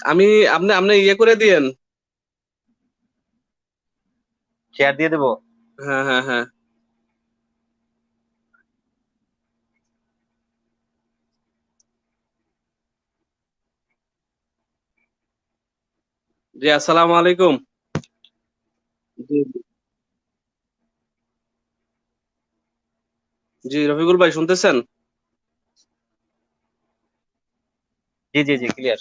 আমি আপনি আপনি ইয়ে করে দিয়েন। শেয়ার দিয়ে দেবো। হ্যাঁ, হ্যাঁ, হ্যাঁ। জি, আসসালামু আলাইকুম। জি, জি, রফিকুল ভাই শুনতেছেন? জি জি জি, ক্লিয়ার।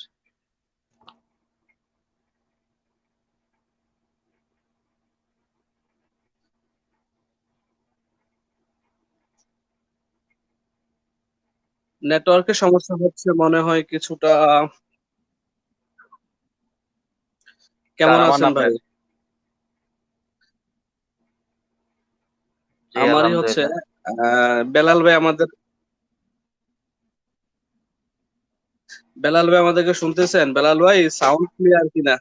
নেটওয়ার্কের সমস্যা হচ্ছে মনে হয় কিছুটা। কার, কেমন আমার না আছেন ভাই? আপনার? জি আমারই হচ্ছে। আলহামদুলিল্লাহ। বেলাল ভাই আমাদের, বেলাল ভাই আমাদেরকে শুনতেছেন? বেলাল ভাই সাউন্ড ক্লিয়ার কিনা?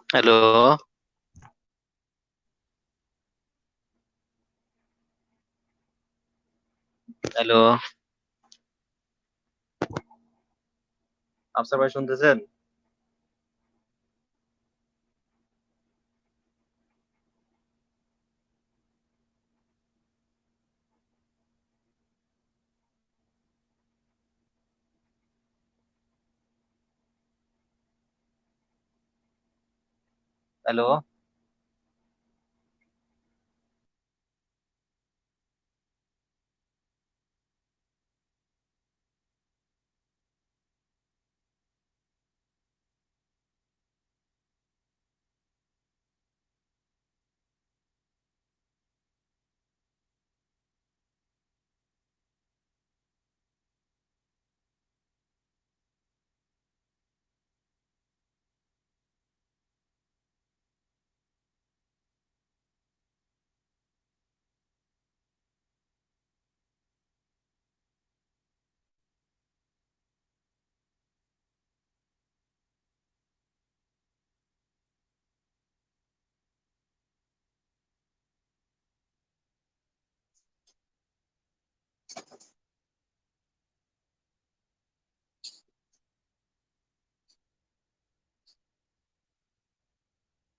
হ্যালো। হ্যালো, আফসার ভাই শুনতেছেন? হ্যালো।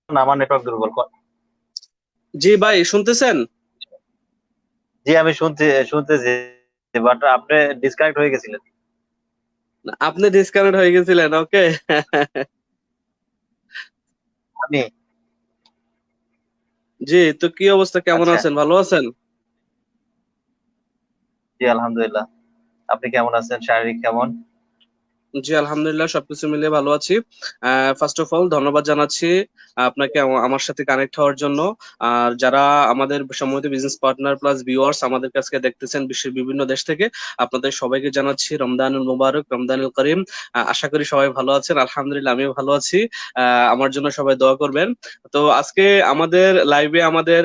না, আমার নেটওয়ার্ক দুর্বল। জি ভাই শুনতেছেন? জি আমি শুনতেছি, বাট আপনি ডিসকানেক্ট হয়ে গেছিলেন। আপনি ডিসকানেক্ট হয়ে গেছিলেন, ওকে। আমি। জি, তো কি অবস্থা, কেমন আচ্ছা। আছেন, ভালো আছেন? জি আলহামদুলিল্লাহ। আপনি কেমন আছেন? শারীরিক কেমন? জি, আলহামদুলিল্লাহ সবকিছু মিলিয়ে ভালো আছি। ফার্স্ট অফ অল ধন্যবাদ জানাচ্ছি আপনাকে আমার সাথে কানেক্ট হওয়ার জন্য। আর যারা আমাদের সম্মিলিত বিজনেস পার্টনার প্লাস ভিউয়ার্স আমাদের কাছে দেখতেছেন বিশ্বের বিভিন্ন দেশ থেকে, আপনাদের সবাইকে জানাচ্ছি রমদানুল মুবারক, রমদানুল করিম। আশা করি সবাই ভালো আছেন, আলহামদুলিল্লাহ আমিও ভালো আছি। আমার জন্য সবাই দোয়া করবেন। তো আজকে আমাদের লাইভে আমাদের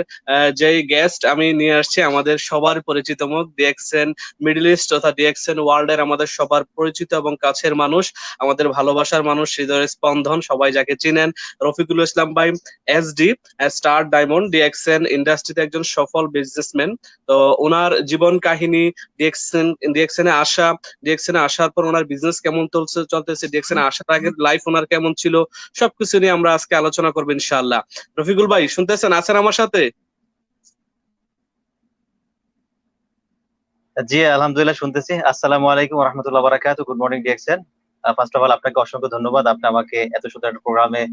যেই গেস্ট আমি নিয়ে আসছি, আমাদের সবার পরিচিত মুখ, ডিএক্সএন মিডল ইস্ট তথা ডিএক্সএন ওয়ার্ল্ড এর আমাদের সবার পরিচিত এবং কাছের মানুষ, আমাদের ভালোবাসার মানুষ, হৃদয়ের স্পন্দন, সবাই যাকে চিনেন, রফিকুল ইসলাম ভাই, এসডি, স্টার ডায়মন্ড ডিএক্সএন ইন্ডাস্ট্রিতে একজন সফল বিজনেসম্যান। তো ওনার জীবন কাহিনী, ডিএক্সএন এ আসা, ডিএক্সএন এ আসার পর ওনার বিজনেস কেমন চলতেছে, ডিএক্সএন এ আসার আগে লাইফ ওনার কেমন ছিল, সবকিছু নিয়ে আমরা আজকে আলোচনা করবো ইনশাআল্লাহ। রফিকুল ভাই শুনতেছেন, আছেন আমার সাথে? জি আলহামদুলিল্লাহ শুনতেছি। আসসালামু আলাইকুম রহমতুল্লাহ বারাকাতু। Good morning DXN. First of all আপনাকে অসংখ্য ধন্যবাদ, আপনি আমাকে এত সুন্দর একটা প্রোগ্রামে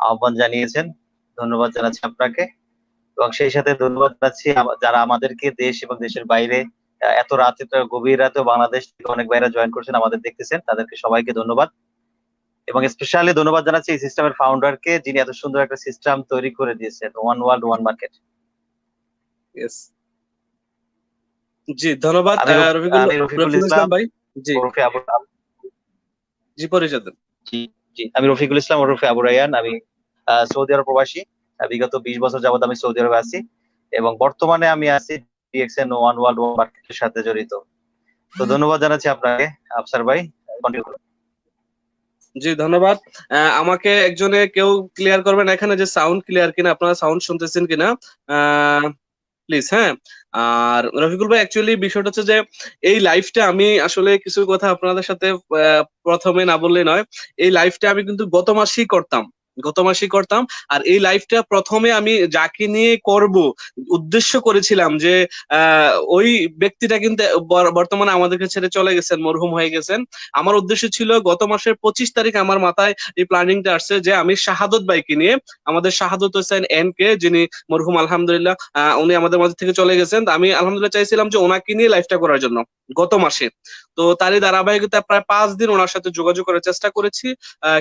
আহ্বান জানিয়েছেন। ধন্যবাদ জানাচ্ছি আপনাকে। এবং সেই সাথে ধন্যবাদ জানাচ্ছি যারা আমাদেরকে দেশ এবং দেশের বাইরে এত রাতে, গভীর রাতে বাংলাদেশ থেকে অনেক বাইরে জয়েন করছেন, আমাদের দেখতেছেন, তাদেরকে সবাইকে ধন্যবাদ। এবং স্পেশালি ধন্যবাদ জানাচ্ছি এই সিস্টেমের ফাউন্ডারকে, যিনি এত সুন্দর একটা সিস্টেম তৈরি করে দিয়েছেন, one world one market. Yes. জি ধন্যবাদ রফিকুল আমি রফিকুল রফিকুল ইসলাম ইসলাম ভাই। জি ওরফে আবু। জি পরিচয় দেন। জি জি, আমি রফিকুল ইসলাম ওরফে আবু রায়হান। আমি সৌদি আরব প্রবাসী। বিগত 20 বছর যাবত আমি সৌদি আরবে আছি এবং বর্তমানে আমি আছি ডিএক্সএন ওয়ান ওয়ার্ল্ড ওয়ান মার্কেটের সাথে জড়িত। তো ধন্যবাদ জানাচ্ছি আপনাকে আফসার ভাই। কন্টিনিউ করুন। জি ধন্যবাদ। আমাকে একজনে কেউ ক্লিয়ার করবেন এখানে যে সাউন্ড ক্লিয়ার কিনা, আপনারা সাউন্ড শুনতেছেন কিনা প্লিজ। হ্যাঁ, আর রফিকুল ভাই অ্যাকচুয়ালি বিষয়টা হচ্ছে যে এই লাইফটা আমি আসলে কিছু কথা আপনাদের সাথে প্রথমে না বললে নয়। এই লাইফটা আমি কিন্তু গত মাসেই করতাম। আর এই লাইফটা প্রথমে আমি যাকে নিয়ে করব উদ্দেশ্য করেছিলাম যে ওই ব্যক্তিটা কিন্তু বর্তমানে আমাদেরকে ছেড়ে চলে গেছেন, মরহুম হয়ে গেছেন। আমার উদ্দেশ্য ছিল গত মাসের 25 তারিখ আমার মাথায় এই প্ল্যানিংটা আসছে যে আমি শাহাদত ভাইকে নিয়ে, আমাদের শাহাদত হোসেন এন কে, যিনি মরহুম আলহামদুলিল্লাহ, উনি আমাদের মাঝে থেকে চলে গেছেন। তো আমি আলহামদুলিল্লাহ চাইছিলাম যে ওনাকে নিয়ে লাইফটা করার জন্য গত মাসে। তো তারই ধারাবাহিকতা প্রায় 5 দিন ওনার সাথে যোগাযোগ করার চেষ্টা করেছি,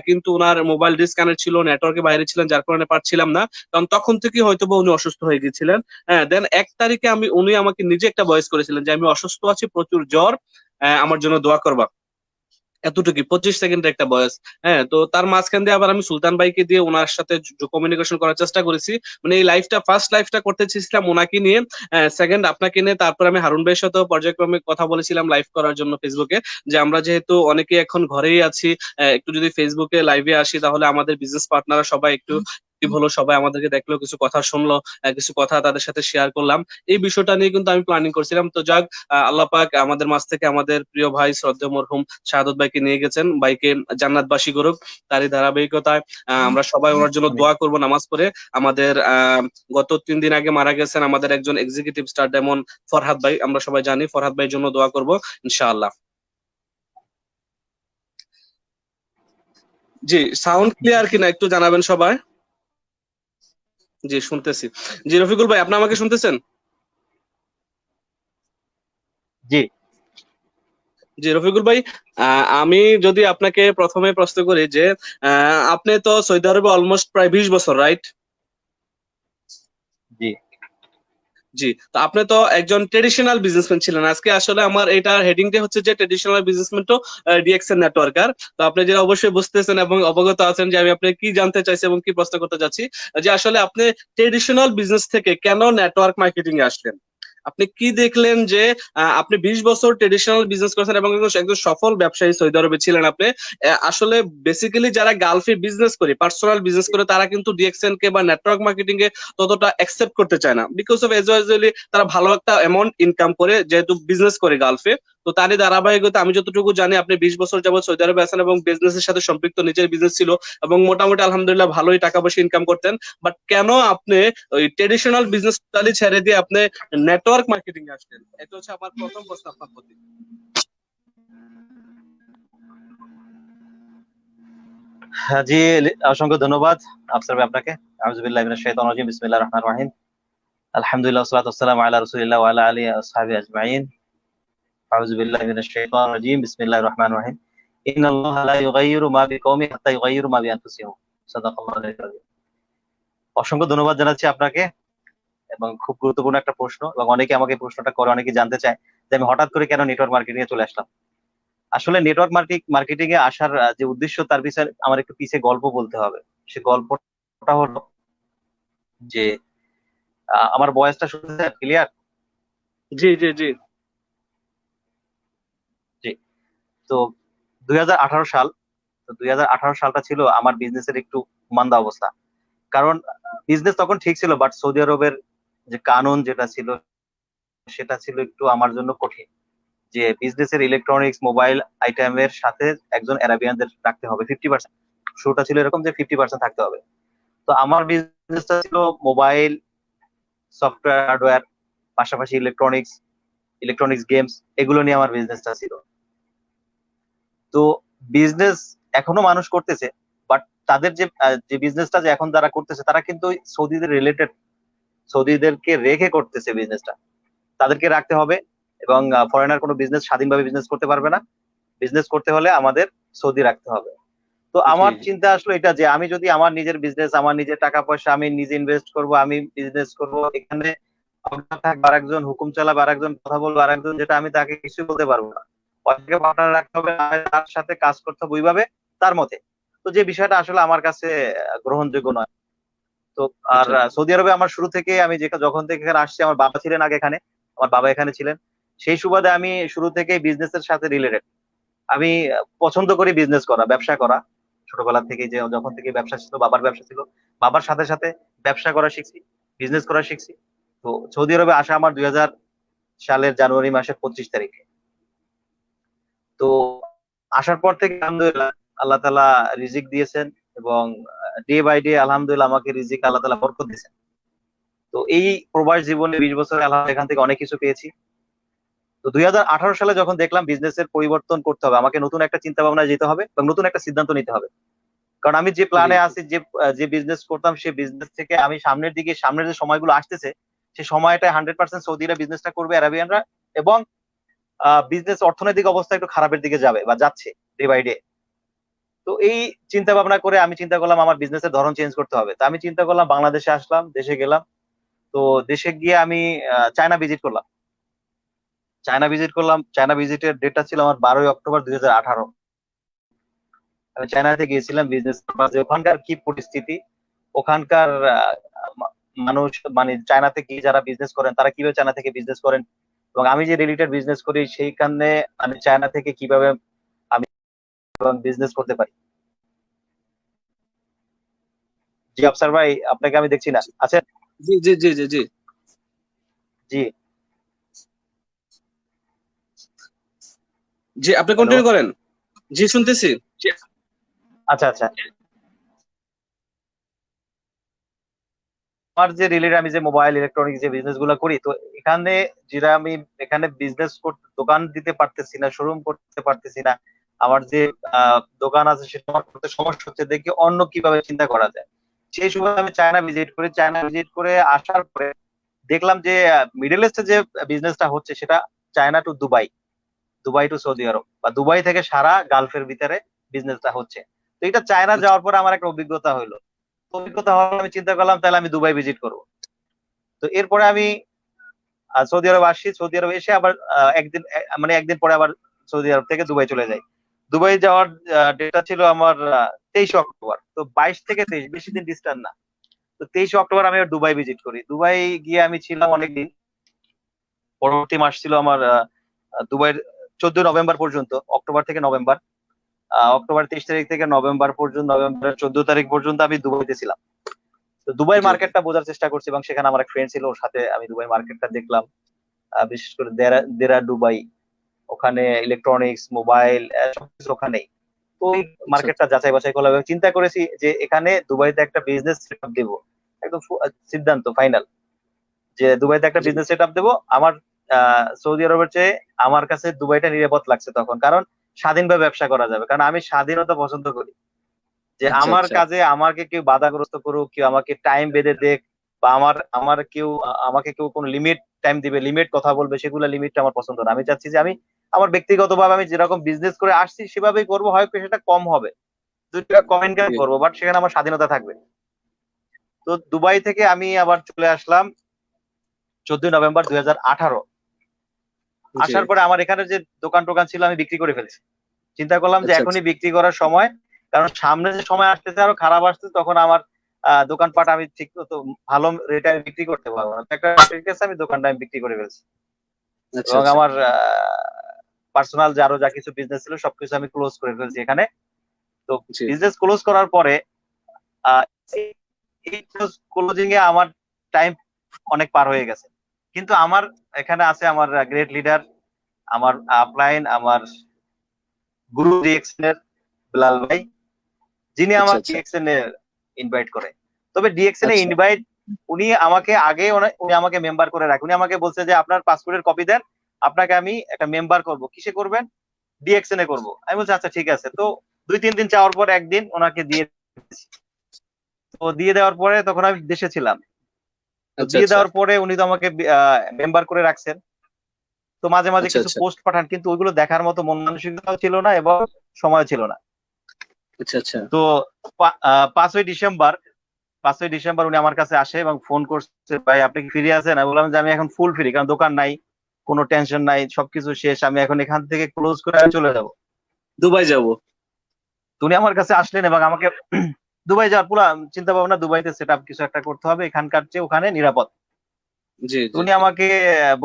কিন্তু ওনার মোবাইল ডিসকানেক্ট ছিল, নেটওয়ার্কে বাইরে ছিলেন, যার কারণে পারছিলাম না। কারণ তখন থেকে হয়তো বা উনি অসুস্থ হয়ে গিয়েছিলেন। হ্যাঁ, দেন 1 তারিখে উনি আমাকে নিজে একটা ভয়েস করেছিলেন যে আমি অসুস্থ আছি, প্রচুর জ্বর, আমার জন্য দোয়া করবা। এতটুকুই 25 সেকেন্ডের একটা বয়স। হ্যাঁ, তো তার মাঝখান দিয়ে আবার আমি সুলতান ভাইকে দিয়ে ওনার সাথে কমিউনিকেশন করার চেষ্টা করেছি। মানে এই ফার্স্ট লাইফটা করতে চেয়েছিলাম ওনাকে নিয়ে, সেকেন্ড আপনাকে নিয়ে, তারপর আমি হারুন ভাইয়ের সাথেও পর্যায়ক্রমে কথা বলেছিলাম লাইভ করার জন্য ফেসবুকে, যে আমরা যেহেতু অনেকে এখন ঘরেই আছি, একটু যদি ফেসবুকে লাইভে আসি তাহলে আমাদের বিজনেস পার্টনাররা সবাই একটু active হলো, সবাই আমাদেরকে দেখলো, কিছু কথা শুনলো, কিছু কথা তাদের সাথে শেয়ার করলাম। এই বিষয়টা নিয়ে কিন্তু আমি প্ল্যানিং করছিলাম। তো যাক, আল্লাহ পাক আমাদের মাঝ থেকে আমাদের প্রিয় ভাই শ্রদ্ধেয় মরহুম শাহাদত ভাইকে নিয়ে গেছেন, ভাইকে জান্নাতবাসী করুক। তারই ধারাবাহিকতায় আমরা সবাই ওনার জন্য আমিন। দোয়া করব নামাজ পড়ে। আমাদের গত 3 দিন আগে মারা গেছেন আমাদের একজন এক্সিকিউটিভ স্টার ডায়মন্ড ফরহাদ ভাই, আমরা সবাই জানি। ফরহাদ ভাইয়ের জন্য দোয়া করব ইনশাআল্লাহ। জি, সাউন্ড ক্লিয়ার কিনা একটু জানাবেন সবাই। জি শুনতেছি। জি রফিকুল ভাই, আপনি আমাকে শুনতেছেন? জি জি রফিকুল ভাই, আমি যদি আপনাকে প্রথমে প্রশ্ন করি যে আপনি তো সৌদি আরবে অলমোস্ট প্রায় 20 বছর, রাইট? জি জি, তো আপনি তো একজন ট্রেডিশনাল বিজনেসম্যান ছিলেন। আজকে আসলে আমার এটার হেডিংটা হচ্ছে যে ট্রেডিশনাল বিজনেসম্যান তো ডিএক্সএন নেটওয়ার্কার। তো আপনি যেটা অবশ্যই বুঝতেছেন এবং অবগত আছেন যে আমি আপনি কি জানতে চাইছি এবং কি প্রশ্ন করতে চাচ্ছি, যে আসলে আপনি ট্রেডিশনাল বিজনেস থেকে কেন নেটওয়ার্ক মার্কেটিং এ আসলেন? আপনি কি দেখলেন যে আপনি 20 বছর ট্রেডিশনাল বিজনেস করেছেন এবং একজন সফল ব্যবসায়ী সৌদি আরবে ছিলেন আপনি। আসলে বেসিক্যালি যারা গালফে বিজনেস করে, পার্সোনাল বিজনেস করে, তারা কিন্তু ডিএক্সএন কে বা নেটওয়ার্ক মার্কেটিং এ ততটা অ্যাকসেপ্ট করতে চায় না, বিকজ অফ এজুয়ালি তারা ভালো একটা অ্যামাউন্ট ইনকাম করে যেহেতু বিজনেস করে গালফে। তো তারই ধারাবাহিকতা আমি যতটুকু জানি আপনি 20 বছর যাবত সৌদি আরবে আছেন এবং বিজনেসের সাথে সম্পৃক্ত, নিজের বিজনেস ছিল এবং মোটামুটি আলহামদুলিল্লাহ ভালোই টাকা পয়সা ইনকাম করতেন। বাট কেন আপনি ওই ট্রেডিশনাল বিজনেস ছেড়ে দিয়ে আপনি নেটওয়ার্ক মার্কেটিং এ আসলেন? এটা হচ্ছে আমার প্রথম প্রশ্ন আপনার প্রতি। হ্যাঁ, জি অসংখ্য ধন্যবাদ আফসার ভাই আপনাকে। আউযুবিল্লাহি মিনাশ শাইতানির রাজিম, বিসমিল্লাহির রহমানির রহিম। আলহামদুলিল্লাহ ওয়াসসালাতু ওয়াসসালামু আলা রাসূলিল্লাহ ওয়া আলা আলিহি ওয়া আসহাবিহি আজমাইন। আউযুবিল্লাহি মিনাশ শাইতানির রাজিম, বিসমিল্লাহির রহমানির রহিম। ইন্নাল্লাহা লা ইউগাইয়িরু মা বিকওমিন হাত্তা ইউগাইয়িরু মা বিআনফুসিহিম। সাদাকাল্লাহুল আযীম। অসংখ্য ধন্যবাদ জানাচ্ছি আপনাকে। এবং খুব গুরুত্বপূর্ণ একটা প্রশ্ন, এবং অনেকে আমাকে প্রশ্নটা করে, অনেকে জানতে চায় যে আমি হঠাৎ করে কেন নেটওয়ার্ক মার্কেটিং এ চলে আসলাম। আসলে নেটওয়ার্ক মার্কেটিং এ আসার যে উদ্দেশ্য, তার পিছনে আমার একটু পিছিয়ে গল্প বলতে হবে। সে গল্পটা হলো যে আমার বয়সটা শুনতে ক্লিয়ার? জি জি জি। জি। তো 2018 সাল, তো 2018 সালটা ছিল আমার বিজনেসের একটু মান্দা অবস্থা। কারণ বিজনেস তখন ঠিক ছিল, বাট সৌদি আরবের যে কানুন যেটা ছিল সেটা ছিল একটু আমার জন্য কঠিন, যে বিজনেসের ইলেকট্রনিক্স মোবাইল আইটেমের সাথে একজন অ্যারাবিয়ানদের রাখতে হবে 50%। শুরুটা ছিল এরকম যে 50% থাকতে হবে। তো আমার বিজনেসটা ছিল মোবাইল, সফটওয়্যার, হার্ডওয়্যার, পাশাপাশি ইলেকট্রনিক্স গেমস, এগুলো নিয়ে আমার বিজনেসটা ছিল। তো বিজনেস এখনো মানুষ করতেছে, বাট তাদের যে বিজনেসটা যে এখন যারা করতেছে তারা কিন্তু সৌদিদের রিলেটেড, সৌদিদেরকে রেখে করতেছে বিজনেসটা। তাদেরকে রাখতে হবে, এবং ফরেনার কোনো বিজনেস স্বাধীনভাবে বিজনেস করতে পারবে না। বিজনেস করতে হলে আমাদের সৌদি রাখতে হবে। তো জি আমার জি চিন্তা আসলো এটা যে আমি যদি আমার নিজের বিজনেস, আমার নিজের টাকা পয়সা আমি নিজে ইনভেস্ট করব, আমি বিজনেস করব, এখানে থাকবে আরেকজন হুকুম চালাবে, আরেকজন কথা বলবে, আরেকজন, যেটা আমি তাকে কিছু বলতে পারবো না। ওকে পার্টনার রাখতে হবে, আমি তার সাথে কাজ করতে হবে ওইভাবে, তার মতে। তো যে বিষয়টা আসলে আমার কাছে গ্রহণযোগ্য নয়। তো আর আচ্ছা সৌদি আরবে আমার শুরু থেকে, আমি যখন থেকে এখানে আসছি, আমার বাবা ছিলেন আগে এখানে, আমার বাবা এখানে ছিলেন। সেই সুবাদে আমি শুরু থেকেই বিজনেসের সাথে রিলেটেড। আমি পছন্দ করি বিজনেস করা, ব্যবসা করা। ছোটবেলা থেকে, যে যখন থেকে ব্যবসা ছিল, বাবার ব্যবসা ছিল, বাবার সাথে সাথে ব্যবসা করা শিখছি, বিজনেস করা শিখছি। তো সৌদি আরবে আসা আমার 2000 সালের জানুয়ারি মাসের 25 তারিখে। তো আসার পর থেকে আলহামদুলিল্লাহ আল্লাহ তাআলা রিজিক দিয়েছেন, এবং ডে বাই ডে আলহামদুলিল্লাহ আমাকে রিজিক আল্লাহ তাআলা বরকত দিয়েছেন। তো এই প্রবাস জীবনে 20 বছরে আলহামদুলিল্লাহ এখান থেকে অনেক কিছু পেয়েছি। তো 2018 সালে যখন দেখলাম বিজনেসের পরিবর্তন করতে হবে, আমাকে নতুন একটা চিন্তা ভাবনায় যেতে হবে এবং নতুন একটা সিদ্ধান্ত নিতে হবে। কারণ আমি যে জি প্ল্যানে জি আছি, যে বিজনেস করতাম, সেই বিজনেস থেকে আমি সামনের দিকে, সামনের যে সময়গুলো আসতেছে, সেই সময়টা 100% সৌদিরা বিজনেসটা করবে, আরাবিয়ানরা। এবং বিজনেস অর্থনৈতিক অবস্থা একটু খারাপের দিকে যাবে বা যাচ্ছে ডে বাই ডে। তো এই চিন্তা ভাবনা করে আমি চিন্তা করলাম আমার বিজনেসের ধরন চেঞ্জ করতে হবে। তো আমি চিন্তা করলাম, বাংলাদেশে আসলাম, দেশে গেলাম। তো দেশে গিয়ে আমি চায়না ভিজিট করলাম। চায়না ভিজিটের ডেটটা ছিল আমার 12ই অক্টোবর 2018। আমি চায়নাতে গিয়েছিলাম বিজনেস পারপাজে। ওখানকার কি পরিস্থিতি, ওখানকার মানুষ, মানে চায়নাতে গিয়ে যারা বিজনেস করেন তারা কিভাবে চায়না থেকে বিজনেস করেন, এবং আমি যে রিলেটেড বিজনেস করি সেইখানে আমি চায়না থেকে কিভাবে আমি বিজনেস করতে পারি। জি আফসার ভাই, আপনাকে আমি দেখছি না, আচ্ছা। জি জি জি জি জি জি। জি আপনি হ্যালো। কন্টিনিউ করেন। জি শুনতেছি। আচ্ছা আচ্ছা। আমার যে রিলেটেড, আমি যে মোবাইল ইলেকট্রনিক্স যে বিজনেস গুলো করি, তো এখানে যেটা আমি এখানে বিজনেস করতে, দোকান দিতে পারতেছি না, শোরুম করতে পারতেছি না। আমার যে দোকান আছে সেটা আমার করতে সমস্যা হচ্ছে, দেখি অন্য কিভাবে চিন্তা করা যায়। সেই সময় আমি চায়না ভিজিট করি। চায়না ভিজিট করে আসার পরে দেখলাম যে মিডল ইস্টে যে বিজনেসটা হচ্ছে সেটা China to Dubai, Dubai to Saudi আরব, বা দুবাই থেকে সারা গালফের ভিতরে বিজনেসটা হচ্ছে। তো এটা চায়না আচ্ছা যাওয়ার পরে আমার একটা অভিজ্ঞতা হলো। তো অভিজ্ঞতা হওয়ার আমি চিন্তা করলাম তাহলে আমি দুবাই ভিজিট করবো। তো এরপরে আমি সৌদি আরব আসি। সৌদি আরব এসে আবার একদিন, মানে একদিন পরে আবার সৌদি আরব থেকে দুবাই চলে যাই। দুবাই যাওয়ার ডেটটা ছিল আমার 23 অক্টোবর। তো 22 থেকে 23 বেশি দিন ডিস্টেন্স না। তো 23 অক্টোবর আমি আবার দুবাই ভিজিট করি। দুবাই গিয়ে আমি ছিলাম অনেকদিন। পরবর্তী মাস ছিল আমার দুবাইয়ের 14 নভেম্বর পর্যন্ত, অক্টোবর থেকে নভেম্বর। অক্টোবর 23 তারিখ থেকে নভেম্বর পর্যন্ত, নভেম্বরের 14 তারিখ পর্যন্ত আমি দুবাইতে ছিলাম। তো দুবাই জি মার্কেটটা বোঝার চেষ্টা করছি, এবং সেখানে আমার এক ফ্রেন্ড ছিল, ওর সাথে আমি দুবাই মার্কেটটা দেখলাম। বিশেষ করে দেরা দেরা দুবাই, ওখানে ইলেকট্রনিক্স, মোবাইল, সবকিছু ওখানেই। তো ওই আচ্ছা মার্কেটটা যাচাই বাছাই করলাম এবং চিন্তা করেছি যে এখানে দুবাইতে একটা বিজনেস সেটআপ দেবো। একদম সিদ্ধান্ত ফাইনাল যে দুবাইতে একটা জি বিজনেস সেটআপ দেবো। আমার সৌদি আরবের চেয়ে আমার কাছে দুবাইটা নিরাপদ লাগছে তখন, কারণ স্বাধীনভাবে ব্যবসা করা যাবে। কারণ আমি স্বাধীনতা পছন্দ করি, যে আচ্ছা আমার আচ্ছা কাজে আমাকে কেউ বাধাগ্রস্ত করুক, কেউ আমাকে টাইম বেঁধে দেখ, বা আমার আমার কেউ আমাকে কেউ কোনো লিমিট টাইম দিবে, লিমিট কথা বলবে, সেগুলো লিমিটটা আমার পছন্দ না। আমি চাচ্ছি যে আমি আমার ব্যক্তিগতভাবে আমি যেরকম বিজনেস করে আসছি সেভাবেই করবো, হয়তো সেটা কম হবে, 2 টাকা কম ইনকাম জি করবো, বাট সেখানে আমার স্বাধীনতা থাকবে। তো দুবাই থেকে আমি আবার চলে আসলাম 14 নভেম্বর 2018। জি আসার পরে আমার এখানে যে দোকান টোকান ছিল আমি বিক্রি করে ফেলছি। চিন্তা করলাম যে আচ্ছা আচ্ছা এখনই বিক্রি করার সময়, কারণ সামনে যে সময় আসতেছে আরো খারাপ আসতেছে, তখন আমার দোকানপাট আমি ঠিক মতো ভালো রেটে আমি বিক্রি করতে পারবো না। তো একটা ঠিক আছে, আমি দোকানটা আমি বিক্রি করে ফেলছি, আচ্ছা এবং আচ্ছা আমার পার্সোনাল যে আরো যা কিছু বিজনেস ছিল সবকিছু আমি ক্লোজ করে ফেলছি এখানে। তো জি বিজনেস ক্লোজ করার পরে আহ, এই ক্লোজিং এ আমার টাইম অনেক পার হয়ে গেছে, কিন্তু আমার এখানে আছে আমার গ্রেট লিডার, আমার আপলাইন, আমার গুরু ডিএক্সএন এর বিলাল ভাই, যিনি আচ্ছা আমাকে আচ্ছা ডিএক্সএন এ ইনভাইট করে। তবে ডিএক্সএন এ আচ্ছা ইনভাইট, উনি আমাকে আগে উনি আমাকে মেম্বার করে রাখে। উনি আমাকে বলছে যে আপনার পাসপোর্টের কপি দেন, আপনাকে আমি একটা মেম্বার করব। কিসে করবেন? ডিএক্সএন এ করবো। আমি বলছি আচ্ছা ঠিক আছে। তো 2-3 দিন চাওয়ার পর একদিন ওনাকে দিয়ে দিয়েছি। তো দিয়ে দেওয়ার পরে তখন আমি দেশে ছিলাম। তো আচ্ছা দিয়ে আচ্ছা দেওয়ার পরে উনি তো আমাকে মেম্বার করে রাখছেন। তো মাঝে মাঝে আচ্ছা কিছু আচ্ছা পোস্ট পাঠান, কিন্তু ওইগুলো দেখার মতো মন মানসিকতাও ছিল না এবং সময় ছিল না। আচ্ছা আচ্ছা। তো 5ই ডিসেম্বর 5ই ডিসেম্বর উনি আমার কাছে আসে এবং ফোন করছে, ভাই আপনি কি ফ্রি আছেন? আমি বললাম যে আমি এখন ফুল ফ্রি, কারণ দোকান নাই, কোনো টেনশন নাই, সবকিছু শেষ, আমি এখন এখান থেকে ক্লোজ করে আমি চলে যাব। দুবাই যাব। তো উনি আমার কাছে আসলেন এবং আমাকে দুবাই যাওয়ার পুরো চিন্তা ভাবনা, দুবাইতে সেট আপ কিছু একটা করতে হবে, এখানকার চেয়ে ওখানে নিরাপদ। জি তো জি। উনি আমাকে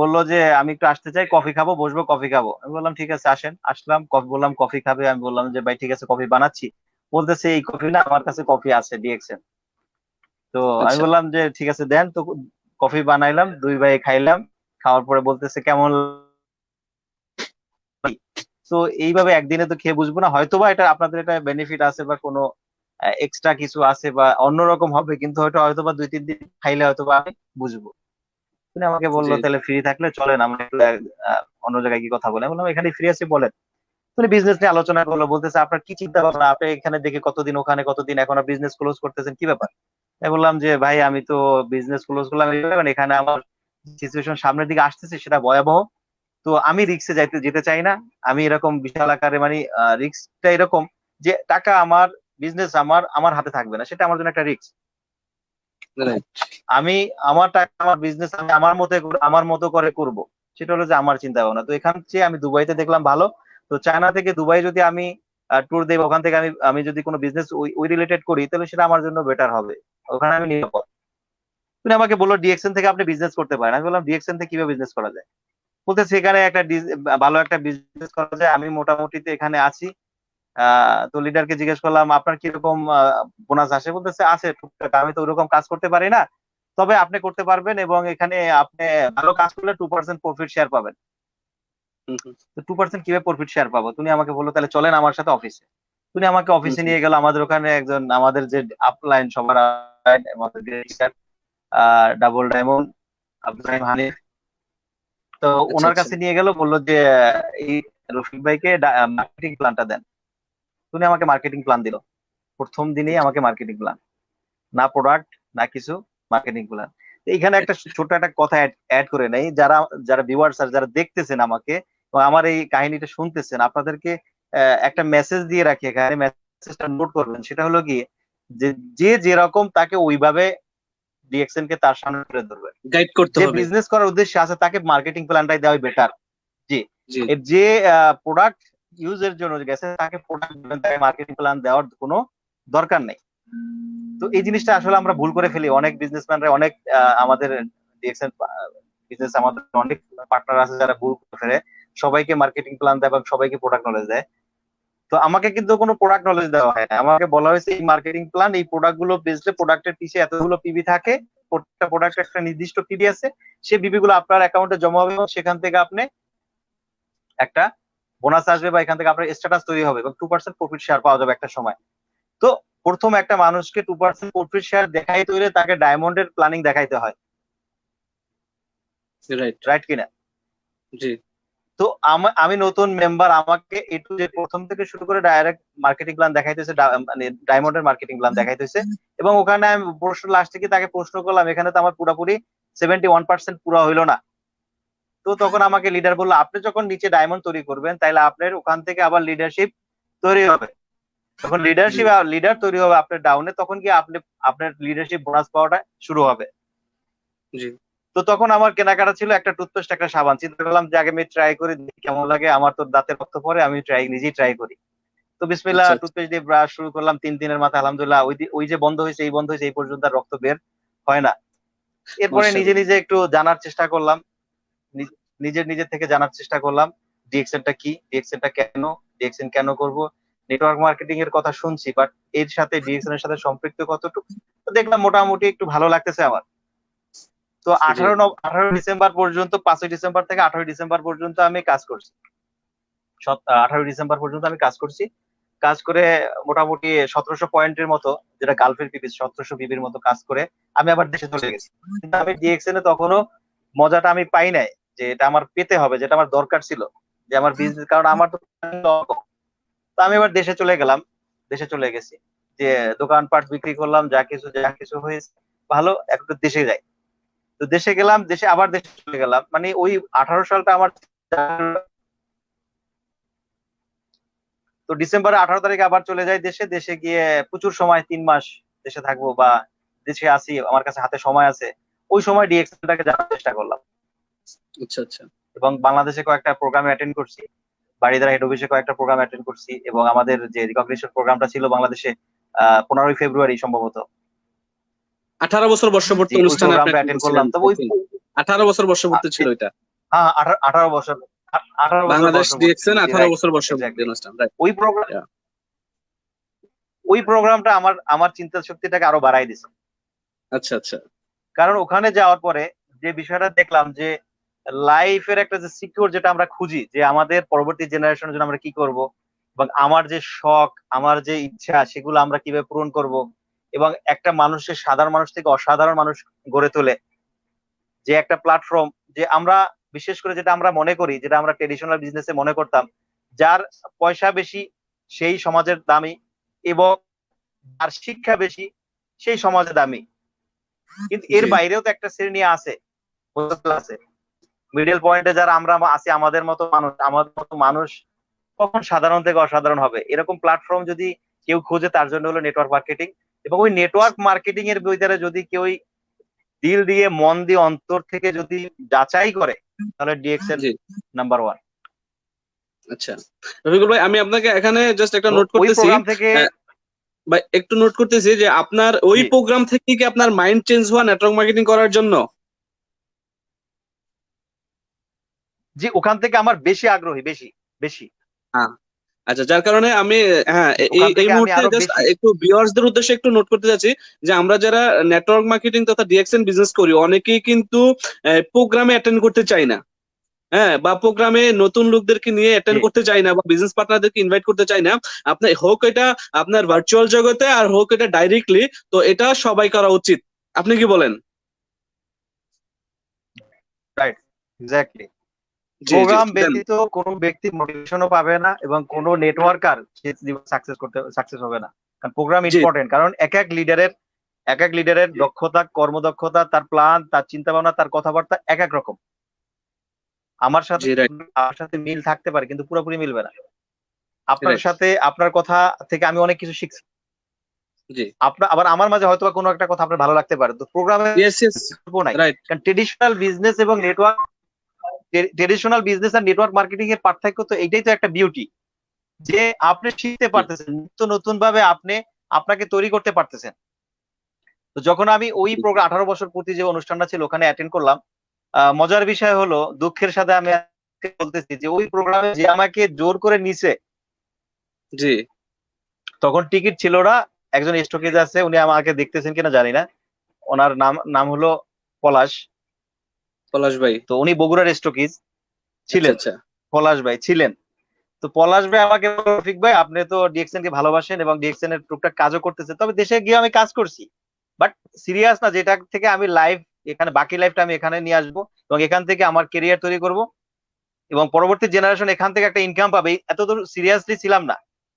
বললো যে আমি একটু আসতে চাই, কফি খাবো, বসবো, কফি খাবো। আমি বললাম ঠিক আছে আসেন। আসলাম, কফি বললাম কফি খাবে, আমি বললাম যে ভাই ঠিক আছে কফি বানাচ্ছি। বলতেছে এই কফি না, আমার কাছে কফি আছে ডিএক্সএন। তো আমি আচ্ছা। বললাম যে ঠিক আছে দেন। তো কফি বানাইলাম, দুই ভাই খাইলাম। খাওয়ার পরে বলতেছে কেমন লাগলো? তো এইভাবে একদিনে তো খেয়ে বুঝবো না, হয়তোবা এটা আপনাদের এটা বেনিফিট আছে বা কোনো এক্সট্রা কিছু আছে বা অন্যরকম হবে, কিন্তু হয়তোবা 2-3 দিন খাইলে হয়তোবা আমি বুঝবো। উনি আমাকে জি বললো তাহলে ফ্রি থাকলে চলেন আমরা একটু অন্য জায়গায় কি কথা বলে। আমি বললাম এখানে ফ্রি আছি বলেন। উনি বিজনেস নিয়ে আলোচনা করলো, বলতেছে আপনার কি চিন্তা ভাবনা, আপনি এখানে দেখে কতদিন, ওখানে কতদিন, এখন বিজনেস ক্লোজ করতেছেন, কি ব্যাপার? আমি বললাম যে ভাই আমি তো বিজনেস ক্লোজ করলাম এইভাবে, মানে এখানে আমার সিচুয়েশন সামনের দিকে আসতেছে সেটা ভয়াবহ। তো আমি রিক্সে যেতে চাই না। আমি এরকম বিশাল আকারে মানে রিস্কটা এরকম যে টাকা আমার, বিজনেস আমার আমার হাতে থাকবে না, সেটা আমার জন্য একটা রিস্ক। রাইট। আমি আমার টাকা, আমার বিজনেস আমি আমার মতো করে করব, সেটা হলো যে আমার চিন্তা ভাবনা। তো এখান চেয়ে আমি দুবাইতে দেখলাম ভালো। তো চায়না থেকে দুবাই যদি আমি ট্যুর দেব, ওখান থেকে আমি আমি যদি কোনো বিজনেস ওই ওই রিলেটেড করি, তাহলে সেটা আমার জন্য বেটার হবে, ওখানে আমি নিরাপদ। তুমি আমাকে বললো ডিএক্সএন থেকে আপনি বিজনেস করতে পারেন। আমি বললাম ডিএক্সএন থেকে কিভাবে বিজনেস করা যায়? বলতে সেখানে একটা ভালো একটা বিজনেস করা যায়, আমি মোটামুটি তো এখানে আছি। তো লিডারকে জিজ্ঞেস করলাম আপনার কিরকম বোনাস আসে? বলতেছে আছে টুকটাক, আমি তো ওরকম কাজ করতে পারি না, তবে আপনি করতে পারবেন এবং এখানে আপনি ভালো কাজ করলে 2% প্রফিট শেয়ার পাবেন। হুম হুম। তো 2% কিভাবে প্রফিট শেয়ার পাবো? তুমি আমাকে বললো তাহলে চলেন আমার সাথে অফিসে। তুমি আমাকে হুম অফিসে হুম। নিয়ে গেল, আমাদের ওখানে একজন, আমাদের যে আপলাইন সবার আমাদের ডাবল ডায়মন্ড আব্দুল রহিম হানিফ। তো আচ্ছা ওনার আচ্ছা। কাছে নিয়ে গেল, বললো যে এই রফিক ভাইকে মার্কেটিং প্ল্যানটা দেন। তুমি আমাকে মার্কেটিং প্ল্যান দিল, প্রথম দিনেই আমাকে মার্কেটিং প্ল্যান, না প্রোডাক্ট না কিছু, মার্কেটিং প্ল্যান। এইখানে একটা ছোট একটা কথা অ্যাড করে নেই, যারা যারা ভিউয়ার্স আর যারা দেখতেছেন আমাকে এবং আমার এই কাহিনীটা শুনতেছেন, আপনাদেরকে একটা মেসেজ দিয়ে রাখি এখানে, মেসেজটা নোট করবেন। সেটা হলো কি, যে যে যেরকম তাকে ওইভাবে ডিএক্সএন কে তার সামনে তুলে ধরবেন। গাইড করতে যে হবে। বিজনেস করার উদ্দেশ্যে আছে তাকে মার্কেটিং প্ল্যানটাই দেওয়াই বেটার। জি। জি। এর যে প্রোডাক্ট ইউজের জন্য গেছে তাকে প্রোডাক্ট দিবেন, তাকে মার্কেটিং প্ল্যান দেওয়ার কোনো দরকার নেই। তো এই জিনিসটা আসলে আমরা ভুল করে ফেলি, অনেক বিজনেসম্যানরা, অনেক আমাদের ডিএক্সএন বিজনেস, আমাদের অনেক পার্টনার আছে যারা ভুল করে ফেলে, সবাইকে মার্কেটিং প্ল্যান দেয় এবং সবাইকে প্রোডাক্ট নলেজ দেয়। তো আমাকে কিন্তু কোনো প্রোডাক্ট নলেজ দেওয়া হয় না, আমাকে বলা হয়েছে এই মার্কেটিং প্ল্যান, এই প্রোডাক্ট গুলো বেচলে প্রোডাক্টের পিছিয়ে এতগুলো পিবি থাকে, প্রত্যেকটা প্রোডাক্ট একটা নির্দিষ্ট পিবি আছে, সেই পিবি গুলো আপনার অ্যাকাউন্টে জমা হবে এবং সেখান থেকে আপনি একটা বোনাস আসবে বা এখান থেকে আপনার স্ট্যাটাস তৈরি হবে এবং 2% প্রফিট শেয়ার পাওয়া যাবে একটা সময়। তো প্রথম একটা মানুষকে 2% প্রফিট শেয়ার দেখাইতে হইলে তাকে ডায়মন্ডের প্ল্যানিং দেখাইতে হয়, রাইট। রাইট কিনা? জি। তো আমি নতুন মেম্বার, আমাকে একটু যে প্রথম থেকে শুরু করে ডাইরেক্ট মার্কেটিং প্ল্যান দেখাইতেছে, মানে ডায়মন্ডের মার্কেটিং প্ল্যান দেখাইতেছে। এবং ওখানে আমি প্রশ্ন লাস্টে কি তাকে প্রশ্ন করলাম, এখানে তো আমার পুরোপুরি 71% পুরো হইলো না। তো তখন আমাকে লিডার বললো আপনি যখন নিচে ডায়মন্ড তৈরি করবেন তাহলে আপনার ওখান থেকে আবার লিডারশিপ তৈরি হবে, তখন জি লিডারশিপ লিডার তৈরি হবে আপনার ডাউনে, তখন কি আপনি আপনার লিডারশিপ বোনাস পাওয়াটা শুরু হবে। জি। তো তখন আমার কেনাকাটা ছিল একটা টুথপেস্ট, একটা সাবান। চিন্তা করলাম যে আগে আমি ট্রাই করি দেখি কেমন লাগে, আমার তো দাঁতে রক্ত পড়ে, আমি নিজেই ট্রাই করি। তো বিসমিল্লাহ আচ্ছা আচ্ছা। টুথপেস্ট দিয়ে ব্রাশ শুরু করলাম, 3 দিনের মাথায় আলহামদুলিল্লাহ ওই যে বন্ধ হয়েছে, এই বন্ধ হয়েছে, এই পর্যন্ত আর রক্ত বের হয় না। এরপরে নিজে মাশাআল্লাহ। নিজে একটু জানার চেষ্টা করলাম, নিজের থেকে জানার চেষ্টা করলাম ডিএক্সএনটা কি, ডিএক্সএনটা কেন, ডিএক্সএন কেন করব। নেটওয়ার্ক মার্কেটিং এর কথা শুনছি, বাট এর সাথে ডিএক্সএন এর সাথে সম্পৃক্ত কতটুকু, তো দেখলাম মোটামুটি একটু ভালো লাগতেছে আমার। তো জি। 18 ডিসেম্বর পর্যন্ত, 5ই ডিসেম্বর থেকে 18ই ডিসেম্বর পর্যন্ত আমি কাজ করছি। 18ই ডিসেম্বর পর্যন্ত আমি কাজ করছি। কাজ করে মোটামুটি 1700 পয়েন্টের মতো, যেটা গালফের পিপি 1700 পিপির মতো কাজ করে আমি আবার দেশে চলে গেছি। কিন্তু আমি ডিএক্সএন এ তখনও মজাটা আমি পাই নাই, যে এটা আমার পেতে হবে, যেটা আমার দরকার ছিল, যে আমার বিজনেস, কারণ আমার তো কম। তো আমি এবার দেশে চলে গেলাম, দেশে চলে গেছি, যে দোকানপাট বিক্রি করলাম, যা কিছু হয়েছে ভালো, একটু দেশে যাই। তো দেশে গেলাম, দেশে আবার দেশে চলে গেলাম, মানে ওই 18 সালটা আমার তো ডিসেম্বরের 18 তারিখে আবার চলে যাই দেশে। দেশে গিয়ে প্রচুর সময়, 3 মাস দেশে থাকবো বা দেশে আসি, আমার কাছে হাতে সময় আছে, ওই সময় ডিএক্সএলটাকে জানার চেষ্টা করলাম আচ্ছা আচ্ছা এবং বাংলাদেশে কয়েকটা প্রোগ্রামে অ্যাটেন্ড করছি। বাড়িধারা হেড অফিসে কয়েকটা প্রোগ্রাম অ্যাটেন্ড করছি এবং আমাদের যে রিকগনিশন প্রোগ্রামটা ছিল বাংলাদেশে 15ই ফেব্রুয়ারি সম্ভবত, 18 বছর বর্ষপূর্তি যে ওই অনুষ্ঠানে আপনি প্রোগ্রামটা attend অ্যাটেন্ড করছিলেন করলাম। তবে I ওই think। 18 বছর বর্ষপূর্তি ছিল এটা। হ্যাঁ, 18 বছর, 18 বছর বাংলাদেশ বর্ষপূর্তি ছিল, ডিএক্সএন জি 18 রাইট, বছর বর্ষপূর্তি এক্স্যাক্টলি। অনুষ্ঠান, রাইট। ওই প্রোগ্রাম ওই প্রোগ্রামটা আমার আমার চিন্তা শক্তিটাকে আরো বাড়াই দিছে। আচ্ছা আচ্ছা কারণ ওখানে যাওয়ার পরে যে বিষয়টা দেখলাম যে লাইফের একটা যে সিকিউর যেটা আমরা খুঁজি, যে আমাদের পরবর্তী জেনারেশনের জন্য আমরা কি করব, এবং আমার যে শখ, আমার যে ইচ্ছা, সেগুলো আমরা কিভাবে পূরণ করব, এবং একটা মানুষের সাধারণ মানুষ থেকে অসাধারণ মানুষ গড়ে তোলে, যে একটা প্ল্যাটফর্ম, যে আমরা বিশেষ করে যেটা আমরা মনে করি, যেটা আমরা ট্রেডিশনাল বিজনেসে মনে করতাম, যার পয়সা বেশি সেই সমাজের দামি, এবং যার শিক্ষা বেশি সেই সমাজে দামি। কিন্তু এর জি বাইরেও তো একটা শ্রেণী আছে, আছে মিডল পয়েন্টে যারা আমরা আছি, আমাদের মতো মানুষ কখন সাধারণ থেকে অসাধারণ হবে, এরকম প্ল্যাটফর্ম যদি কেউ খোঁজে, তার জন্য হলো নেটওয়ার্ক মার্কেটিং। এবং ওই নেটওয়ার্ক মার্কেটিং এর ভিতরে যদি কেউ দিল দিয়ে, মন দিয়ে, অন্তর থেকে যদি যাচাই করে, তাহলে ডিএক্সএল জি নাম্বার ওয়ান। আচ্ছা রফিকুল ভাই, আমি আপনাকে এখানে জাস্ট একটা তো নোট ওই করতেছি। প্রোগ্রাম থেকে, ভাই একটু নোট করতেছি যে আপনার ওই জি প্রোগ্রাম থেকে কি আপনার মাইন্ড চেঞ্জ হওয়া নেটওয়ার্ক মার্কেটিং করার জন্য? জি, ওখান থেকে আমার বেশি আগ্রহী, বেশি বেশি হ্যাঁ আচ্ছা, যার কারণে আমি হ্যাঁ এই ওখান এই থেকে আমি মুহূর্তে আরো জাস্ট বেশি, একটু ভিউয়ার্সদের উদ্দেশ্যে একটু নোট করতে যাচ্ছি যে আমরা যারা নেটওয়ার্ক মার্কেটিং তথা ডিএক্সএন বিজনেস করি, অনেকেই কিন্তু প্রোগ্রামে অ্যাটেন্ড করতে চাই না। হ্যাঁ, বা প্রোগ্রামে নতুন লোকদেরকে নিয়ে জি অ্যাটেন্ড করতে চাই না, বা বিজনেস পার্টনারদেরকে ইনভাইট করতে চাই না। আপনার হোক এটা আপনার ভার্চুয়াল জগতে আর হোক এটা ডাইরেক্টলি, তো এটা সবাই করা উচিত। আপনি কি বলেন? Right, exactly. জি জি প্রোগ্রাম দেন। ব্যতীত কোনো ব্যক্তি মোটিভেশনও পাবে না এবং কোনো নেটওয়ার্কার সে সাকসেস হবে না। কারণ প্রোগ্রাম জি ইম্পর্টেন্ট, কারণ এক এক লিডারের দক্ষতা, কর্মদক্ষতা, তার প্ল্যান, তার চিন্তা ভাবনা, তার কথাবার্তা এক এক রকম। আমার সাথে জি রাইট। আমার সাথে মিল থাকতে পারে কিন্তু পুরোপুরি মিলবে না। আপনার রাইট। সাথে আপনার কথা থেকে আমি অনেক কিছু শিখছি। জি আপনার আবার আমার মাঝে হয়তো কোনো একটা কথা আপনার ভালো লাগতে পারে, তো প্রোগ্রামে ইয়েস ইয়েস নাই। রাইট। কারণ ট্রেডিশনাল বিজনেস আর নেটওয়ার্ক মার্কেটিং এর পার্থক্য তো এইটাই, তো একটা বিউটি, যে আপনি শিখতে পারতেছেন নিত্য নতুন ভাবে, আপনি আপনাকে তৈরি করতে পারতেছেন। তো যখন আমি ওই প্রোগ্রাম 18 বছর পূর্তি যে অনুষ্ঠানটা ছিল ওখানে অ্যাটেন্ড করলাম, মজার বিষয় হলো, দুঃখের সাথে আমি আজকে বলতেছি যে ওই প্রোগ্রামে যে আমাকে জোর করে নিছে, জি তখন টিকিট ছিল না। একজন স্টকেজ আছে, উনি আমাকে দেখতেছেন কিনা জানি না, ওনার নাম নাম হলো পলাশ। পলাশ ভাই। তো উনি বগুড়ার স্টকিজ আচ্ছা ছিলেন, আচ্ছা পলাশ ভাই ছিলেন। তো পলাশ ভাই আমাকে বলল, রফিক ভাই আপনি তো ডিএক্সএন কে ভালোবাসেন এবং ডিএক্সএন এর টুকটাক কাজও করতেছেন, তবে দেশে গিয়ে আমি কাজ করছি, বাট সিরিয়াস না, যেটা থেকে আমি লাইফ, এখানে বাকি লাইফটা আমি এখানে নিয়ে আসবো এবং এখান থেকে আমার কেরিয়ার তৈরি করব এবং পরবর্তী জেনারেশন এখান থেকে একটা ইনকাম পাবে, এত দূর সিরিয়াসলি ছিলাম না।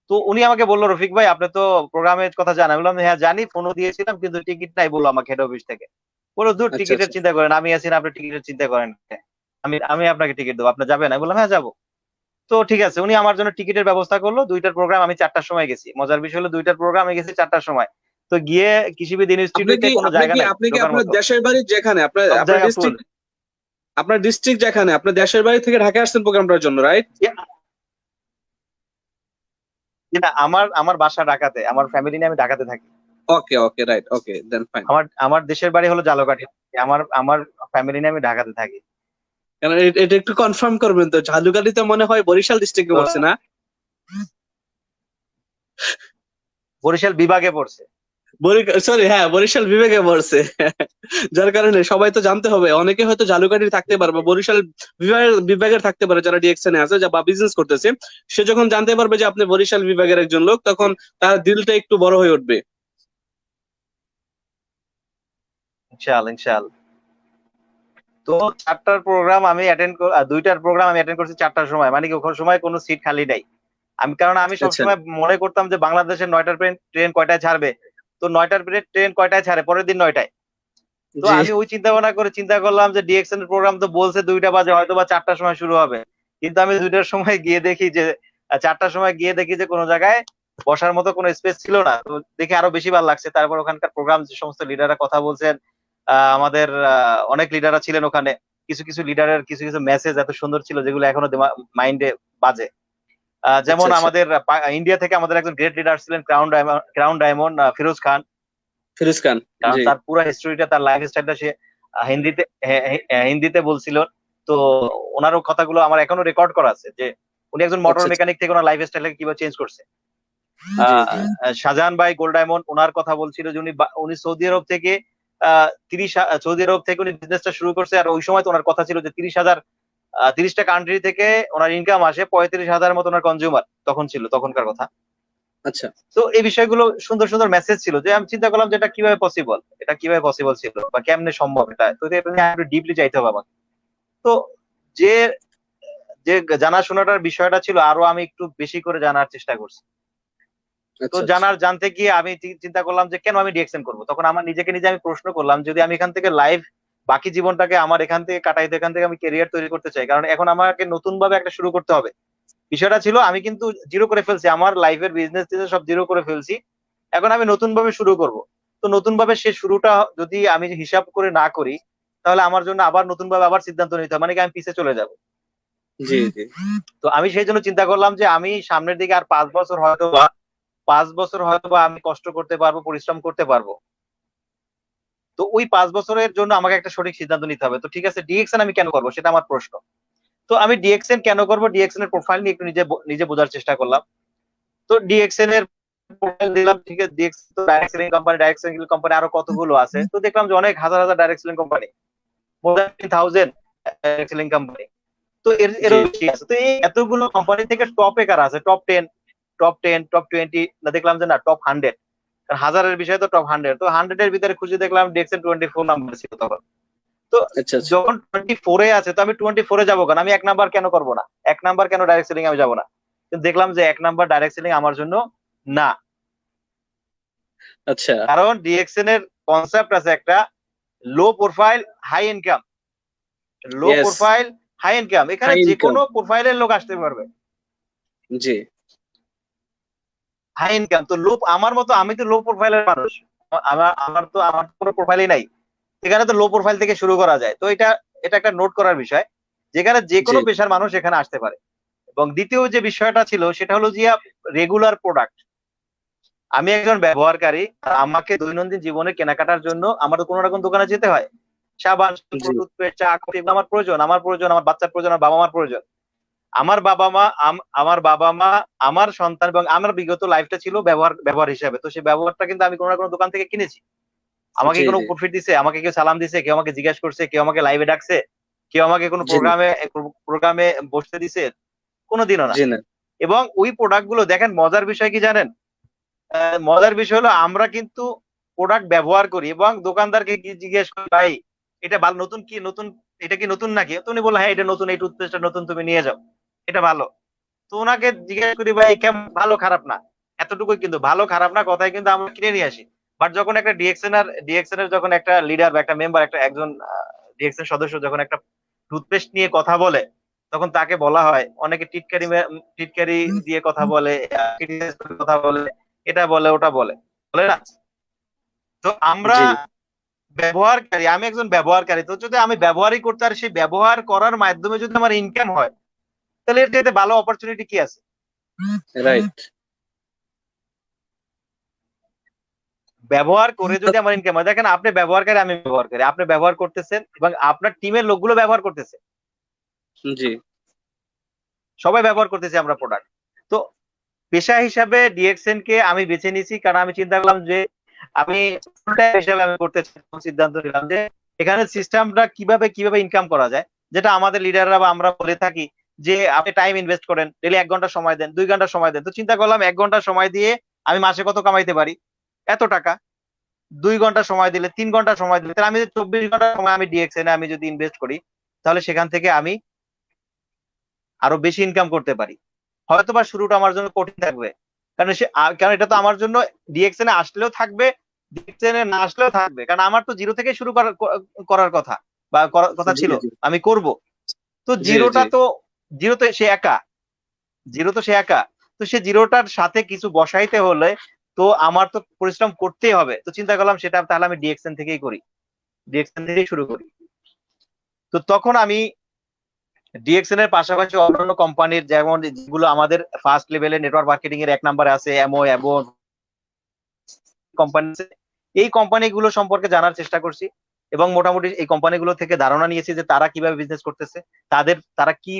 তো উনি আমাকে বললো, রফিক ভাই আপনি তো প্রোগ্রামের কথা জানেন? বললাম হ্যাঁ জানি, ফোনও দিয়েছিলাম, কিন্তু টিকিট নাই বললো আমাকে হেড অফিস থেকে। বললো দূর, আচ্ছা টিকিটের আচ্ছা চিন্তা করেন, আমি আছি না, আপনি টিকিটের চিন্তা করেন কেন? আমি আমি আপনাকে টিকিট দেবো, আপনি যাবেন? আমি বললাম হ্যাঁ যাবো। তো ঠিক আছে, উনি আমার জন্য টিকিটের ব্যবস্থা করলো। দুইটার প্রোগ্রাম আমি 4টার সময় গেছি। মজার বিষয় হলো দুইটার প্রোগ্রাম আমি গেছি 4টার সময়। তো গিয়ে কৃষিবিদ আপনি ইনস্টিটিউটে কি কোনো আপনি জায়গা কি নাই আপনি কি ঢোকার আপনার মতো, দেশের বাড়ি যেখানে আপনার সব আপনার জায়গা ফুল। ডিস্ট্রিক্ট, আপনার ডিস্ট্রিক্ট যেখানে আপনার দেশের বাড়ি থেকে ঢাকা আসছেন প্রোগ্রামটার জন্য, রাইট? না, আমার আমার বাসা ঢাকাতে, আমার ফ্যামিলি নিয়ে আমি ঢাকাতে থাকি। ওকে ওকে রাইট, ওকে দেন ফাইন। আমার আমার দেশের বাড়ি হলো জালকাঠি। আমার আমার ফ্যামিলি নিয়ে আমি ঢাকাতে থাকি। কারণ এটা একটু কনফার্ম করবেন তো, ঝালুকাঠিতে মনে হয় বরিশাল ডিস্ট্রিক্টে তো পড়ছে না? বরিশাল বিভাগে পড়ছে। সরি, হ্যাঁ বরিশাল বিভাগে পড়ছে। যার কারণে সবাই তো জানতে হবে, অনেকে হয়তো ঝালুকাঠির থাকতে পারে বা বরিশাল বিভাগের থাকতে পারে যারা ডিএকশনে আছে বা বিজনেস করতেছে। সে যখন জানতে পারবে যে আপনি বরিশাল বিভাগের একজন লোক, তখন তার দিলটা একটু বড় হয়ে উঠবে। ইনশাআল্লাহ, ইনশাআল্লাহ। তো 4টার প্রোগ্রাম আমি দুইটার প্রোগ্রাম আমি অ্যাটেন্ড করছি 4টার সময়, মানে কি ওখানে সময় কোনো সিট খালি নাই। কারণ আমি আচ্ছা সবসময় মনে করতাম যে বাংলাদেশের 9টার ট্রেন কয়টায় ছাড়বে, তো 9টার ট্রেন কয়টায় ছাড়ে, পরের দিন 9টায়। তো জি আমি ওই চিন্তা ভাবনা করে চিন্তা করলাম যে ডিএক্সএন এর প্রোগ্রাম তো বলছে 2টা বাজে, হয়তো বা 4টার সময় শুরু হবে, কিন্তু আমি 2টার সময় গিয়ে দেখি যে 4টার সময় গিয়ে দেখি যে কোনো জায়গায় বসার মতো কোনো স্পেস ছিল না, তো দেখে আরো বেশি ভালো লাগছে। তারপর ওখানকার প্রোগ্রাম, যে সমস্ত লিডাররা কথা বলছেন, আমাদের অনেক লিডাররা ছিলেন ওখানে। কিছু কিছু লিডারের কিছু কিছু মেসেজ এত সুন্দর ছিল যেগুলো এখনো মাইন্ডে বাজে। আচ্ছা যেমন আচ্ছা। আমাদের ইন্ডিয়া থেকে আমাদের একজন গ্রেট লিডার ছিলেন ক্রাউন ডায়মন্ড ফিরোজ খান। ফিরোজ খান। কারণ জি। তার পুরো হিস্টোরিটা, তার লাইফ স্টাইলটা সে হিন্দিতে হিন্দিতে বলছিল। তো ওনারও কথাগুলো আমার এখনো রেকর্ড করা আছে, যে উনি একজন মোটর আচ্ছা আচ্ছা। মেকানিক থেকে ওনার লাইফ স্টাইলকে কিভাবে চেঞ্জ করছে। জি জি। শাহজাহান ভাই গোল্ড ডায়মন্ড, ওনার কথা বলছিল যে উনি সৌদি আরব থেকে সৌদি আরব থেকে উনি বিজনেসটা শুরু করছে। আর ওই সময় তো ওনার কথা ছিল যে 30,000, 30টা কান্ট্রি থেকে ওনার ইনকাম আসে, 35,000 মতো ওনার কনজিউমার তখন ছিল, তখনকার কথা। আচ্ছা তো এই বিষয়গুলো সুন্দর সুন্দর মেসেজ ছিল, যে আমি চিন্তা করলাম যে এটা কিভাবে পসিবল, এটা কিভাবে পসিবল ছিল বা কেমনে সম্ভব এটা। তো এটা নিয়ে একটু ডিপলি চাইতে হবে আমাকে। তো যে যে জানাশোনাটার বিষয়টা ছিল, আরো আমি একটু বেশি করে জানার চেষ্টা করছি। তো আচ্ছা। আচ্ছা জানতে গিয়ে আমি চিন্তা করলাম যে কেন আমি ডিএক্সএন করবো। তখন আমার নিজেকে নিজে আমি প্রশ্ন করলাম, যদি আমি এখান থেকে লাইভ বাকি জীবনটাকে আমার এখান থেকে কাটাইতে, এখান থেকে আমি কেরিয়ার তৈরি করতে চাই, কারণ এখন আমাকে নতুন ভাবে একটা শুরু করতে হবে। বিষয়টা ছিল আমি কিন্তু জিরো করে ফেলছি, আমার লাইফের বিজনেস সব জিরো করে ফেলছি। এখন আমি নতুন ভাবে শুরু করব। তো নতুন ভাবে সে শুরুটা যদি আমি হিসাব করে না করি, তাহলে আমার জন্য আবার নতুন ভাবে আবার সিদ্ধান্ত নিতে হবে, মানে কি আমি পিছিয়ে চলে যাব। জি জি। তো আমি সেই জন্য চিন্তা করলাম যে আমি সামনের দিকে আর 5 বছর হয়তো বা 5 বছর হয়তো বা আমি কষ্ট করতে পারবো, পরিশ্রম করতে পারবো। তো ওই 5 বছরের জন্য আমাকে একটা সঠিক সিদ্ধান্ত নিতে হবে। তো ঠিক আছে, ডিএক্সএন আমি কেন করবো, সেটা আমার প্রশ্ন। তো আমি ডিএক্সএন কেন করবো, ডিএক্সএন এর প্রোফাইল নিয়ে একটু নিজে নিজে বোঝার চেষ্টা করলাম। তো ডিএক্সএন এর প্রোফাইল দিলাম, ঠিক আছে। ডিএক্সএন তো direct selling company, direct selling company আরো কতগুলো আছে। তো দেখলাম যে অনেক হাজার হাজার direct selling company, more than 10,000 direct selling company. তো জি এরও বেশি আছে। তো এই এতগুলো কোম্পানি থেকে টপে কারা আছে, টপ 10, টপ 10, টপ 20, না দেখলাম যে না টপ 100। হাজারের বিষয়ে তো টপ 100, তো 100-এর ভিতরে খুঁজে দেখলাম ডিএক্সএন 24 নাম্বার ছিল তখন। তো আচ্ছা আচ্ছা। যখন 24-এ আছে, তো আমি 24-এ যাবো কেন, আমি 1 নাম্বার কেন করবো না, 1 নাম্বার কেন ডাইরেক্ট সেলিং আমি যাবো না। কিন্তু দেখলাম যে 1 নাম্বার ডাইরেক্ট সেলিং আমার জন্য না। আচ্ছা। কারণ ডিএক্সএন এর কনসেপ্ট আছে একটা, লো প্রোফাইল হাই ইনকাম। লো ইয়েস। প্রোফাইল হাই ইনকাম, এখানে হাই যে ইনকাম। কোনো প্রোফাইলের লোক আসতে পারবে। জি হাই ইনকাম তো লো, আমার মতো আমি তো লো প্রোফাইলের মানুষ। আমার কোনো প্রোফাইলই নাই। এখানে তো লো প্রোফাইল থেকে শুরু করা যায়। তো এটা এটা একটা নোট করার বিষয়, যেখানে যে জি। কোনো পেশার মানুষ এখানে আসতে পারে। এবং দ্বিতীয় যে বিষয়টা ছিল সেটা হলো যে রেগুলার প্রোডাক্ট। আমি একজন ব্যবহারকারী, আর আমাকে দৈনন্দিন জীবনে কেনাকাটার জন্য আমার তো কোনো রকম দোকানে যেতে হয়। সাবান, শ্যাম্পু, জি টুথপেস্ট, চা, কফি, এগুলো আমার প্রয়োজন, আমার প্রয়োজন, আমার বাচ্চার প্রয়োজন, আমার বাবা মার প্রয়োজন। আমার বাবা মা আমার সন্তান এবং আমার বিগত লাইফটা ছিল ব্যবহার ব্যবহার হিসাবে। তো সেই ব্যবহারটা কিন্তু আমি কোনো না কোনো দোকান থেকে কিনেছি। আমাকে জি। কোনো জি প্রফিট দিছে, আমাকে কেউ সালাম দিছে, কেউ আমাকে জিজ্ঞাসা করছে, কেউ আমাকে লাইভে ডাকছে, কেউ আমাকে কোনো জি না। প্রোগ্রামে বসতে দিছে, কোনোদিনও না। জি না। এবং ওই প্রোডাক্ট গুলো দেখেন, মজার বিষয় কি জানেন, মজার বিষয় হলো আমরা কিন্তু প্রোডাক্ট ব্যবহার করি এবং দোকানদারকে কি জিজ্ঞেস করি, ভাই এটা ভালো, নতুন কি নতুন, এটা কি নতুন নাকি। তো উনি বললো হ্যাঁ এটা নতুন, এই টুথপেস্টটা নতুন, তুমি নিয়ে যাও, এটা ভালো। তো ওনাকে জিজ্ঞেস করি ভাই কেমন, ভালো খারাপ না, এতটুকুই কিন্তু, ভালো খারাপ না কথাই কিন্তু আমরা কিনে নিয়ে আসি। বাট যখন একটা ডিএক্সএন এর যখন একটা লিডার বা একটা মেম্বার, একটা একজন ডিএক্সএন সদস্য যখন একটা টুথপেস্ট নিয়ে কথা বলে, তখন তাকে বলা হয়, অনেকে টিটকারি দিয়ে কথা বলে, criticize করে কথা বলে, এটা বলে ওটা বলে, বলে না। তো আমরা জি ব্যবহারকারী, আমি একজন ব্যবহারকারী। তো যদি আমি ব্যবহারই করতে, আর সেই ব্যবহার করার মাধ্যমে যদি আমার ইনকাম হয়, তাহলে এর চাইতে ভালো অপরচুনিটি কি আছে। রাইট। ব্যবহার করে যদি আমার ইনকাম হয়, দেখেন আপনি ব্যবহারকারী, আমি ব্যবহারকারী, আপনি ব্যবহার করতেছেন এবং আপনার টিমের লোকগুলো ব্যবহার করতেছে, জি সবাই ব্যবহার করতেছি আমরা প্রোডাক্ট। তো পেশা হিসাবে ডিএক্সএন কে আমি বেছে নিয়েছি, কারণ আমি চিন্তা করলাম যে আমি ফুল টাইম হিসাবে আমি করতে চাই। সিদ্ধান্ত নিলাম যে এখানে সিস্টেমটা কিভাবে কিভাবে ইনকাম করা যায়, যেটা আমাদের লিডাররা বা আমরা বলে থাকি, যে আপনি টাইম ইনভেস্ট করেন, ডেলি 1 ঘন্টা সময় দেন, 2 ঘন্টা সময় দেন। তো চিন্তা করলাম 1 ঘন্টা সময় দিয়ে আমি মাসে কত কামাইতে পারি, এত টাকা। 2 ঘন্টা সময় দিলে, 3 ঘন্টা সময় দিলে, তাহলে আমি যদি 24 ঘন্টা সময় আমি ডিএক্সএন আমি যদি ইনভেস্ট করি, তাহলে সেখান থেকে আমি আরো বেশি ইনকাম করতে পারি। হয়তোবা শুরুটা আমার জন্য কঠিন থাকবে, কারণ এটা তো আমার জন্য ডিএক্সএন এ আসলেও থাকবে, ডিএক্সএন এ না আসলেও থাকবে, কারণ আমার তো জিরো থেকে শুরু করার কথা, বা করার কথা জি ছিল, জি। আমি করব। তো জি জি। জিরোতে সে একা, জিরো তো সে একা, তো সে জিরোটার সাথে কিছু বসাইতে হলে তো আমার তো পরিশ্রম করতেই হবে। তো চিন্তা করলাম সেটা তাহলে আমি ডিএক্সএন থেকেই করি, ডিএক্সএন থেকেই শুরু করি। তো তখন আমি ডিএক্সএন এর পাশাপাশি অন্যান্য কোম্পানির, যেমন যেগুলো আমাদের ফার্স্ট লেভেলে নেটওয়ার্ক মার্কেটিং এর 1 নম্বরে আছে, এমও কোম্পানি, এই কোম্পানিগুলো সম্পর্কে জানার চেষ্টা করছি এবং মোটামুটি এই কোম্পানিগুলো থেকে ধারণা নিয়েছি যে তারা কিভাবে বিজনেস করতেছে, তারা কি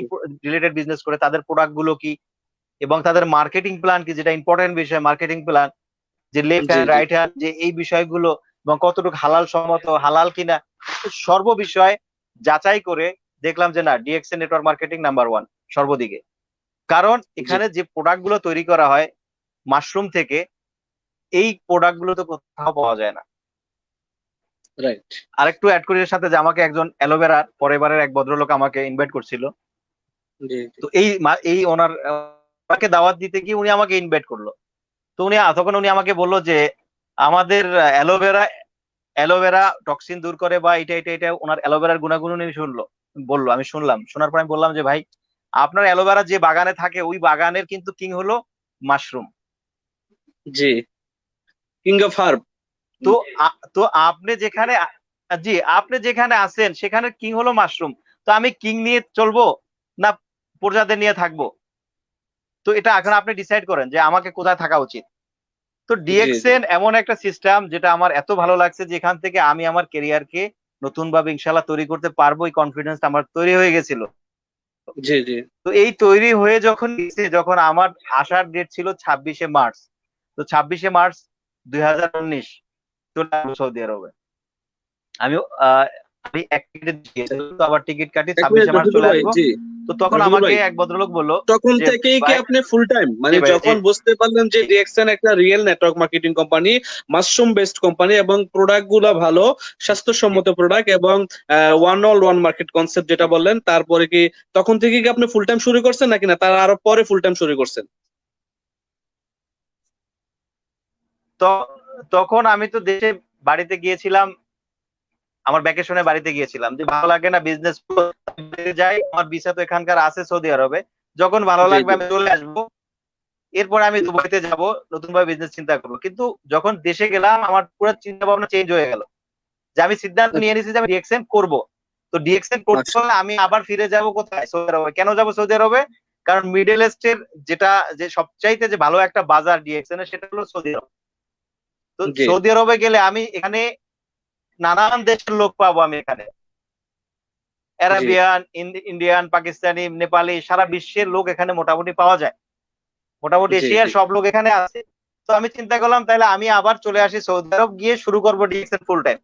রিলেটেড বিজনেস করে, তাদের প্রোডাক্ট গুলো কি, এবং তাদের মার্কেটিং প্ল্যান কি, যেটা ইম্পর্টেন্ট বিষয়, মার্কেটিং প্ল্যান, যে লেফট জি হ্যান্ড জি রাইট হ্যান্ড, যে এই বিষয়গুলো এবং কতটুকু হালাল সম্মত, হালাল কিনা, সর্ব বিষয় যাচাই করে দেখলাম যে না, ডিএক্সএন নেটওয়ার্ক মার্কেটিং নাম্বার 1 সর্বদিকে। কারণ জি এখানে যে প্রোডাক্ট গুলো তৈরি করা হয় মাশরুম থেকে, এই প্রোডাক্ট গুলো তো কোথাও পাওয়া যায় না। রাইট। আরেকটু অ্যাড করি এর সাথে, যে আমাকে একজন অ্যালোভেরার পরেবারের এক ভদ্রলোক আমাকে ইনভাইট করছিল। জি জি তো এই ওনাকে দাওয়াত দিতে গিয়ে উনি আমাকে ইনভাইট করলো। তো তখন উনি আমাকে বললো যে আমাদের অ্যালোভেরা অ্যালোভেরা টক্সিন দূর করে, বা এটা এটা এটা ওনার অ্যালোভেরার গুণাগুণ উনি বললো। আমি শুনলাম, শোনার পর আমি বললাম যে ভাই, আপনার অ্যালোভেরা যে বাগানে থাকে ওই বাগানের কিন্তু কিং হলো mushroom. G, king of herb. তো তো আপনি যেখানে আছেন সেখানে কিং হলো মাশরুম। তো আমি কিং নিয়ে চলবো না প্রজাদের নিয়ে থাকবো? তো এটা এখন আপনি ডিসাইড করেন যে আমাকে কোথায় থাকা উচিত। তো জি জি ডিএক্সএন এমন একটা সিস্টেম যেটা আমার এত ভালো লাগছে, যে এখান থেকে আমি আমার কেরিয়ারকে নতুন ভাবে ইনশাল্লাহ তৈরি করতে পারবো, এই কনফিডেন্স আমার তৈরি হয়ে গেছিল। জি জি তো এই তৈরি হয়ে যখন আমার আসার ডেট ছিল 26শে মার্চ, তো 26শে মার্চ 2019 চলে আসবো সৌদি আরবে। আমি আমি এক টিকিট গিয়েছিলাম, তো আবার টিকিট কাটি, এক মিনিট 26শে মার্চ রফিকুল চলে ভাই। আসবো। জি তো তখন রফিকুল আমাকে ভাই, এক ভদ্রলোক বললো তখন যে থেকেই কি ভাই, আপনি ফুল টাইম, জি মানে ভাই, জি যখন বুঝতে পারলেন যে জি ডিএক্সএন একটা real network marketing company, mushroom based company এবং প্রোডাক্ট গুলা ভালো, জি স্বাস্থ্যসম্মত প্রোডাক্ট এবং one all one market concept যেটা বললেন, তারপরে কি তখন থেকে কি আপনি ফুল টাইম শুরু করছেন নাকি না তার আরো পরে ফুল টাইম শুরু করছেন? তো তখন আমি তো দেশে বাড়িতে গিয়েছিলাম, আমার ভ্যাকেশনে বাড়িতে গিয়েছিলাম, যে ভালো লাগে না বিজনেস যাই, আমার ভিসা তো এখানকার আছে সৌদি আরবে, যখন ভালো জি লাগবে জি আমি চলে আসবো, এরপরে আমি দুবাইতে যাব, নতুন ভাবে বিজনেস চিন্তা করবো। কিন্তু যখন দেশে গেলাম আমার পুরো চিন্তা ভাবনা চেঞ্জ হয়ে গেল, যে আমি সিদ্ধান্ত নিয়ে নিয়েছি যে আমি ডিএক্সএন করব। তো ডিএক্সএন করতে আচ্ছা। হলে আমি আবার ফিরে যাব কোথায়? সৌদি আরবে। কেন যাব সৌদি আরবে? কারণ মিডল ইস্টের যেটা, যে সবচাইতে যে ভালো একটা বাজার ডিএক্সএন এর, সেটা হলো সৌদি আরব। তো জি সৌদি আরবে গেলে আমি এখানে নানান দেশের লোক পাবো, আমি এখানে জি আরাবিয়ান, ইন্ডিয়ান, পাকিস্তানি, নেপালি, সারা বিশ্বের লোক এখানে মোটামুটি পাওয়া যায়, মোটামুটি জি জি এশিয়ার সব লোক এখানে আছে। তো আমি চিন্তা করলাম তাহলে আমি আবার চলে আসি সৌদি আরব, গিয়ে শুরু করবো ডিএক্সএন ফুল টাইম।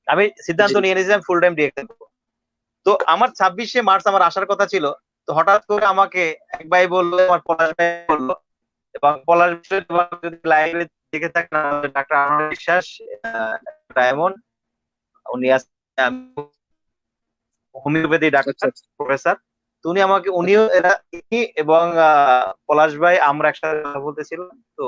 আমি জি সিদ্ধান্ত নিয়ে নিয়েছি ফুল টাইম ডিএক্সএন করবো। তো আমার 26শে মার্চ আমার আসার কথা ছিল। তো হঠাৎ করে আমাকে এক ভাই বললো, আমার পলাশ ভাই বললো, এবং পলাশ ভাই যদি লাইভে দেখে থাকেন, ডাক্তার আনোয়ার বিশ্বাস, ডায়মন্ড, উনি আছেন হোমিওপ্যাথি আচ্ছা ডাক্তার, আচ্ছা। প্রফেসর। তো উনি আমাকে, উনিও ইনি এবং পলাশ ভাই, আমরা একসাথে কথা বলতেছিলাম। তো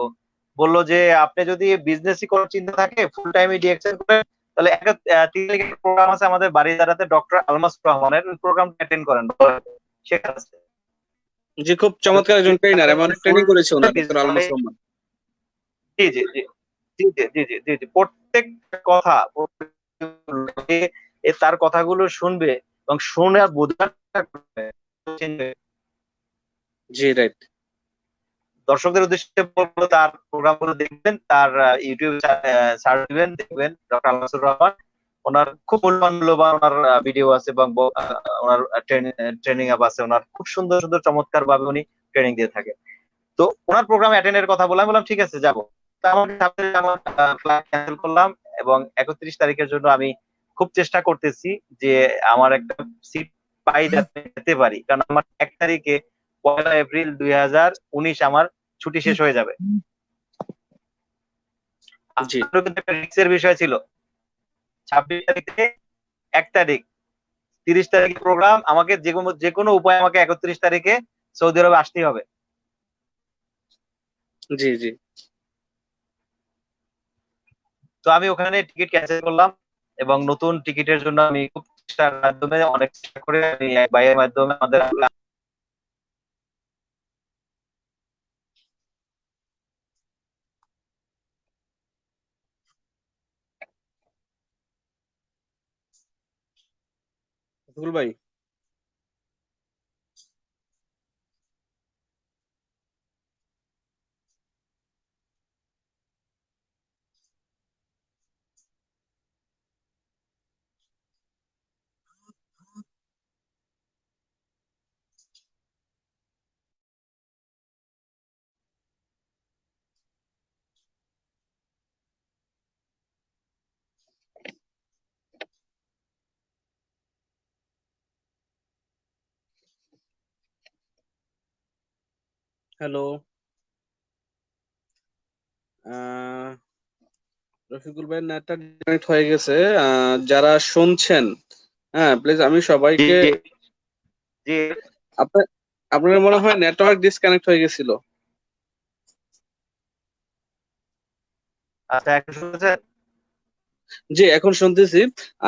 বললো যে আপনি যদি বিজনেসই করার চিন্তা থাকে, ফুল টাইম ডিএক্সএন করে, তাহলে একটা 3 তারিখের প্রোগ্রাম আছে আমাদের বাড়িদারাতে, ডক্টর আলমাস রহমানের, ওই প্রোগ্রামটা অ্যাটেন্ড করেন, সেখানে আছে। জি, খুব চমৎকার একজন ট্রেনার, আমি অনেক ফুল ট্রেনিং করেছি ওনার, ডক্টর মানে, আলমাস রহমান। জি জি জি জি জি জি জি জি জি, প্রত্যেকটা কথা, তার কথাগুলো শুনবে এবং শুনে বোঝার চেষ্টা করবে। জি রাইট। দর্শকদের উদ্দেশ্যে বলবো, তার প্রোগ্রাম গুলো দেখবেন, তার ইউটিউব সার্চ দিবেন, দেখবেন ডক্টর আলমাসুর রহমান। ওনার খুব মূল্যবান ওনার ভিডিও আছে, এবং ওনার ট্রেনিং আপ আছে, ওনার খুব সুন্দর সুন্দর চমৎকার ভাবে উনি ট্রেনিং দিয়ে থাকেন। তো ওনার প্রোগ্রাম অ্যাটেন্ডের কথা বললাম, বললাম ঠিক আছে যাবো। তো আমার ফ্লাইট ক্যান্সেল করলাম, এবং 31 তারিখের জন্য আমি খুব চেষ্টা করতেছি যে আমার একটা সিট পাই যাতে যেতে পারি, কারণ আমার 1 তারিখে 1 এপ্রিল 2019 আমার ছুটি শেষ হয়ে যাবে। জি আমারও কিন্তু একটা রিস্কের বিষয় ছিল। 26 তারিখ থেকে 1 তারিখ, 30 তারিখে প্রোগ্রাম, আমাকে যে কোনো উপায়ে আমাকে 31 তারিখে সৌদি আরবে আসতেই হবে। জি জি তো আমি ওখানে টিকিট ক্যান্সেল করলাম, এবং নতুন টিকিটের জন্য আমি খুব চেষ্টার মাধ্যমে, অনেক চেষ্টা করে আমি এক ভাইয়ের মাধ্যমে আমাদের রফিকুল ভাই, হ্যালো। রফিকুল ভাই নেটটা ডিসকানেক্ট হয়ে গেছে। যারা শুনছেন, হ্যাঁ প্লিজ, আমি জি সবাইকে, জি জি। আপনার আপনার মনে হয় নেটওয়ার্ক ডিসকানেক্ট হয়ে গেছিল। আচ্ছা, একটু শুনছেন? জি, এখন শুনতেছি।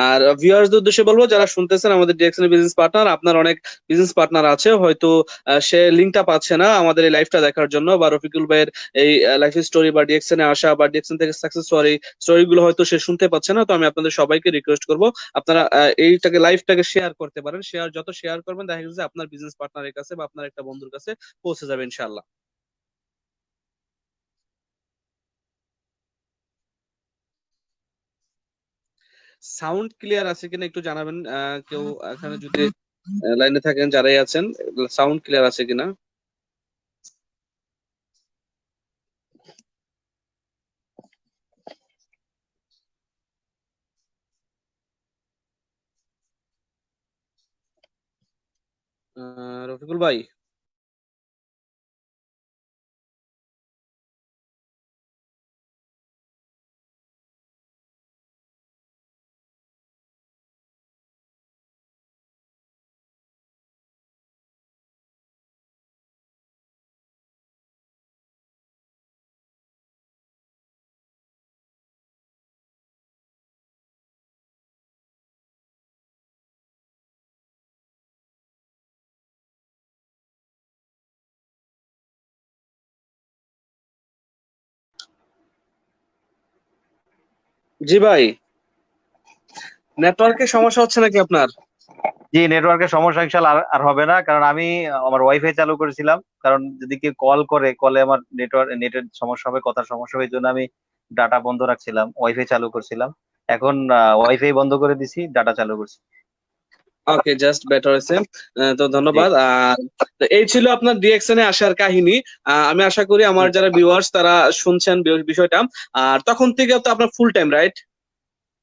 আর ভিউয়ার্সদের উদ্দেশ্যে বলবো, যারা শুনতেছেন, আমাদের ডিএক্সএন বিজনেস পার্টনার, আপনার অনেক বিজনেস পার্টনার আছে হয়তো, সে লিঙ্কটা পাচ্ছে না আমাদের এই লাইভটা দেখার জন্য, বা রফিকুল ভাইয়ের এই লাইফ স্টোরি বা ডিএক্সএন এ আসা বা ডিএক্সএন থেকে সাকসেস স্টোরি স্টোরিগুলো হয়তো সে শুনতে পাচ্ছে না। তো আমি আপনাদের সবাইকে রিকোয়েস্ট করব, আপনারা এইটাকে লাইভটাকে শেয়ার করতে পারেন। যত শেয়ার করবেন, দেখা যাচ্ছে আপনার বিজনেস পার্টনারের কাছে বা আপনার একটা বন্ধুর কাছে পৌঁছে যাবে ইনশাআল্লাহ। সাউন্ড ক্লিয়ার আছে কিনা একটু জানাবেন, কেউ এখানে যদি লাইনে থাকেন, যারাই আছেন, সাউন্ড ক্লিয়ার আছে কিনা। রফিকুল ভাই, জি ভাই, নেটওয়ার্কের সমস্যা হচ্ছে নাকি আপনার? জি, নেটওয়ার্কের সমস্যা ইনশাল্লাহ আর হবে না, কারণ আমি আমার ওয়াইফাই চালু করেছিলাম। কারণ যদি কেউ কল করে, কলে আমার নেটের সমস্যা হবে, কথার সমস্যা হবে, এই জন্য আমি ডাটা বন্ধ রাখছিলাম, ওয়াইফাই চালু করছিলাম। এখন ওয়াইফাই বন্ধ করে দিছি, ডাটা চালু করছি। ওকে, জাস্ট বেটার হয়েছে। তো জি ধন্যবাদ। আর তো এই ছিল আপনার ডিএক্সএন এ আসার কাহিনী। আমি আশা করি আমার যারা ভিউয়ার্স তারা শুনছেন বিষয়টা। আর তখন থেকে তো আপনার ফুল টাইম, রাইট?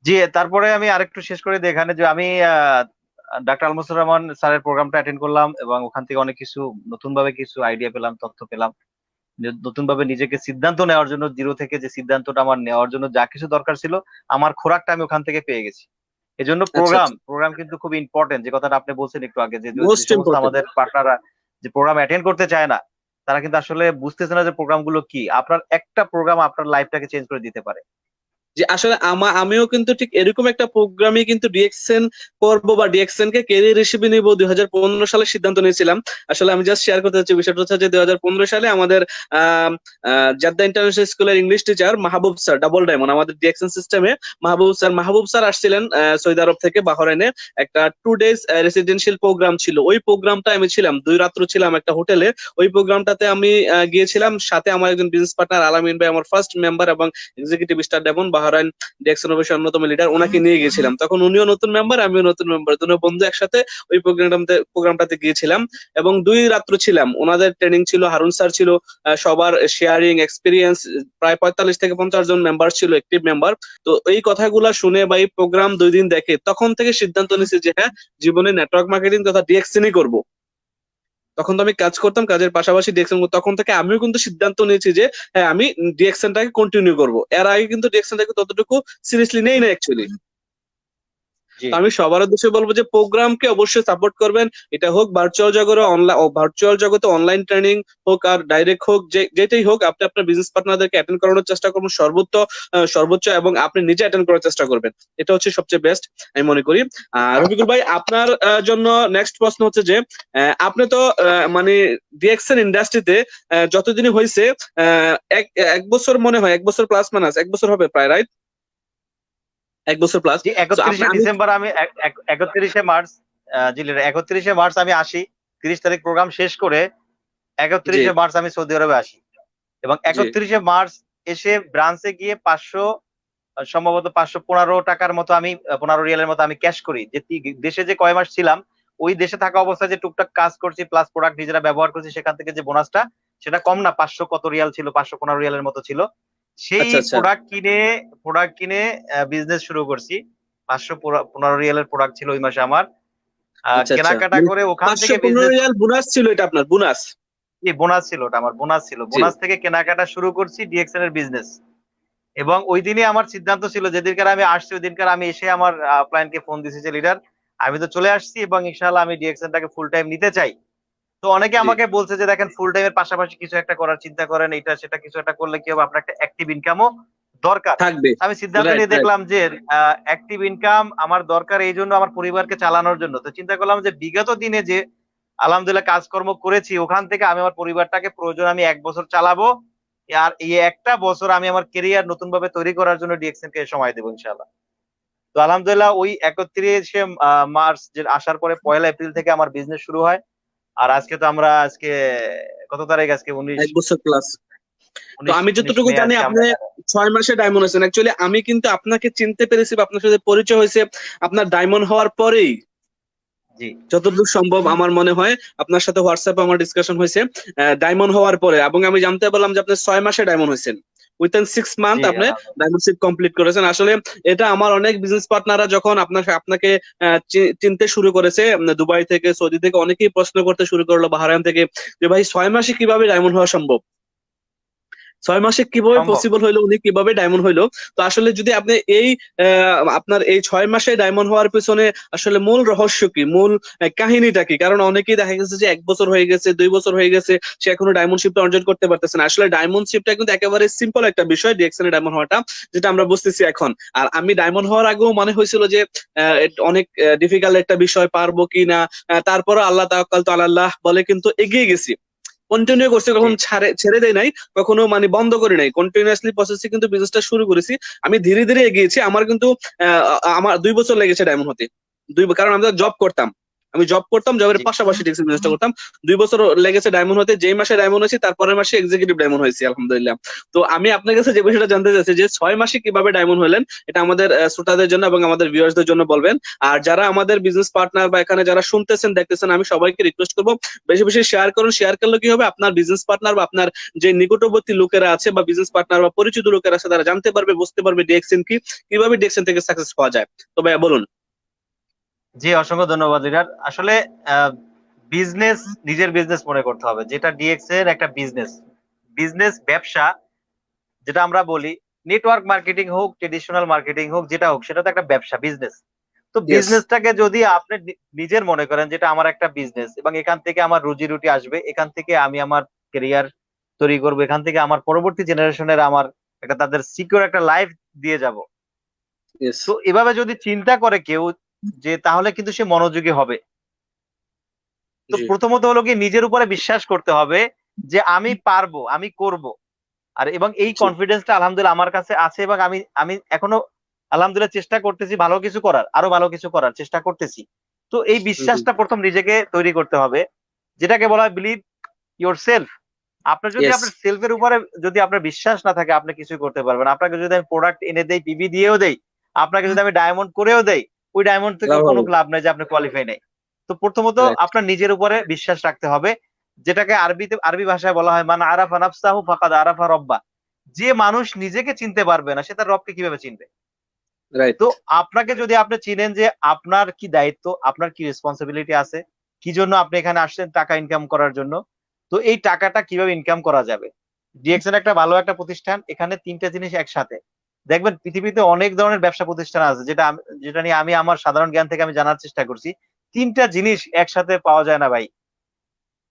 জি। তারপরে আমি আরেকটু শেষ করে দিই এখানে, যে আমি ডাক্তার আলমুসুর রহমান স্যারের প্রোগ্রামটা অ্যাটেন্ড করলাম, এবং ওখান থেকে অনেক কিছু নতুন ভাবে কিছু আইডিয়া পেলাম, তথ্য পেলাম। নতুন ভাবে নিজেকে সিদ্ধান্ত নেওয়ার জন্য, জিরো থেকে যে সিদ্ধান্তটা আমার নেওয়ার জন্য যা কিছু দরকার ছিল, আমার খোরাকটা আমি ওখান থেকে পেয়ে গেছি। এজন্য আচ্ছা প্রোগ্রাম আচ্ছা, প্রোগ্রাম কিন্তু খুব ইম্পর্টেন্ট, যে কথাটা আপনি বলছেন একটু আগে, যে যে মোস্ট সমস্ত ইম্পর্টেন্ট। আমাদের পার্টনাররা যে প্রোগ্রাম অ্যাটেন্ড করতে চায় না, তারা কিন্তু আসলে বুঝতেছে না যে প্রোগ্রাম গুলো কি। আপনার একটা প্রোগ্রাম আপনার লাইফটাকে চেঞ্জ করে দিতে পারে। যে আসলে আমিও কিন্তু ঠিক এরকম একটা প্রোগ্রামে কিন্তু ডিএক্সএন করবো বা ডিএক্সএন কে ক্যারিয়ার হিসেবে নিব 2015 সালে সিদ্ধান্ত নিয়েছিলাম। আসলে আমি জাস্ট শেয়ার করতে চাচ্ছি, বিষয়টা হচ্ছে যে 2015 সালে আমাদের আহ জাদ্দা ইন্টারন্যাশনাল স্কুলের ইংলিশ টিচার মাহবুব স্যার, ডাবল ডায়মন্ড আমাদের ডিএক্সএন সিস্টেমে, মাহবুব স্যার আসছিলেন সৌদি আরব থেকে বাহরাইনে। একটা 2 ডেজ রেসিডেন্সিয়াল প্রোগ্রাম ছিল। ওই প্রোগ্রামটা আমি ছিলাম, 2 রাত্র ছিলাম একটা হোটেলে। ওই প্রোগ্রামটাতে আমি গিয়েছিলাম, সাথে আমার একজন বিজনেস পার্টনার আলামিন ভাই, আমার ফার্স্ট মেম্বার এবং executive star Devon, Bahrain DXN অফিসের অন্যতম লিডার, ওনাকে নিয়ে গেছিলাম। তখন উনিও নতুন মেম্বার, আমিও নতুন মেম্বার, দুটো বন্ধু একসাথে ওই প্রোগ্রামটাতে গিয়েছিলাম। এবং 2 রাত্র ছিলাম। ওনাদের ট্রেনিং ছিল, হারুন স্যার ছিল, সবার শেয়ারিং এক্সপিরিয়েন্স, প্রায় 45 থেকে 50 জন মেম্বার ছিল, অ্যাক্টিভ মেম্বার। তো এই কথাগুলো শুনে বা এই প্রোগ্রাম 2 দিন দেখে তখন থেকে সিদ্ধান্ত নিয়েছি যে হ্যাঁ, জীবনে নেটওয়ার্ক মার্কেটিং তথা ডিএক্সএনই করব। তখন তো আমি কাজ করতাম, কাজের পাশাপাশি ডিএক্সএন, তখন থেকে আমিও কিন্তু সিদ্ধান্ত নিয়েছি যে হ্যাঁ, আমি ডিএক্সএনটাকে কন্টিনিউ করব। এর আগে কিন্তু ডিএক্সএনটাকে ততটুকু সিরিয়াসলি নেই না অ্যাকচুয়ালি। জি তো আমি সবার উদ্দেশ্যে বলবো যে প্রোগ্রামকে অবশ্যই সাপোর্ট করবেন। এটা হোক ভার্চুয়াল জগতে অনলাইন ট্রেনিং হোক আর ডাইরেক্ট হোক, যেটাই হোক, আপনি আপনার বিজনেস পার্টনারদেরকে অ্যাটেন্ড করানোর চেষ্টা করবেন সর্বোচ্চ, এবং আপনি নিজে অ্যাটেন্ড করার চেষ্টা করবেন। এটা হচ্ছে সবচেয়ে বেস্ট আমি মনে করি। আর রফিকুল ভাই, আপনার জন্য নেক্সট প্রশ্ন হচ্ছে যে আপনি তো মানে ডিএক্সএন ইন্ডাস্ট্রিতে যতদিনই হয়েছে, এক এক বছর মনে হয়, 1 বছর প্লাস মাইনাস 1 বছর হবে প্রায়, রাইট? 1 বছর প্লাস। জি। তো 31শে আমি, ডিসেম্বর আমি 31শে মার্চ জি লিডার, 31শে মার্চ আমি আসি, 30 তারিখ প্রোগ্রাম শেষ করে জি 31শে মার্চ আমি সৌদি আরবে আসি, এবং জি 31শে মার্চ এসে ব্রাঞ্চে গিয়ে 500, সম্ভবত 515 টাকার মতো আমি 15 রিয়ালের মতো আমি ক্যাশ করি। যে দেশে যে কয় মাস ছিলাম, ওই দেশে থাকা অবস্থায় যে টুকটাক কাজ করছি প্লাস প্রোডাক্ট নিজেরা ব্যবহার করছি, সেখান থেকে যে বোনাসটা, সেটা কম না, 500 কত রিয়াল ছিল, 515 রিয়ালের মতো ছিল। সেই আচ্ছা আচ্ছা প্রোডাক্ট কিনে বিজনেস শুরু করছি। 515 রিয়ালের প্রোডাক্ট ছিল ওই মাসে আমার। আচ্ছা আচ্ছা কেনাকাটা মানে করে ওখান পাঁচশো থেকে পনেরো বিজনেস, রিয়াল বোনাস ছিল এটা আপনার বোনাস? বোনাস ছিল, ওটা আমার বোনাস ছিল, জি বোনাস থেকে কেনাকাটা শুরু করছি ডিএক্সএন এর বিজনেস। এবং ওই দিনই আমার সিদ্ধান্ত ছিল, যেদিনকার আমি আসছি ওই দিনকার আমি এসে আমার ক্লায়েন্টকে ফোন দিছি যে লিডার, আমি তো চলে আসছি এবং ইনশাআল্লাহ আমি ডিএক্সএনটাকে ফুল টাইম নিতে চাই। তো অনেকে জি আমাকে বলছে যে দেখেন, ফুল টাইমের পাশাপাশি কিছু একটা করার চিন্তা করেন, এটা সেটা কিছু একটা করলে কি হবে, আপনার একটা অ্যাক্টিভ ইনকামও দরকার। থাকবে। আমি সিদ্ধান্ত রাইট নিয়ে রাইট। দেখলাম যে অ্যাক্টিভ ইনকাম আমার দরকার এই জন্য, আমার পরিবারকে চালানোর জন্য। তো চিন্তা করলাম যে বিগত দিনে যে আলহামদুলিল্লাহ কাজকর্ম করেছি, ওখান থেকে আমি আমার পরিবারটাকে প্রয়োজন আমি 1 বছর চালাবো, আর এই একটা বছর আমি আমার কেরিয়ার নতুন ভাবে তৈরি করার জন্য ডিএক্সএন কে সময় দেবো ইনশাআল্লাহ। তো আলহামদুলিল্লাহ ওই 31শে মার্চ যে আসার পরে 1লা এপ্রিল থেকে আমার বিজনেস শুরু হয়। আর আজকে তো আমরা আজকে কত তারিখ, আজকে উনিশ 1 বছর প্লাস। তো উনিশ আমি উনিশ যতটুকু মে জানি আজকে আপনি আমরা। 6 মাসে ডায়মন্ড হয়েছেন। অ্যাকচুয়ালি আমি কিন্তু আপনাকে চিনতে পেরেছি বা আপনার সাথে পরিচয় হয়েছে আপনার ডায়মন্ড হওয়ার পরেই, জি যতদূর সম্ভব আমার মনে হয়। আপনার সাথে হোয়াটসঅ্যাপে আমার ডিসকাশন হয়েছে ডায়মন্ড হওয়ার পরে, এবং আমি জানতে পারলাম যে আপনি 6 মাসে ডায়মন্ড হয়েছেন। উইথিন 6 মান্থ জি আপনি ডায়মন্ডশিপ কমপ্লিট করেছেন। আসলে এটা আমার অনেক বিজনেস পার্টনাররা যখন আপনাকে চিনতে শুরু করেছে, দুবাই থেকে সৌদি থেকে অনেকেই প্রশ্ন করতে শুরু করলো, বাহরাইন থেকে, যে ভাই 6 মাসে কিভাবে ডায়মন্ড হওয়া সম্ভব, 6 মাসে কিভাবে সম্ভব। পসিবল হইলো, উনি কিভাবে ডায়মন্ড হইলো। তো আসলে যদি আপনি এই আপনার এই 6 মাসে ডায়মন্ড হওয়ার পিছনে আসলে মূল রহস্য কি, মূল কাহিনীটা কি? কারণ অনেকেই দেখা গেছে যে 1 বছর হয়ে গেছে, 2 বছর হয়ে গেছে, সে এখনো ডায়মন্ডশিপটা অর্জন করতে পারতেছে না। আসলে ডায়মন্ডশিপটা কিন্তু একেবারে সিম্পল একটা বিষয়, ডিএক্সএন এ ডায়মন্ড হওয়াটা, যেটা আমরা বুঝতেছি এখন। আর আমি ডায়মন্ড হওয়ার আগেও মনে হয়েছিল যে অনেক ডিফিকাল্ট একটা বিষয়, পারবো কি না। তারপরে আল্লাহ তাওয়াক্কাল তু আলাল্লাহ বলে কিন্তু এগিয়ে গেছি, কন্টিনিউ করছি, জি কখন ছেড়ে দেয় নাই, কখনো মানে বন্ধ করি নাই, কন্টিনিউয়াসলি প্রসেসে কিন্তু বিজনেসটা শুরু করেছি। আমি ধীরে ধীরে এগিয়েছি। আমার কিন্তু আমার 2 বছর লেগেছে ডায়মন্ড হতে। কারণ আমি জব করতাম, জবের জি পাশাপাশি টেক্সটাইল বিজনেসটা করতাম। 2 বছর লেগেছে ডায়মন্ড হতে। যেই মাসে ডায়মন্ড হয়েছি তারপরের মাসে এক্সিকিউটিভ ডায়মন্ড হয়েছি আলহামদুলিল্লাহ। তো আমি আপনার কাছে যে বিষয়টা জানতে চাচ্ছি যে 6 মাসে কিভাবে ডায়মন্ড হলেন, এটা আমাদের শ্রোতাদের জন্য এবং আমাদের ভিউয়ার্সদের জন্য বলবেন। আর যারা আমাদের বিজনেস পার্টনার বা এখানে যারা শুনতেছেন দেখতেছেন, আমি সবাইকে রিকোয়েস্ট করবো বেশি বেশি শেয়ার করুন। শেয়ার করলে কি হবে, আপনার বিজনেস পার্টনার বা আপনার যে নিকটবর্তী লোকেরা আছে বা বিজনেস পার্টনার বা পরিচিত লোকেরা আছে, তারা জানতে পারবে, বুঝতে পারবে ডিএক্সএন কি, কিভাবে ডিএক্সএন থেকে সাকসেস পাওয়া যায়। তো ভাইয়া বলুন। জি, অসংখ্য ধন্যবাদ লিডার। আসলে বিজনেস নিজের বিজনেস মনে করতে হবে, যেটা ডিএক্সএন একটা বিজনেস, বিজনেস ব্যবসা যেটা আমরা বলি, নেটওয়ার্ক মার্কেটিং হোক, ট্রেডিশনাল মার্কেটিং হোক, যেটা হোক, সেটা তো একটা ব্যবসা, বিজনেস। তো ইয়েস। বিজনেসটাকে যদি আপনি নিজের মনে করেন যেটা আমার একটা বিজনেস, এবং এখান থেকে আমার রুজি রুটি আসবে, এখান থেকে আমি আমার ক্যারিয়ার তৈরি করবো, এখান থেকে আমার পরবর্তী জেনারেশনের আমার একটা তাদের সিকিউর একটা লাইফ দিয়ে যাব। ইয়েস। তো এভাবে যদি চিন্তা করে কেউ, যে তাহলে কিন্তু সে মনোযোগী হবে। তো জি প্রথমত হলো কি, নিজের উপরে বিশ্বাস করতে হবে যে আমি পারবো, আমি করব। আর এবং এই জি কনফিডেন্সটা আলহামদুলিল্লাহ আমার কাছে আছে, এবং আমি আমি এখনো আলহামদুলিল্লাহ চেষ্টা করতেছি ভালো কিছু করার, আরো ভালো কিছু করার চেষ্টা করতেছি। তো এই জি বিশ্বাসটা প্রথম নিজেকে তৈরি করতে হবে, যেটাকে বলা হয় বিলিভ ইয়োর সেলফ। আপনার যদি ইয়েস। আপনার সেলফের উপরে যদি আপনার বিশ্বাস না থাকে, আপনি কিছুই করতে পারবেন না। আপনাকে যদি আমি প্রোডাক্ট এনে দেই, পিবি দিয়েও দেই, আপনাকে যদি আমি ডায়মন্ড করেও দেই, ওই ডায়মন্ড থেকে লাভ কোনো হবে। লাভ নাই যে আপনি কোয়ালিফাই নেই। তো প্রথমত রাইট। আপনার নিজের উপরে বিশ্বাস রাখতে হবে, যেটাকে আরবি ভাষায় বলা হয় মান আরাফা নাফসাহু ফাকাদ আরাফা রব্বা। যে মানুষ নিজেকে চিনতে পারবে না, সে তার রবকে কিভাবে চিনবে? রাইট। তো আপনাকে যদি আপনি চিনেন যে আপনার কি দায়িত্ব, আপনার কি রেসপন্সিবিলিটি আছে, কি জন্য আপনি এখানে আসছেন, টাকা ইনকাম করার জন্য, তো এই টাকাটা কিভাবে ইনকাম করা যাবে। ডিএক্সএন একটা ভালো একটা প্রতিষ্ঠান, এখানে 3টা জিনিস একসাথে। দেখবেন পৃথিবীতে অনেক ধরনের ব্যবসা প্রতিষ্ঠান আছে, যেটা নিয়ে আমি আমার সাধারণ জ্ঞান থেকে আমি জানার চেষ্টা করছি। 3টা জিনিস একসাথে পাওয়া যায় না ভাই।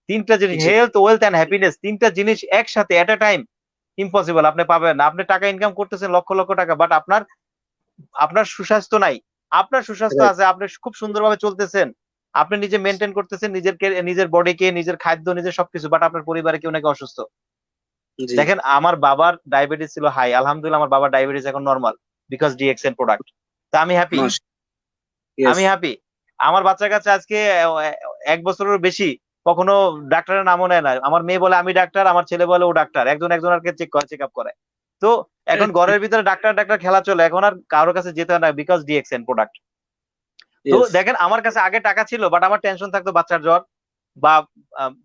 3টা জিনিস, জি হেলথ, ওয়েলথ এন্ড হ্যাপিনেস, 3টা জিনিস একসাথে এট এ টাইম ইম্পসিবল, আপনি পাবেন না। আপনি টাকা ইনকাম করতেছেন লক্ষ লক্ষ টাকা, বাট আপনার আপনার সুস্বাস্থ্য নাই। আপনার সুস্বাস্থ্য রাইট। আছে, আপনি খুব সুন্দরভাবে চলতেছেন, আপনি নিজে মেনটেন করতেছেন নিজের বডিকে, নিজের খাদ্য, নিজের সবকিছু, বাট আপনার পরিবারে কেউ নাকি অসুস্থ। জি দেখেন আমার বাবার ডায়াবেটিস ছিল হাই, আলহামদুলিল্লাহ আমার বাবার ডায়াবেটিস এখন নরমাল, বিকজ ডিএক্সএন প্রোডাক্ট। তা আমি হ্যাপি, মাস। ইয়েস। আমি হ্যাপি। আমার বাচ্চার কাছে আজকে 1 বছরের বেশি কখনো ডাক্তারের নামও নেয় না। আমার মেয়ে বলে আমি ডাক্তার, আমার ছেলে বলে ও ডাক্তার, একজন একজনকে চেক আপ করে। তো এখন ঘরের ভিতরে ডাক্তার ডাক্তার খেলা চলে, এখন আর কারোর কাছে যেতে হয় না, বিকজ ডিএক্সএন প্রোডাক্ট। তো ইয়েস, দেখেন আমার কাছে আগে টাকা ছিল, বাট আমার টেনশন থাকতো বাচ্চার জ্বর বা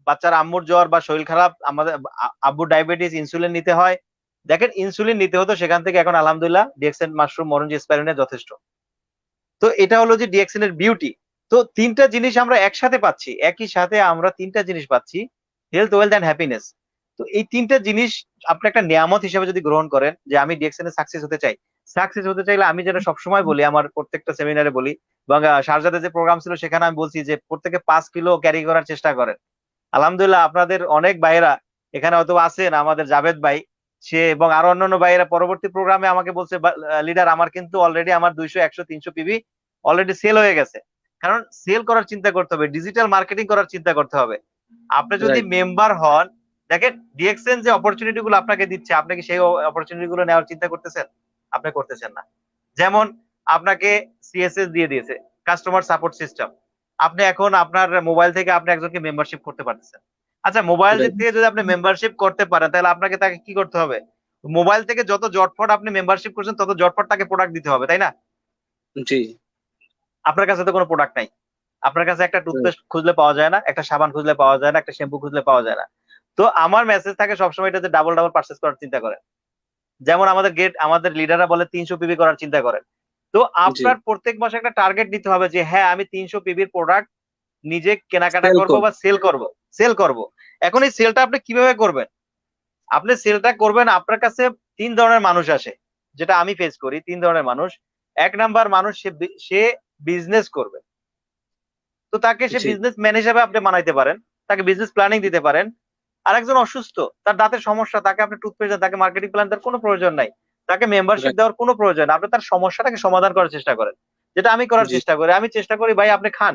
বাচ্চার আম্মুর জ্বর বা শরীর খারাপ, আমাদের আব্বুর ডায়াবেটিস, ইনসুলিন নিতে হয়। দেখেন ইনসুলিন নিতে হতো, সেখান থেকে এখন আলহামদুলিল্লাহ ডিএক্সএন মাশরুম মরঞ্জি স্প্যারুলিনে যথেষ্ট। তো এটা হলো যে ডিএক্সএন এর বিউটি। তো তিনটা জিনিস আমরা একসাথে পাচ্ছি, একই সাথে আমরা তিনটা জিনিস পাচ্ছি, হেলথ, ওয়েলথ এন্ড হ্যাপিনেস। তো এই তিনটা জিনিস আপনি একটা নিয়ামত হিসেবে যদি গ্রহণ করেন, যে আমি ডিএক্সএন এ সাকসেস হতে চাই, সাকসেস হতে চাইলে আমি যেটা সবসময় বলি, আমার প্রত্যেকটা সেমিনারে বলি, এবং শারজাতে যে প্রোগ্রাম ছিল সেখানে আমি বলছি যে প্রত্যেকে 5 কিলো ক্যারি করার চেষ্টা করেন। আলহামদুলিল্লাহ আপনাদের অনেক ভাইয়েরা এখানে হয়তো আছেন, আমাদের জাভেদ ভাই, সে এবং আরো অন্যান্য ভাইয়েরা পরবর্তী প্রোগ্রামে আমাকে বলছে লিডার আমার কিন্তু অলরেডি আমার 200 100 300 পিবি অলরেডি সেল হয়ে গেছে। কারণ সেল করার চিন্তা করতে হবে, ডিজিটাল মার্কেটিং করার চিন্তা করতে হবে। আপনি যদি রাইট, মেম্বার হন, দেখেন ডিএক্সএন যে অপরচুনিটি গুলো আপনাকে দিচ্ছে, আপনি কি সেই অপরচুনিটি গুলো নেওয়ার চিন্তা করতেছেন? আপনি করতেছেন না। যেমন আপনাকে সিএসএস দিয়ে দিয়েছে, কাস্টমার সাপোর্ট সিস্টেম, আপনি এখন আপনার মোবাইল থেকে আপনি একজনকে মেম্বারশিপ করতে পারতেছেন। আচ্ছা, মোবাইল রাইট, থেকে যদি আপনি মেম্বারশিপ করতে পারেন, তাহলে আপনাকে তাকে কি করতে হবে? মোবাইল থেকে যত জটফট আপনি মেম্বারশিপ করছেন, তত জটফট তাকে প্রোডাক্ট দিতে হবে, তাই না? জি, আপনার কাছে তো কোনো প্রোডাক্ট নাই। আপনার কাছে একটা রাইট, টুথপেস্ট খুঁজলে পাওয়া যায় না, একটা সাবান খুঁজলে পাওয়া যায় না, একটা শ্যাম্পু খুঁজলে পাওয়া যায় না। তো আমার মেসেজ থাকে সবসময় এটা, যে ডাবল ডাবল পারচেস করার চিন্তা করেন। যেমন আমাদের লিডাররা বলে 300 পিবি করার চিন্তা করেন। তো জি, আপনার প্রত্যেক মাসে একটা টার্গেট নিতে হবে, যে হ্যাঁ আমি 300 পিবির প্রোডাক্ট নিজে কেনাকাটা সেল করব করব, বা সেল করব। এখন এই সেলটা আপনি কিভাবে করবেন? আপনি সেলটা করবেন, আপনার কাছে 3 ধরনের মানুষ আসে, যেটা আমি ফেস করি। 3 ধরনের মানুষ। 1 নাম্বার মানুষ, সে বিজনেস করবে, তো তাকে সে জি, বিজনেসম্যান হিসেবে আপনি বানাইতে পারেন, তাকে বিজনেস প্ল্যানিং দিতে পারেন। আরেকজন অসুস্থ, তার দাঁতের সমস্যা, তাকে আপনি টুথপেস্ট দেন, তাকে মার্কেটিং প্ল্যান দেওয়ার কোনো প্রয়োজন নাই, তাকে মেম্বারশিপ রাইট, দেওয়ার কোনো প্রয়োজন নাই। আপনি তার সমস্যাটাকে সমাধান করার চেষ্টা করেন, যেটা আমি করার জি, চেষ্টা করি। আমি চেষ্টা করি ভাই আপনি খান।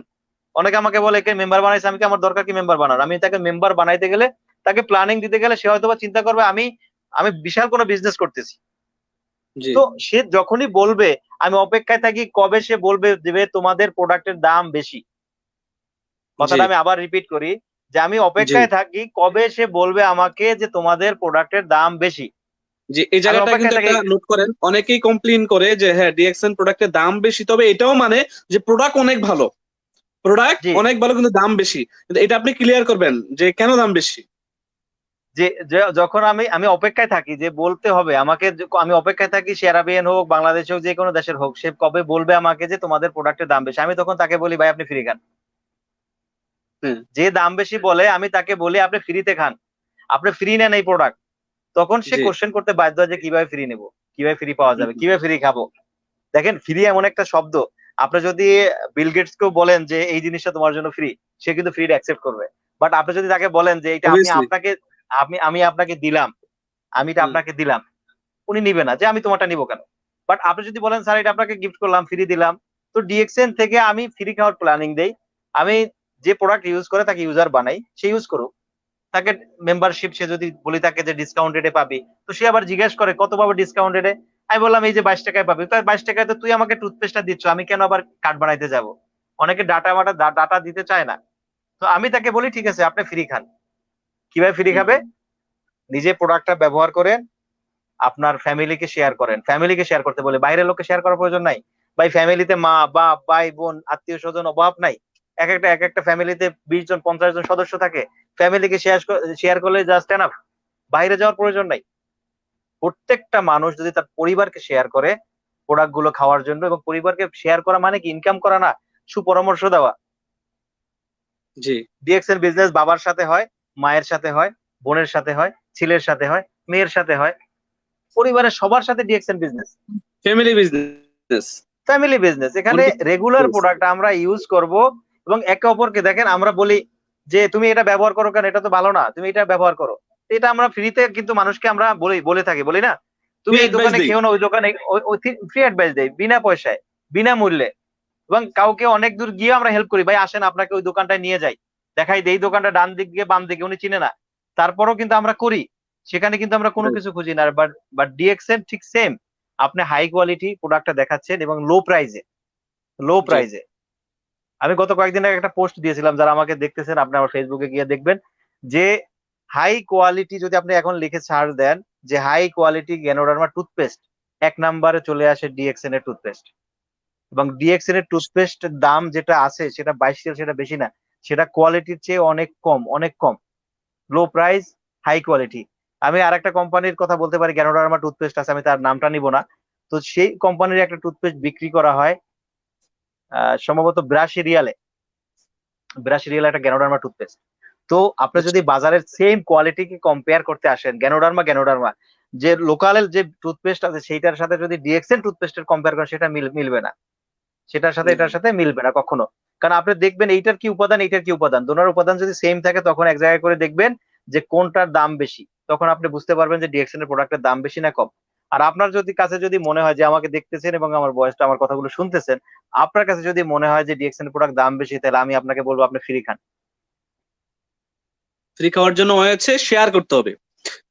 অনেকে আমাকে বলে একে মেম্বার বানাইছে, আমি কি, আমার দরকার কি মেম্বার বানার? আমি তাকে মেম্বার বানাইতে গেলে, তাকে প্ল্যানিং দিতে গেলে সে হয়তো বা চিন্তা করবে আমি আমি বিশাল কোনো বিজনেস করতেছি। জি, তো সে যখনই বলবে, আমি অপেক্ষায় থাকি কবে সে বলবে দেবে তোমাদের প্রোডাক্টের দাম বেশি। জি, কথাটা আমি আবার রিপিট করি, যে আমি জি, অপেক্ষায় থাকি কবে সে বলবে আমাকে যে তোমাদের প্রোডাক্টের দাম বেশি। জি। এই আমি জায়গাটা কিন্তু অপেক্ষায় থাকি। একটা নোট করেন, অনেকেই কমপ্লেইন করে যে হ্যাঁ ডিএক্সএন প্রোডাক্টের দাম বেশি, তবে এটাও মানে যে প্রোডাক্ট অনেক ভালো, প্রোডাক্ট জি, অনেক ভালো কিন্তু দাম বেশি। কিন্তু এটা আপনি ক্লিয়ার করবেন যে কেন দাম বেশি। যে যখন আমি আমি অপেক্ষায় থাকি যে বলতে হবে আমাকে, আমি অপেক্ষায় থাকি, সে আরাবিয়ান হোক, বাংলাদেশ হোক, যে কোনো দেশের হোক, সে কবে বলবে আমাকে যে তোমাদের প্রোডাক্টের দাম বেশি। আমি তখন তাকে বলি ভাই আপনি ফ্রি খান। হ্যাঁ, যে দাম বেশি বলে আমি তাকে বলি আপনি ফ্রিতে খান, আপনি ফ্রি নেন এই প্রোডাক্ট। তখন সে জি, কোশ্চেন করতে বাধ্য হয় যে কিভাবে ফ্রি নেব, কিভাবে ফ্রি পাওয়া হুম, যাবে, কিভাবে ফ্রি খাবো। দেখেন ফ্রি এমন একটা শব্দ, আপনি যদি বিল গেটস কেও বলেন যে এই জিনিসটা তোমার জন্য ফ্রি, সে কিন্তু ফ্রি অ্যাকসেপ্ট করবে। বাট আপনি যদি তাকে বলেন যে এটা অবভিয়াসলি, আমি আপনাকে দিলাম, আমি এটা হুম, আপনাকে দিলাম, উনি নিবে না, যে আমি তোমারটা নিবো কেন। বাট আপনি যদি বলেন স্যার এটা আপনাকে গিফট করলাম, ফ্রি দিলাম, তো ডিএক্সএন থেকে আমি ফ্রি খাওয়ার প্ল্যানিং দেই। আমি যে প্রোডাক্ট ইউজ করে তাকে ইউজার বানাই, সে ইউজ করুক। তাকে মেম্বারশিপ সে যদি বলি তাকে যে ডিসকাউন্ট রেটে পাবি, তো সে আবার জিজ্ঞেস করে কত পাবো ডিসকাউন্ট রেটে। আমি বললাম এই যে 22 টাকায় পাবি, তো 22 টাকায় তো তুই আমাকে টুথপেস্টটা দিচ্ছ, আমি কেন আবার কার্ড বানাইতে যাব? অনেকে ডাটা দিতে চায় না। তো আমি তাকে বলি ঠিক আছে আপনি ফ্রি খান। কিভাবে ফ্রি হুম, খাবে? নিজে প্রোডাক্টটা ব্যবহার করেন, আপনার ফ্যামিলিকে শেয়ার করেন, ফ্যামিলিকে শেয়ার করতে বলে, বাইরের লোককে শেয়ার করার প্রয়োজন নাই। ভাই ফ্যামিলিতে মা বাপ ভাই বোন আত্মীয় স্বজন অভাব নাই। এক একটা ফ্যামিলিতে 20 জন 50 জন সদস্য থাকে। ফ্যামিলিকে শেয়ার করলে জাস্ট এনাফ, বাইরে যাওয়ার প্রয়োজন নাই। প্রত্যেকটা মানুষ যদি তার পরিবারকে শেয়ার করে প্রোডাক্ট গুলো খাওয়ার জন্য, এবং পরিবারকে শেয়ার করা মানে কি ইনকাম করা না, সুপরামর্শ দেওয়া। জি, ডিএক্সএল বিজনেস বাবার সাথে হয়, মায়ের সাথে হয়, বোনের সাথে হয়, ছেলের সাথে হয়, মেয়ের সাথে হয়, পরিবারের সবার সাথে DXL business, family business, family business. এখানে রেগুলার প্রোডাক্ট আমরা ইউজ করব, এবং একে অপরকে দেখেন আমরা বলি যে তুমি এটা ব্যবহার করো কেন, এটা তো ভালো না, তুমি এটা ব্যবহার করো। এটা আমরা ফ্রিতে কিন্তু মানুষকে আমরা বলে থাকি, বলি না? ফ্রি তুমি এই অ্যাডভাইস দোকানে দিই, খেও না, ওই দোকানে, ফ্রি অ্যাডভাইস দেয় বিনা পয়সায়, বিনামূল্যে। এবং কাউকে অনেক দূর গিয়ে আমরা হেল্প করি, ভাই আসেন আপনাকে ওই দোকানটায় নিয়ে যাই, দেখাই দেই দোকানটা ডান দিকে বাম দিকে, উনি চিনে না, তারপরও কিন্তু আমরা করি। সেখানে কিন্তু আমরা কোনো কিছু খুঁজি না। বাট বাট ডিএক্সএল ঠিক সেম, আপনি হাই কোয়ালিটি প্রোডাক্টটা দেখাচ্ছেন এবং লো জি, প্রাইজে, আমি গত কয়েকদিন আগে একটা পোস্ট দিয়েছিলাম, যারা আমাকে দেখতেছেন আপনি আমার ফেসবুকে গিয়ে দেখবেন যে হাই কোয়ালিটি যদি আপনি এখন লিখে সার্চ দেন যে হাই কোয়ালিটি গ্যানোডার্মা টুথপেস্ট, 1 নম্বরে চলে আসে ডিএক্সএন এর টুথপেস্ট। এবং ডিএক্সএন এর টুথপেস্টের দাম যেটা আছে সেটা 22 রিয়াল, সেটা বেশি না, সেটা কোয়ালিটির চেয়ে অনেক কম, অনেক কম। Low price, high quality. আমি আর একটা কোম্পানির কথা বলতে পারি, গ্যানোডার্মা টুথপেস্ট আছে, আমি তার নামটা নিব না। তো সেই কোম্পানির একটা টুথপেস্ট বিক্রি করা হয় সম্ভবত 82 রিয়ালে, 82 রিয়াল একটা গ্যানোডার্মা টুথপেস্ট। তো আপনি আচ্ছা। যদি বাজারের সেম কোয়ালিটিকে কম্পেয়ার করতে আসেন, গ্যানোডার্মা গ্যানোডার্মা যে লোকালের যে টুথপেস্ট আছে সেইটার সাথে যদি ডিএক্সএন টুথপেস্টের কম্পেয়ার করেন, সেটা মিলবে না, সেটার সাথে এটার সাথে মিলবে না কখনো। কারণ আপনি দেখবেন এইটার কি উপাদান, এইটার কি উপাদান, দোনোর উপাদান যদি সেম থাকে তখন এক জায়গায় করে দেখবেন যে কোনটার দাম বেশি, তখন আপনি বুঝতে পারবেন যে ডিএক্সএন এর প্রোডাক্টের দাম বেশি না কম। আর আপনার যদি কাছে যদি মনে হয় যে আমাকে দেখতেছেন এবং আমার বয়সটা, আমার কথাগুলো শুনতেছেন, আপনার কাছে যদি মনে হয় যে ডিএক্সএন এর প্রোডাক্ট দাম বেশি, তাহলে আমি আপনাকে বলবো আপনি ফ্রি খান। ফ্রি খাওয়ার জন্য হয়েছে শেয়ার করতে হবে,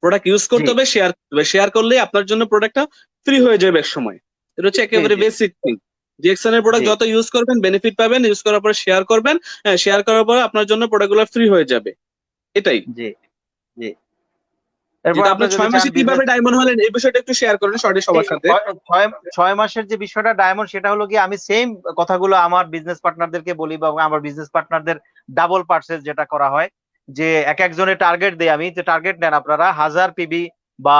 প্রোডাক্ট ইউজ জি করতে হবে, শেয়ার করতে হবে, শেয়ার করলে আপনার জন্য প্রোডাক্টটা ফ্রি হয়ে যাবে এক সময়। এটা হচ্ছে জি একেবারে জি বেসিক থিং। ডিএক্সএন এর জি প্রোডাক্ট যত ইউজ করবেন বেনিফিট পাবেন, ইউজ করার পরে শেয়ার করবেন, হ্যাঁ শেয়ার করার পরে আপনার জন্য প্রোডাক্টগুলো ফ্রি হয়ে যাবে, এটাই। জি জি। এরপর যেটা আপনি আপনি যদি 6 মাসে চান কিভাবে বিজনেস, ডায়মন্ড হলেন এই বিষয়টা একটু শেয়ার করেন সঠিক সবার সাথে। ছয় ছয় মাসের যে বিষয়টা ডায়মন্ড, সেটা হলো কি আমি সেম কথাগুলো আমার বিজনেস পার্টনারদেরকে বলি, বা আমার বিজনেস পার্টনারদের ডাবল পার্সেস যেটা করা হয়, যে এক একজনের টার্গেট দেই আমি, যে টার্গেট নেন আপনারা 1000 পিবি বা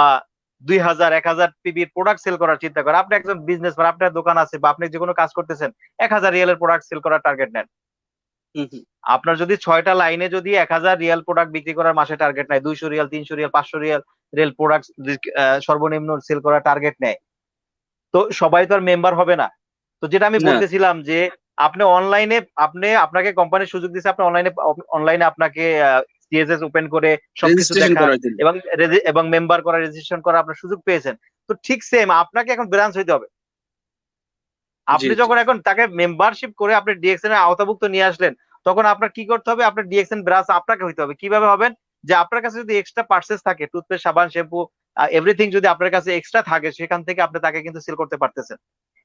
2000 1000 পিবির প্রোডাক্ট সেল করার চিন্তা করেন। আপনি একজন বিজনেস, আপনার দোকান আছে বা আপনি যে কোনো কাজ করতেছেন, 1000 রিয়ালের প্রোডাক্ট সেল করার টার্গেট নেন। হুম হুম। আপনার যদি 6টা লাইনে যদি 1000 রিয়াল প্রোডাক্ট বিক্রি করার মাসে টার্গেট নেয়, 200 Real 300 Real 500 Real Real product সর্বনিম্ন সেল করার টার্গেট নেয়, তো সবাই তো আর মেম্বার হবে না। তো যেটা আমি না, বলতেছিলাম যে আপনি অনলাইনে, আপনাকে কোম্পানির সুযোগ দিচ্ছে, আপনি অনলাইনে, অনলাইনে আপনাকে সিএসএস ওপেন করে সবকিছু রেজিস্ট্রেশন দেখার করার জন্য। এবং এবং মেম্বার করা, রেজিস্ট্রেশন করা আপনার সুযোগ পেয়েছেন। তো ঠিক সেম আপনাকে এখন ব্রাঞ্চ হইতে হবে। জি আপনি জি। যখন এখন তাকে মেম্বারশিপ করে আপনি ডিএক্সএন এর আওতাভুক্ত নিয়ে আসলেন, তখন আপনার কি করতে হবে, আপনার ডিএক্সএন ব্রাঞ্চ আপনাকে হইতে হবে। কিভাবে হবেন, যে আপনার কাছে যদি এক্সট্রা পার্সেস থাকে, টুথপেস্ট, সাবান, শ্যাম্পু, এভরিথিং যদি আপনার কাছে এক্সট্রা থাকে, সেখান থেকে আপনি তাকে কিন্তু সেল করতে পারতেছেন।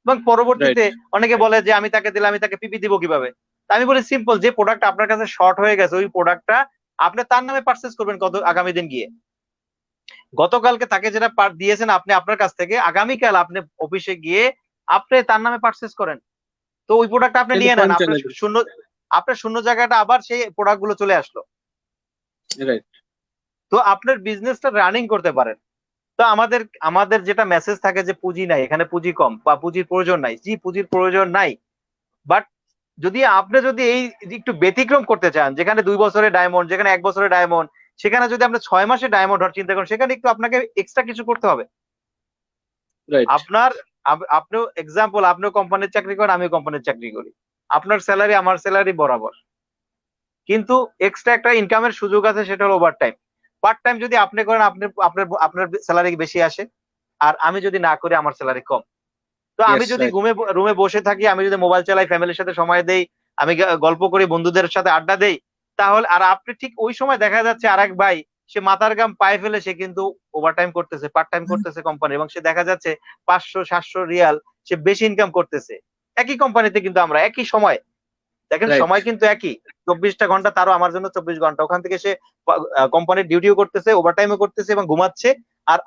এবং রাইট। পরবর্তীতে অনেকে বলে যে আমি তাকে দিলে আমি তাকে পিপি দিব কিভাবে। তা আমি বলি সিম্পল, যে প্রোডাক্ট আপনার কাছে শর্ট হয়ে গেছে, ওই প্রোডাক্টটা আপনি তার নামে পারচেস করবেন কত আগামী দিন গিয়ে। গতকালকে তাকে যেটা দিয়েছেন আপনি আপনার কাছ থেকে, আগামীকাল আপনি অফিসে গিয়ে আপনি তার নামে পারচেস করেন। তো ওই প্রোডাক্ট আপনি কিন্তু নিয়ে নেন, পয়েন্ট আপনার চলে গেছে। শূন্য, আপনার শূন্য জায়গাটা আবার সেই প্রোডাক্ট গুলো চলে আসলো। রাইট। তো আপনার বিজনেসটা রানিং করতে পারেন। তো আমাদের আমাদের যেটা মেসেজ থাকে যে পুঁজি নাই, এখানে পুঁজি কম বা পুঁজির প্রয়োজন নাই, জি পুঁজির প্রয়োজন নাই। বাট যদি আপনি যদি এই একটু ব্যতিক্রম করতে চান, যেখানে 2 বছরের ডায়মন্ড, যেখানে 1 বছরের ডায়মন্ড, সেখানে যদি আপনি 6 মাসে ডায়মন্ড হওয়ার চিন্তা করেন, সেখানে একটু আপনাকে এক্সট্রা কিছু করতে হবে। রাইট। আপনার আপনিও এক্সাম্পল, আপনিও কোম্পানির চাকরি করেন, আমিও কোম্পানির চাকরি করি, আপনার স্যালারি আমার স্যালারি বরাবর, কিন্তু এক্সট্রা একটা ইনকামের সুযোগ আছে, সেটা হলো ওভার টাইম। পার্ট টাইম যদি আপনি করেন, আপনার আপনার স্যালারি বেশি আসে, আর আমি যদি না করি আমার স্যালারি কম। তো আমি ইয়েস, যদি রাইট। রুমে বসে থাকি, আমি যদি মোবাইল চালাই, ফ্যামিলির সাথে সময় দেই, আমি গল্প করি, বন্ধুদের সাথে আড্ডা দেই, তাহলে আর আপনি ঠিক ওই সময় দেখা যাচ্ছে আরেক ভাই, সে মাথার ঘাম পায়ে ফেলে সে কিন্তু ওভারটাইম করতেছে, পার্ট টাইম করতেছে কোম্পানি, এবং সে দেখা যাচ্ছে 500 700 রিয়াল সে বেশি ইনকাম করতেছে। একই কোম্পানিতে কিন্তু আমরা একই সময়, দেখেন রাইট। সময় কিন্তু একই, 24টা ঘন্টা, তারও আমার জন্য 24 ঘন্টা, ওখান থেকে সে কোম্পানির ডিউটিও করতেছে, ওভারটাইমও করতেছে এবং ঘুমাচ্ছে। আর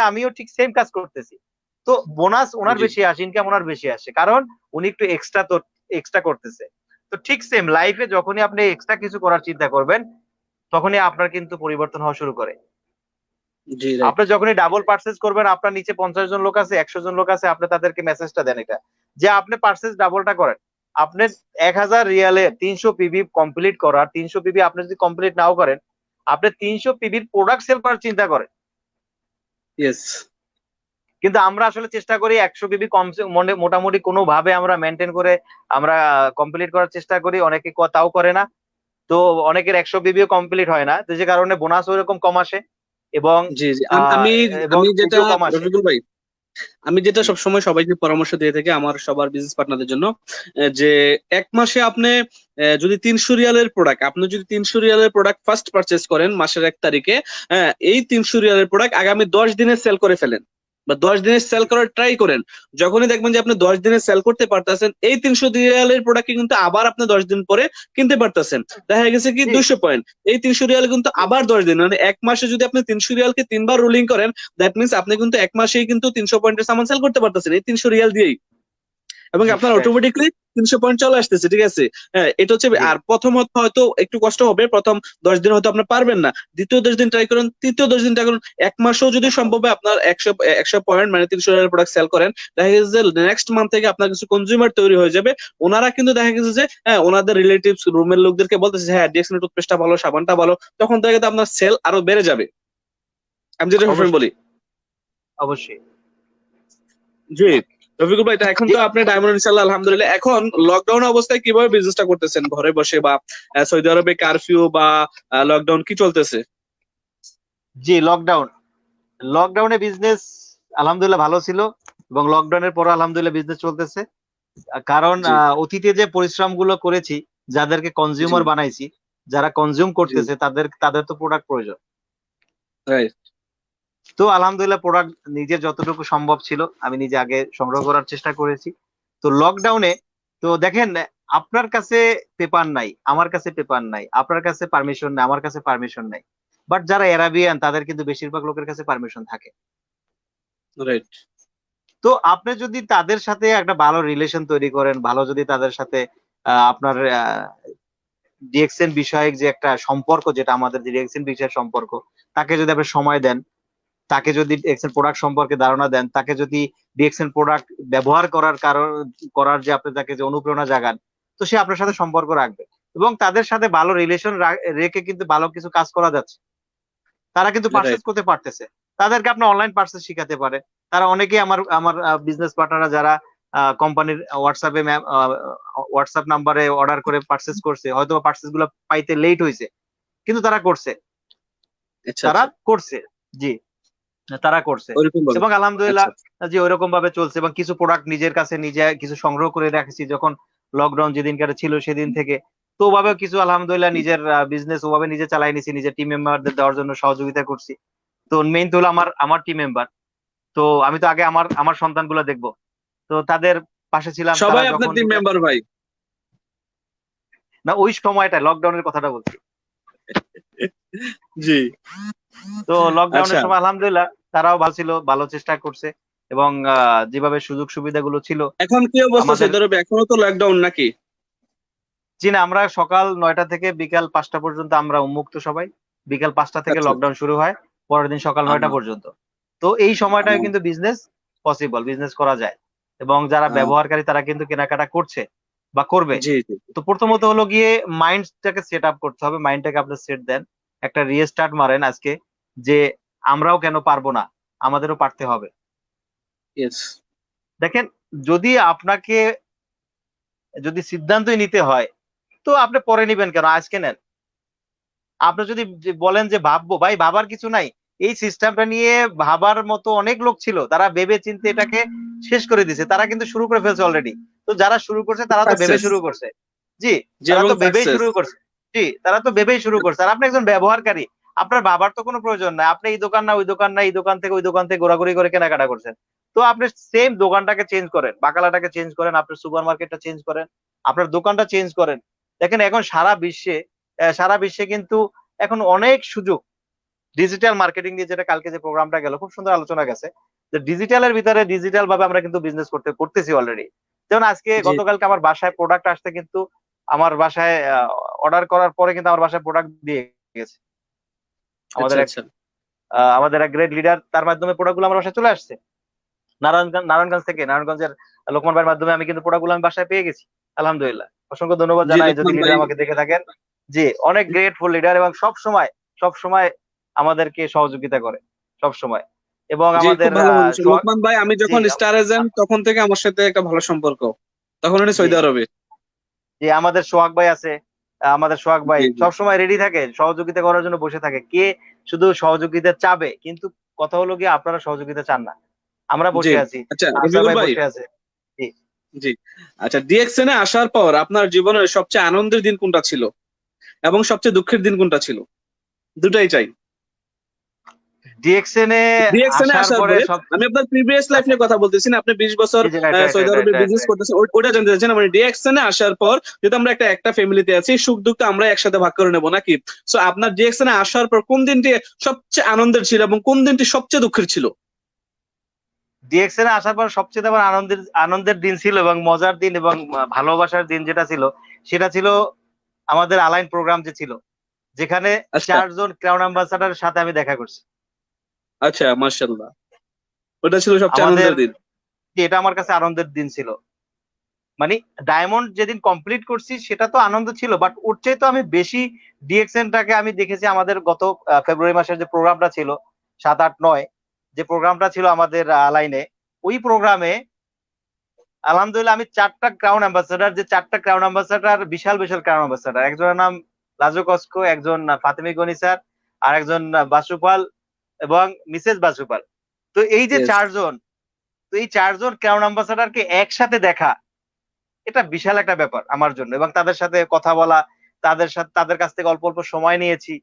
আমিও ঠিক সেম কাজ করতেছি। তো বোনাস ওনার জি। বেশি আসে, ইনকাম ওনার বেশি আসে, কারণ উনি একটু এক্সট্রা করতেছে। তো ঠিক সেম লাইফে যখনই আপনি এক্সট্রা কিছু করার চিন্তা করবেন, তখনই আপনার কিন্তু পরিবর্তন হওয়া শুরু করে। জি। রাইট। আপনি যখনই ডাবল পার্সেস করবেন, আপনার নিচে 50 জন লোক আছে, 100 জন লোক আছে, আপনি তাদেরকে মেসেজটা দেন এটা, যে আপনি পার্সেস ডাবলটা করেন। আপনি 1000 রিয়ালে 300 পিবি কমপ্লিট করার, 300 পিবি আপনি যদি কমপ্লিট নাও করেন, আপনি 300 পিবির প্রোডাক্ট সেল করার চিন্তা করেন। ইয়েস। কিন্তু আমরা আসলে চেষ্টা করি 100 পিবি কম, মোটামুটি কোনো ভাবে আমরা মেনটেন করে আমরা কমপ্লিট করার চেষ্টা করি, অনেকে তাও করে না। তো অনেকের 100 পিবিও কমপ্লিট হয় না, তো যে কারণে বোনাস ওইরকম কম আসে, এবং জি জি। আহ আমি এবং আমি যেটা, পুঁজিও কম আসে। রফিকুল ভাই, আমি যেটা জি সবসময় সবাইকে পরামর্শ দিয়ে থাকি আমার সবার বিজনেস পার্টনারদের জন্য, যে এক মাসে আপনি যদি 300 রিয়ালের প্রোডাক্ট, আপনি যদি 300 রিয়ালের প্রোডাক্ট ফার্স্ট পারচেস করেন মাসের 1 তারিখে, এই 300 রিয়ালের প্রোডাক্ট আগামী 10 দিনে সেল করে ফেলেন। বা 10 দিনে সেল করার ট্রাই করেন। যখনই দেখবেন যে আপনি 10 দিনে সেল করতে পারতেছেন, এই 300 রিয়ালের প্রোডাক্ট কিন্তু আবার আপনি 10 দিন পরে কিনতে পারতেছেন। দেখা গেছে কি জি 200 পয়েন্ট, এই 300 রিয়াল কিন্তু আবার 10 দিন, মানে 1 মাসে যদি আপনি 300 রিয়ালকে 3 বার রোলিং করেন, দ্যাট মিনস আপনি কিন্তু 1 মাসেই কিন্তু 300 পয়েন্টের সামান সেল করতে পারতেছেন এই 300 রিয়াল দিয়েই, এবং জি আপনার রাইট অটোমেটিকলি 300 পয়েন্ট চলে আসতেছে। ঠিক আছে, হ্যাঁ এটা হচ্ছে। জি আর প্রথমত হয়তো একটু কষ্ট হবে, প্রথম 10 দিন হয়তো আপনি পারবেন না, দ্বিতীয় 10 দিন ট্রাই করুন, তৃতীয় 10 দিন ট্রাই করুন, 1 মাসেও যদি সম্ভব হয় আপনার 100 পয়েন্ট মানে 300 প্রোডাক্ট সেল করেন, দেখা গেছে যে নেক্সট মান্থ থেকে আপনার কিছু কনজিউমার তৈরি হয়ে যাবে। ওনারা কিন্তু দেখা গেছে যে হ্যাঁ ওনাদের রিলেটিভস রুমের লোকদেরকে বলতেছে হ্যাঁ ডিএক্সএন টুথপেস্টটা ভালো, সাবানটা ভালো, তখন থেকে কিন্তু আপনার সেল আরো বেড়ে যাবে। আমি যেটা সবসময় বলি। অবশ্যই অবশ্যই জি, রফিকুল ভাই, এখন জি তো আপনি ডায়মন্ড ইনশাল্লাহ আলহামদুলিল্লাহ, এখন লকডাউন অবস্থায় কিভাবে বিজনেসটা করতেছেন ঘরে বসে, বা সৌদি আরবে কারফিউ বা লকডাউন কি চলতেছে? জি লকডাউনে বিজনেস আলহামদুলিল্লাহ ভালো ছিল, এবং লকডাউনের পর আলহামদুলিল্লাহ বিজনেস চলতেছে। কারণ জি অতীতে যে পরিশ্রম গুলো করেছি, যাদেরকে জি কনজিউমার বানাইছি, যারা কনজিউম জি করতেছে, তাদের তো প্রোডাক্ট প্রয়োজন। রাইট তো আলহামদুলিল্লাহ প্রোডাক্ট নিজের যতটুকু সম্ভব ছিল আমি নিজে আগে সংগ্রহ করার চেষ্টা করেছি। তো লকডাউনে তো দেখেন, আপনার কাছে পেপার নাই, আমার কাছে পেপার নাই, আপনার কাছে পারমিশন নাই, আমার কাছে পারমিশন নাই, বাট যারা অ্যারাবিয়ান তাদের কিন্তু বেশিরভাগ লোকের কাছে পারমিশন থাকে। রাইট তো আপনি যদি তাদের সাথে একটা ভালো রিলেশন তৈরি করেন, ভালো যদি তাদের সাথে আপনার ডিএক্সএন বিষয়ক যে একটা সম্পর্ক, যেটা আমাদের ডিএক্সএন বিষয়ের সম্পর্ক, তাকে যদি আপনি সময় দেন, তাকে যদি ডিএক্সএন প্রোডাক্ট সম্পর্কে ধারণা দেন, তাকে যদি ডিএক্সএন প্রোডাক্ট ব্যবহার করার যে আপনি তাকে যে অনুপ্রেরণা জাগান, তো সে আপনার সাথে সম্পর্ক রাখবে। এবং তাদের সাথে ভালো রিলেশন রেখে কিন্তু ভালো কিছু কাজ করা যাচ্ছে। তারা কিন্তু পার্সেস রাইট করতে পারতেছে। তাদেরকে আপনি অনলাইন পার্সেস শিখাতে পারে। তারা অনেকেই আমার আমার বিজনেস পার্টনাররা যারা কোম্পানির হোয়াটসঅ্যাপ নাম্বারে অর্ডার করে পার্সেস করছে, হয়তো পার্সেস গুলো পাইতে লেট হয়েছে, কিন্তু তারা করছে। আচ্ছা তারা আচ্ছা, করছে জি তারা করছে। ওইরকম ভাবে। এবং আচ্ছা আলহামদুলিল্লাহ যে ওইরকম ভাবে চলছে, এবং কিছু প্রোডাক্ট নিজের কাছে নিজে কিছু সংগ্রহ করে রাখছি যখন লকডাউন যেদিনকার ছিল সেদিন থেকে। তো ওভাবে কিছু আলহামদুলিল্লাহ নিজের বিজনেস ওভাবে নিজে চালাই নিছি, নিজের টিম মেম্বারদের দেওয়ার জন্য সহযোগিতা করছি। তো মেইন তো হলো আমার আমার টিম মেম্বার। তো আমি তো আগে আমার আমার সন্তানগুলো দেখবো, তো তাদের পাশে ছিলাম। তারা সবাই আপনার যখন টিম মেম্বার ভাই? না, ওই সময়টা লকডাউনের কথাটা বলছি। জি তো আচ্ছা, লকডাউনের সময় আলহামদুলিল্লাহ তারাও ভালো ছিল, ভালো চেষ্টা করছে। এবং যেভাবে সুযোগ সুবিধাগুলো ছিল এখন কি অবস্থা আমাদের। সৌদি আরবে? এখনো তো লকডাউন নাকি? জি না, আমরা সকাল 9টা থেকে বিকাল 5টা পর্যন্ত আমরা উন্মুক্ত সবাই। বিকাল 5টা থেকে আচ্ছা লকডাউন শুরু হয়, পরের দিন সকাল 9টা আহ, পর্যন্ত। তো এই সময়টায় আহ, কিন্তু বিজনেস পসিবল, বিজনেস করা যায়। এবং যারা আহ, ব্যবহারকারী তারা কিন্তু কেনাকাটা করছে বা করবে। জি জি তো প্রথমত হলো গিয়ে মাইন্ডটাকে সেট আপ করতে হবে। মাইন্ডটাকে আপনি সেট দেন, একটা রিস্টার্ট মারেন আজকে, যে আমরাও কেন পারবো না, আমাদেরও পারতে হবে। ইয়েস দেখেন, যদি আপনাকে যদি সিদ্ধান্তই নিতে হয়, তো আপনি পরে নিবেন কেন, আজকে নেন। আপনি যদি বলেন যে ভাববো, ভাই ভাবার কিছু নাই। এই সিস্টেমটা নিয়ে ভাবার মতো অনেক লোক ছিল, তারা ভেবে চিন্তে এটাকে শেষ করে দিছে, তারা কিন্তু শুরু করে ফেলছে অলরেডি। তো যারা শুরু করছে তারা তো ভেবে সাকসেস, শুরু করছে। জি, জি তারা এবং তো ভেবেই সাকসেস। শুরু করছে। জি, তারা তো ভেবেই শুরু করছে। আর আপনি একজন ব্যবহারকারী, আপনার ভাবার তো কোনো প্রয়োজন নাই। আপনি এই দোকান না ওই দোকান না, এই দোকান থেকে ওই দোকান থেকে ঘোরাঘুরি করে কেনাকাটা করছেন। তো আপনি সেম দোকানটাকে চেঞ্জ করেন, বাকালাটাকে চেঞ্জ করেন, আপনার সুপার মার্কেটটা চেঞ্জ করেন, আপনার দোকানটা চেঞ্জ করেন। দেখেন এখন সারা বিশ্বে কিন্তু এখন অনেক সুযোগ। ডিজিটাল মার্কেটিং নিয়ে যেটা কালকে যে প্রোগ্রামটা গেল, খুব সুন্দর আলোচনা গেছে, যে ডিজিটালের ভিতরে ডিজিটাল ভাবে আমরা কিন্তু বিজনেস করতেছি অলরেডি। যেমন আজকে জি গতকালকে আমার বাসায় প্রোডাক্ট আসতে কিন্তু আমার বাসায় অর্ডার করার পরে কিন্তু আমার বাসায় প্রোডাক্ট দিয়ে গেছে। আচ্ছা আমাদের এক আচ্ছা, আমাদের এক গ্রেট লিডার, তার মাধ্যমে প্রোডাক্ট গুলো আমার বাসায় চলে আসছে। নারায়ণগঞ্জের লোকমান ভাইয়ের মাধ্যমে আমি কিন্তু প্রোডাক্ট গুলো আমি বাসায় পেয়ে গেছি। আলহামদুলিল্লাহ, অসংখ্য ধন্যবাদ জি জানাই যদি লোকমান ভাই। লিডার আমাকে দেখে থাকেন। জি, অনেক গ্রেটফুল লিডার, এবং সব সময় আমাদেরকে সহযোগিতা করে, সব সময়। এবং জি আমাদের খুব ভালো মানুষ লোকমান ভাই, আমি জি যখন স্টার এজেন্ট তখন থেকে আমার সাথে একটা ভালো সম্পর্ক, তখন উনি জি সৌদি আরবে। জি আমাদের সোহাগ ভাই আছে। আমাদের সোহাগ ভাই জি জি সবসময় রেডি থাকে, সহযোগিতা করার জন্য বসে থাকে। কে শুধু সহযোগিতা চাবে, কিন্তু কথা হলো গিয়ে আপনারা সহযোগিতা চান না। আমরা জি। বসে আছি, আচ্ছা আফসার রফিকুল ভাই ভাই, বসে আছে। জি জি আচ্ছা, ডিএক্সএন এ আসার পর আপনার জীবনের সবচেয়ে আনন্দের দিন কোনটা ছিল এবং সবচেয়ে দুঃখের দিন কোনটা ছিল? দুটাই চাই। ডিএক্সএন এ ডিএক্সএন এ আসার আসার পরে পরে সব আমি আপনার প্রিভিয়াস লাইফ আচ্ছা নিয়ে কথা বলতেছি না, আপনি 20 বছর জি জি রাইট রাইট সৌদি রাইট আরবে রাইট বিজনেস রাইট করতেছেন, ওটা জানতে চাচ্ছেন মানে ডিএক্সএন এ আসার পর যেহেতু আমরা একটা ফ্যামিলিতে আছি, সুখ দুঃখ আমরা একসাথে ভাগ করে নেবো নাকি? সো আপনার ডিএক্সএন এ আসার পর কোন দিনটি সবচেয়ে আনন্দের ছিল এবং কোন দিনটি সবচেয়ে দুঃখের ছিল? ডিএক্সএন এ আসার পর সবচেয়ে আমার আনন্দের আনন্দের দিন ছিল এবং মজার দিন এবং ভালোবাসার দিন যেটা ছিল সেটা ছিল আমাদের আলাইন প্রোগ্রাম যে ছিল, যেখানে আচ্ছা 4 জন ক্রাউন অ্যাম্বাসাডারের সাথে আমি দেখা করছি। আচ্ছা, মাশাআল্লাহ, ওটা ছিল সবচেয়ে আমাদের আনন্দের দিন। এটা আমার কাছে আনন্দের দিন ছিল। মানে ডায়মন্ড যেদিন কমপ্লিট করছি সেটা তো আনন্দ ছিল, বাট ওর চেয়ে তো আমি বেশি ডিএক্সএনটাকে আমি দেখেছি আমাদের গত ফেব্রুয়ারি মাসের যে প্রোগ্রামটা ছিল 7, 8, 9, যে প্রোগ্রামটা ছিল আমাদের লাইনে, ওই প্রোগ্রামে আলহামদুলিল্লাহ আমি 4টা ক্রাউন অ্যাম্বাসাডার, যে 4টা ক্রাউন অ্যাম্বাসাডার বিশাল বিশাল ক্রাউন অ্যাম্বাসাডার, একজনের নাম লাজো কস্কো, একজন ফাতেমি গনি স্যার, আর একজন বাসুপাল এবং মিসেস বাসুপাল। তো এই যে Yes. 4 জন, তো এই 4 জন ক্রাউন অ্যাম্বাসাডারকে একসাথে দেখা এটা বিশাল একটা ব্যাপার আমার জন্য, এবং তাদের সাথে কথা বলা, তাদের কাছ থেকে অল্প অল্প সময় নিয়েছি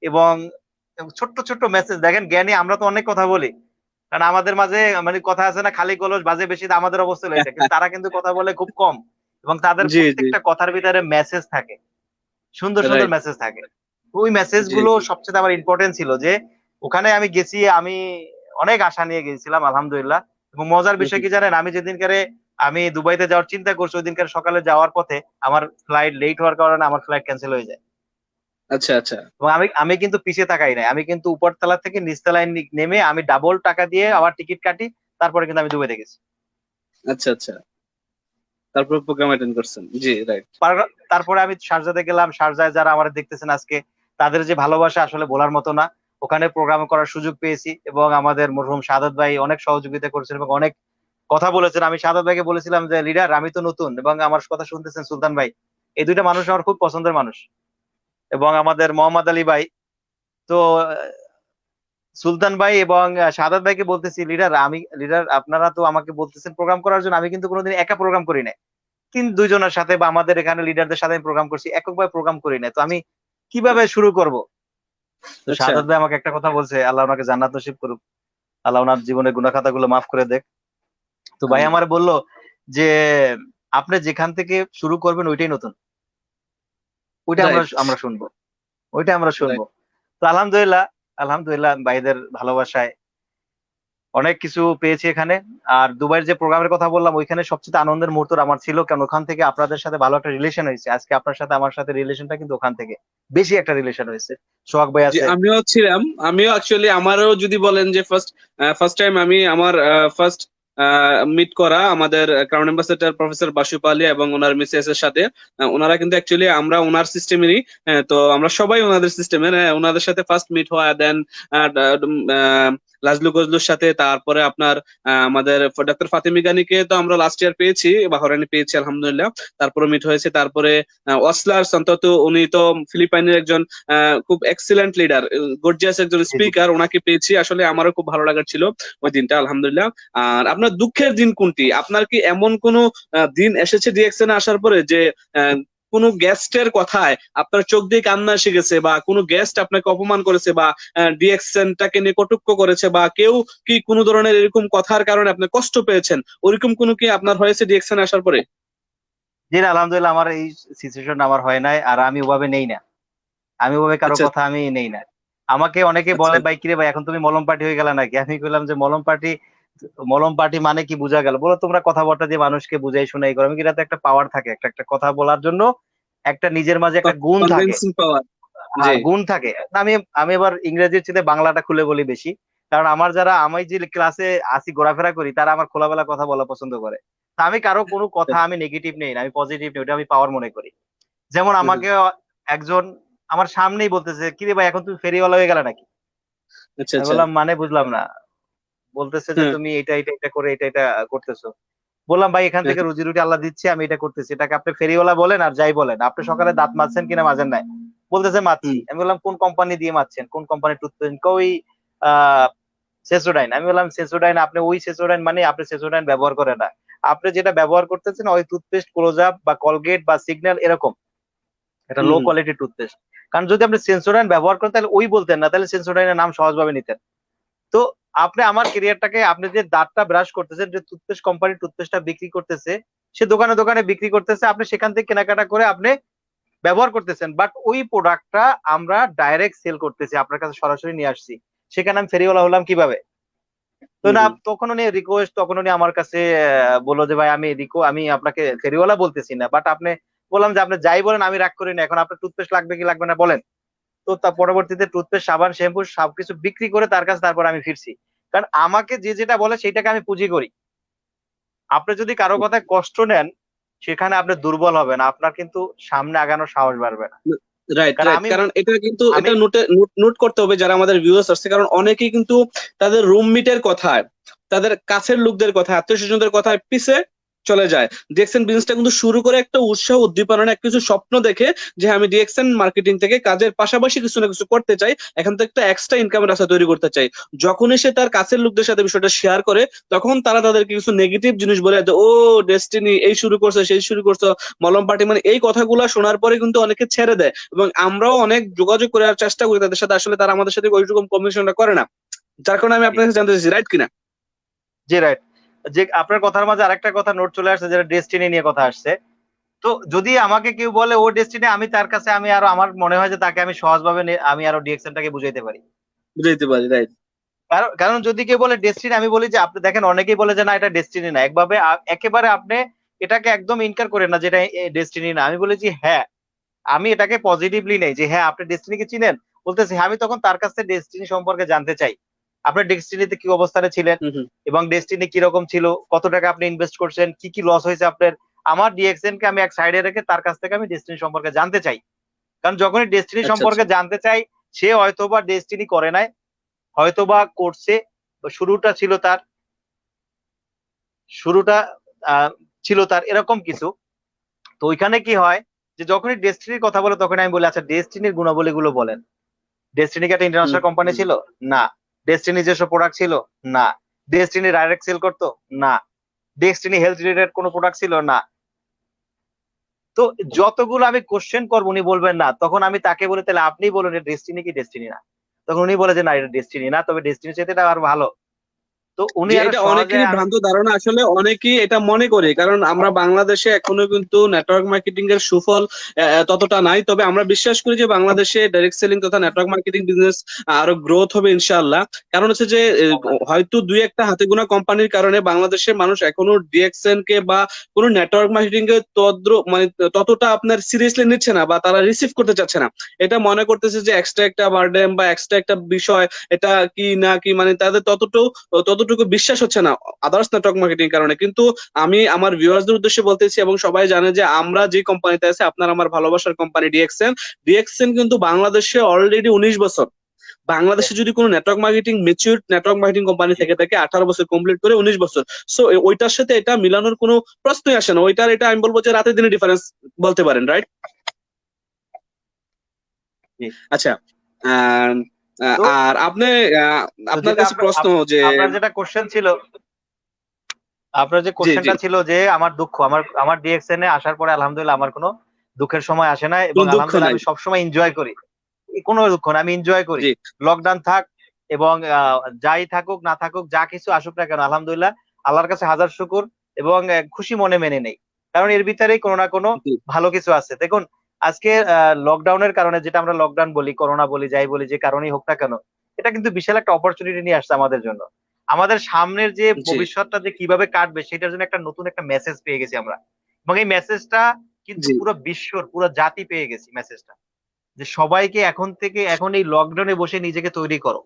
এবং ছোট্ট ছোট্ট মেসেজ দেখেন, জ্ঞানী আমরা তো অনেক কথা বলি, কারণ আমাদের মাঝে মানে কথা আছে না, খালি কলস বাজে বেশি, আমাদের অবস্থা হয়েছে, কিন্তু তারা কিন্তু কথা বলে খুব কম এবং তাদের জি জি, প্রত্যেকটা কথার ভিতরে মেসেজ থাকে, সুন্দর সুন্দর রাইট। মেসেজ থাকে। ওই মেসেজ জি গুলো জি, সবচেয়ে আমার ইম্পর্টেন্ট ছিল, যে ওখানে আমি গেছি, আমি অনেক আশা নিয়ে গেছিলাম আলহামদুলিল্লাহ। এবং মজার হুম, বিষয় হুম। কি জানেন, আমি যেদিনকারে আমি দুবাইতে যাওয়ার চিন্তা করছি, ওই দিনকার সকালে যাওয়ার পথে আমার ফ্লাইট লেট হওয়ার কারণে আমার ফ্লাইট ক্যান্সেল হয়ে যায়। আচ্ছা আচ্ছা এবং আমি আমি কিন্তু পিছিয়ে তাকাই নাই, আমি কিন্তু উপরতলা থেকে নিচতলায় নেমে আমি ডাবল টাকা দিয়ে আবার টিকিট কাটি, তারপরে কিন্তু আমি দুবাইতে গেছি। আচ্ছা আচ্ছা, তারপর প্রোগ্রাম অ্যাটেন্ড করছেন, জি রাইট। তারপরে আমি শারজাতে গেলাম, শারজায় যারা আমার দেখতেছেন আজকে, তাদের যে ভালোবাসা আসলে বলার মতো না। ওখানে প্রোগ্রাম করার সুযোগ পেয়েছি এবং আমাদের মরহুম শাহাদাত ভাই অনেক সহযোগিতা করেছেন এবং অনেক কথা বলেছেন। আমি শাহাদাত ভাইকে বলেছিলাম যে লিডার আমি তো নতুন এবং আমার কথা শুনতেছেন সুলতান ভাই, এই দুইটা মানুষ আমার খুব পছন্দের মানুষ। এবং আমাদের মোহাম্মদ আলী ভাই, তো সুলতান ভাই এবং শাহাদাত ভাইকে বলতেছি লিডার আপনারা তো আমাকে বলতেছেন প্রোগ্রাম করার জন্য, আমি কিন্তু কোনোদিন একা প্রোগ্রাম করি নাই, কিন্তু দুইজনের সাথে বা আমাদের এখানে লিডারদের সাথে আমি প্রোগ্রাম করছি, এককভাবে প্রোগ্রাম করি না, তো আমি কিভাবে শুরু করব? তো আচ্ছা শাহাদাত ভাই আমাকে একটা কথা বলছে, আল্লাহ ওনাকে জান্নাত নসিব করুক, আল্লাহ ওনার জীবনের গুনাহ খাতাগুলো মাফ করে দেখ। তো ভাই আমিন। আমার বলল যে আপনি যেখান থেকে শুরু করবেন ওইটাই নতুন, ওইটা আমরা রাইট আমরা শুনবো, ওইটা আমরা শুনবো। রাইট। তো আলহামদুলিল্লাহ, আলহামদুলিল্লাহ ভাইদের ভালোবাসায় অনেক কিছু পেয়েছি এখানে। আর দুবাইয়ের যে প্রোগ্রামের কথা বললাম, ওইখানে সবচেয়ে আনন্দের মুহূর্ত আমার ছিল, কারণ ওখান থেকে আপনাদের সাথে ভালো একটা রিলেশন হয়েছে। আজকে আপনার সাথে আমার সাথে রিলেশনটা কিন্তু ওখান থেকে বেশি একটা রিলেশন হয়েছে। সোহাগ ভাই জি আছে। আমিও ছিলাম, আমিও অ্যাকচুয়ালি আমারও যদি বলেন যে ফার্স্ট টাইম আমি আমার ফার্স্ট মিট করা আমাদের ক্রাউন অ্যাম্বাসেডর প্রফেসর বাসুপ আলী এবং ওনার মিসেস এর সাথে। ওনারা কিন্তু অ্যাকচুয়ালি আমরা ওনার সিস্টেমেরই, তো আমরা সবাই ওনাদের সিস্টেমের, ওনাদের সাথে ফার্স্ট মিট হওয়া, দেন লাজলু গজলুর সাথে, তারপরে আপনার আমাদের ডক্টর ফাতেমি গানিকে তো আমরা লাস্ট ইয়ার পেয়েছি, বাহরাইনে পেয়েছি আলহামদুলিল্লাহ। তারপরে মিট হয়েছে, তারপরে অসলার সন্তত, উনি তো ফিলিপাইনের একজন খুব এক্সিলেন্ট লিডার, গর্জিয়াস একজন জি জি। স্পিকার, ওনাকে পেয়েছি। আসলে আমারও খুব ভালো লাগার ছিল ওই দিনটা আলহামদুলিল্লাহ। আর আপনার দুঃখের দিন কোনটি? আপনার কি এমন কোনো দিন এসেছে ডিএক্সএন আসার পরে যে আহ, কোনো গেস্টের কথায় আপনার চোখ দিয়ে কান্না এসে গেছে, বা কোনো গেস্ট আপনাকে অপমান করেছে, বা ডিএক্সএনটাকে নিয়ে কটূক্ষ করেছে, বা কেউ কি কোনো ধরনের এরকম কথার কারণে আপনি কষ্ট পেয়েছেন, ওরকম কোনো কি আপনার হয়েছে ডিএক্সএন আসার পরে? জি না, আলহামদুলিল্লাহ আমার এই সিচুয়েশন আমার হয় নাই, আর আমি ওভাবে নেই না, আমি ওভাবে কারো আচ্ছা কথা আমি নেই না। আমাকে অনেকে আচ্ছা বলে ভাই কিরে ভাই এখন তুমি মলম পার্টি হয়ে গেলে নাকি, আমি বললাম যে মলম পার্টি, মলম পার্টি মানে কি বোঝা গেল বলো, তোমরা কথাবার্তা দিয়ে মানুষকে বুঝাই শোনাই করো, আমি কি, এটা তো একটা পাওয়ার থাকে, একটা একটা কথা বলার জন্য একটা নিজের মাঝে একটা গুণ থাকে। কনভিন্সিং পাওয়ার। জি হ্যাঁ গুণ থাকে। আমি আমি এবার ইংরেজির চেয়ে বাংলাটা খুলে বলি বেশি, কারণ আমার যারা আমি যে ক্লাসে আসি ঘোরাফেরা করি তারা আমার খোলামেলা কথা বলা পছন্দ করে। তা আমি কারো কোনো কথা আমি নেগেটিভ নেই না, আমি পজিটিভ নেই, ওটা আমি পাওয়ার মনে করি। যেমন আমাকে একজন আমার সামনেই বলতেছে কিরে ভাই এখন তুমি ফেরিওয়ালা হয়ে গেলে নাকি, আচ্ছা আমি আচ্ছা। বললাম মানে বুঝলাম না, বলতেছে যে হ্যাঁ তুমি এটা এটা এটা করে এটা এটা করতেছো। বললাম ভাই এখান হ্যাঁ, থেকে রুজি রুটি আল্লাহ দিচ্ছে, আমি এটা করতেছি, এটাকে আপনি ফেরিওয়ালা বলেন আর যাই বলেন, আপনি সকালে দাঁত মাজছেন কিনা মাজেন নাই, বলতেছে মাছি। হুম আমি বললাম কোন কোম্পানি দিয়ে মাছছেন, কোন কোম্পানির টুথপেস্ট, কই আহ সেসোডাইন। আমি বললাম সেসোডাইন, আপনি ওই সেসোডাইন মানে আপনি সেসোডাইন ব্যবহার করেন না, আপনি যেটা ব্যবহার করতেছেন ওই টুথপেস্ট ক্লোজ আপ বা কলগেট বা সিগন্যাল এরকম এটা হুম লো হুম, কোয়ালিটির টুথপেস্ট। কারণ যদি আপনি সেন্সোডাইন ব্যবহার করেন তাহলে ওই বলতেন না, তাহলে সেন্সোডাইনের নাম সহজভাবে নিতেন। তো আপনি আমার ক্যারিয়ারটাকে, আপনি যে দাঁতটা ব্রাশ করতেছেন, যে টুথপেস্ট কোম্পানি টুথপেস্টটা বিক্রি করতেছে, সে দোকানে দোকানে বিক্রি করতেছে, আপনি সেখান থেকে কেনাকাটা করে আপনি ব্যবহার করতেছেন, বাট ওই প্রোডাক্টটা আমরা ডাইরেক্ট সেল করতেছি, আপনার কাছে সরাসরি নিয়ে আসছি, সেখানে আমি ফেরিওয়ালা হলাম কিভাবে? তো হুম না, হুম। তখন উনি আমার কাছে বললো যে ভাই আমি আপনাকে ফেরিওয়ালা বলতেছি না, বাট আপনি, বললাম যে আপনি যাই বলেন আমি রাগ করি না, এখন আপনার টুথপেস্ট লাগবে কি লাগবে না বলেন। তো তার পরবর্তীতে টুথপেস্ট, সাবান, শ্যাম্পু সবকিছু বিক্রি করে তার কাছে তারপর আমি ফিরছি। কারণ আমাকে যে যেটা বলে সেটাকে আমি পুঁজি করি। আপনি যদি কারো কথায় কষ্ট নেন, সেখানে আপনি দুর্বল হবেন, আপনার কিন্তু সামনে আগানোর সাহস বাড়বে না। রাইট কারণ রাইট, আমি কারণ এটা কিন্তু আমি এটা নোটে নোট করতে হবে যারা আমাদের ভিউয়ার্স আছে, কারণ অনেকেই কিন্তু তাদের রুমমেটের কথায়, তাদের কাছের লোকদের কথা, আত্মীয় স্বজনদের কথায় পিছে চলে যায়। ডিএক্সএন বিজনেসটা কিন্তু শুরু করে একটা উৎসাহ উদ্দীপনা, এক কিছু স্বপ্ন দেখে যে আমি ডিএক্সএন মার্কেটিং থেকে কাজের পাশাপাশি কিছু না কিছু করতে চাই, এখান থেকে একটা এক্সট্রা ইনকামের রাস্তা তৈরি করতে চাই। যখনই সে তার কাছের লোকদের সাথে বিষয়টা শেয়ার করে, তখন তারা তাদেরকে কিছু নেগেটিভ জিনিস বলে যে ও ডেস্টিনি এই শুরু করছে সেই শুরু করছে, মলম পার্টি, মানে এই কথাগুলো শোনার পরে কিন্তু অনেকে ছেড়ে দেয়, এবং আমরাও অনেক যোগাযোগ করার চেষ্টা করি তাদের সাথে, আসলে তারা আমাদের সাথে ওই রকম কমিউনিকেশনটা করে না। যার কারণে আমি আপনার কাছে জানতে চাইছি, রাইট কিনা? জি রাইট। যে আপনার কথার মাঝে আরেকটা কথা নোট চলে আসছে, যেটা ডেস্টিনি নিয়ে কথা আসছে। তো যদি আমাকে কেউ বলে ও ডেস্টিনি, আমি তার কাছে, আমি আরো, আমার মনে হয় যে তাকে আমি সহজভাবে আমি আরো ডিএক্সএনটাকে বুঝাইতে পারি। বুঝাইতে পারি, রাইট। কারণ কারণ যদি কেউ বলে ডেস্টিনি, আমি বলি যে আপনি দেখেন, অনেকেই বলে যে না এটা ডেস্টিনি না, একভাবে একেবারে আপনি এটাকে একদম ইনকার করেন না যেটা ডেস্টিনি না। আমি বলি যে হ্যাঁ, আমি এটাকে পজিটিভলি নেই যে হ্যাঁ আপনি ডেস্টিনিকে চিনেন, বলতেছি হ্যাঁ, আমি তখন তার কাছ থেকে ডেস্টিনি সম্পর্কে জানতে চাই। আপনার ডেস্টিনিতে কি অবস্থানে ছিলেন, হুম হুম। এবং ডেস্টিনি কিরকম ছিল, কত টাকা আপনি ইনভেস্ট করছেন, কি কি লস হয়েছে আপনার। আমার ডিএক্সএন কে আমি এক সাইডে রেখে তার কাছ থেকে আমি ডেস্টিনি সম্পর্কে জানতে চাই। কারণ যখনই ডেস্টিনি আচ্ছা আচ্ছা। সম্পর্কে জানতে চাই, সে হয়তোবা ডেস্টিনি করে নাই, হয়তোবা করছে, বা শুরুটা আহ, ছিল তার এরকম কিছু। তো ওইখানে কি হয়, যে যখনই ডেস্টিনির কথা বলে তখন আমি বলি আচ্ছা ডেস্টিনির গুণাবলী গুলো বলেন। ডেস্টিনি কি একটা হুম ইন্টারন্যাশনাল কোম্পানি হুম। ছিল? না। ডেস্টিনি যেসব প্রোডাক্ট ছিল? না। ডেস্টিনি ডাইরেক্ট সেল করতো? না। ডেস্টিনি হেলথ রিলেটেড কোনো প্রোডাক্ট ছিল? না। তো যতগুলো আমি কোশ্চেন করবো উনি বলবেন না, তখন আমি তাকে বলি তাহলে আপনি বলুন এটা ডেস্টিনি কি ডেস্টিনি না। তখন উনি বলে যে না এটা ডেস্টিনি না, তবে ডেস্টিনির চাইতে এটা আরো ভালো। তো উনি যে আরো এটা সহজে অনেকেরই ভ্রান্ত ধারণা, আসলে অনেকেই এটা মনে করে, কারণ আমরা বাংলাদেশে এখনো কিন্তু নেটওয়ার্ক মার্কেটিং এর সুফল ততটা নাই। তবে আমরা বিশ্বাস করি যে বাংলাদেশে ডাইরেক্ট সেলিং তথা নেটওয়ার্ক মার্কেটিং বিজনেস আরো গ্রোথ হবে ইনশাআল্লাহ। কারণ হচ্ছে যে হয়তো দুই একটা হাতে গোনা কোম্পানির কারণে বাংলাদেশের মানুষ এখনো ডিএক্সএন কে বা কোনো নেটওয়ার্ক মার্কেটিং কে মানে ততটা আপনার সিরিয়াসলি নিচ্ছে না, বা তারা রিসিভ করতে চাচ্ছে না। এটা মনে করতেছে যে এক্সট্রা একটা বার্ডেন বা এক্সট্রা একটা বিষয়, এটা কি না কি, মানে তাদের ততটুকু বিশ্বাস হচ্ছে না আদার্স নেটওয়ার্ক মার্কেটিং কারণে। কিন্তু আমি আমার ভিউয়ার্সদের উদ্দেশ্যে বলতেছি, এবং সবাই জানে যে আমরা যে কোম্পানিতে আছে, আপনার আমার ভালোবাসার কোম্পানি ডিএক্সএন। ডিএক্সএন কিন্তু বাংলাদেশে অলরেডি 19 বছর। বাংলাদেশে যদি কোনো network marketing mature network marketing company থেকে থাকে, 18 বছর কমপ্লিট করে 19 বছর। সো ওইটার সাথে এটা মিলানোর কোনো প্রশ্নই আসে না। ওইটার এটা আমি বলবো যে রাতে দিনে ডিফারেন্স বলতে পারেন, রাইট? আচ্ছা। আহ, তো আর আপনি তো আপনার যেটা কাছে প্রশ্ন যে, আপনার যেটা কোশ্চেন ছিল, আপনার যে জি জি, কোশ্চেনটা ছিল যে আমার দুঃখ, আমার আমার ডিএক্সএন এ আসার পরে আলহামদুলিল্লাহ আমার কোনো দুঃখের সময় আসে না, এবং কোন দুঃখ আলহামদুলিল্লাহ নাই। আমি সবসময় এনজয় করি। কোনো দুঃখ না, আমি এনজয় করি। জি লকডাউন থাক এবং যাই থাকুক না থাকুক, যা কিছু আসুক না কেন, আলহামদুলিল্লাহ আল্লাহর কাছে হাজার শুকুর, এবং খুশি মনে মেনে নেই। কারণ এর ভিতরেই কোনো না কোনো জি ভালো কিছু আছে। দেখুন, আজকে লকডাউনের কারণে, যেটা আমরা লকডাউন বলি, করোনা বলি, যাই বলি, যে কারণেই হোক না কেন, এটা কিন্তু বিশাল একটা অপরচুনিটি নিয়ে আসছে আমাদের জন্য। আমাদের সামনের যে জি ভবিষ্যৎটা যে কিভাবে কাটবে সেটার জন্য একটা নতুন একটা মেসেজ পেয়ে গেছি আমরা, এবং এই মেসেজটা কিন্তু জি পুরো বিশ্বর, পুরো জাতি পেয়ে গেছি মেসেজটা, যে সবাইকে এখন থেকে, এখন এই লকডাউনে বসে নিজেকে তৈরি করো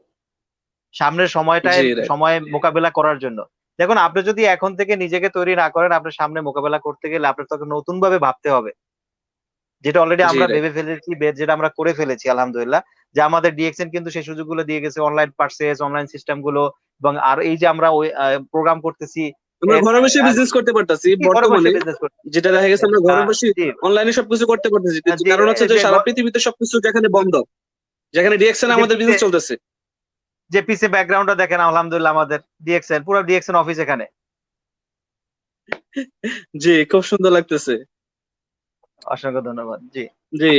সামনের জি, সময়টায়, রাইট। সময় মোকাবেলা করার জন্য। দেখুন, আপনি যদি এখন থেকে নিজেকে তৈরি না করেন, আপনার সামনে মোকাবেলা করতে গেলে আপনার তোকে নতুন ভাবে ভাবতে হবে, যেটা অলরেডি জি, আমরা রাইট। ভেবে ফেলেছি, যেটা আমরা করে ফেলেছি আলহামদুলিল্লাহ। যে আমাদের ডিএক্সএন কিন্তু সেই সুযোগগুলো দিয়ে গেছে, অনলাইন পার্সেস, অনলাইন সিস্টেম গুলো, এবং আর এই যে আমরা ওই প্রোগ্রাম করতেছি, আমরা এর ঘরে বসে আর বিজনেস করতে পারতাছি কি ঘরে বসে বর্তমানে, বিজনেস করতে। যেটা দেখা গেছে আমরা ঘরে বসে জি অনলাইনে সবকিছু করতে পারতেছি, কিন্তু জি কারণ হচ্ছে যে যে সারা পৃথিবীতে সবকিছু যেখানে বন্ধ, যেখানে ডিএক্সএন যে আমাদের পিছে বিজনেস চলতেছে। যে পিছে ব্যাকগ্রাউন্ডটা দেখেন, আলহামদুলিল্লাহ আমাদের ডিএক্সএন, পুরো ডিএক্সএন অফিস এখানে। জি, খুব সুন্দর লাগতেছে। অসংখ্য ধন্যবাদ। জি জি।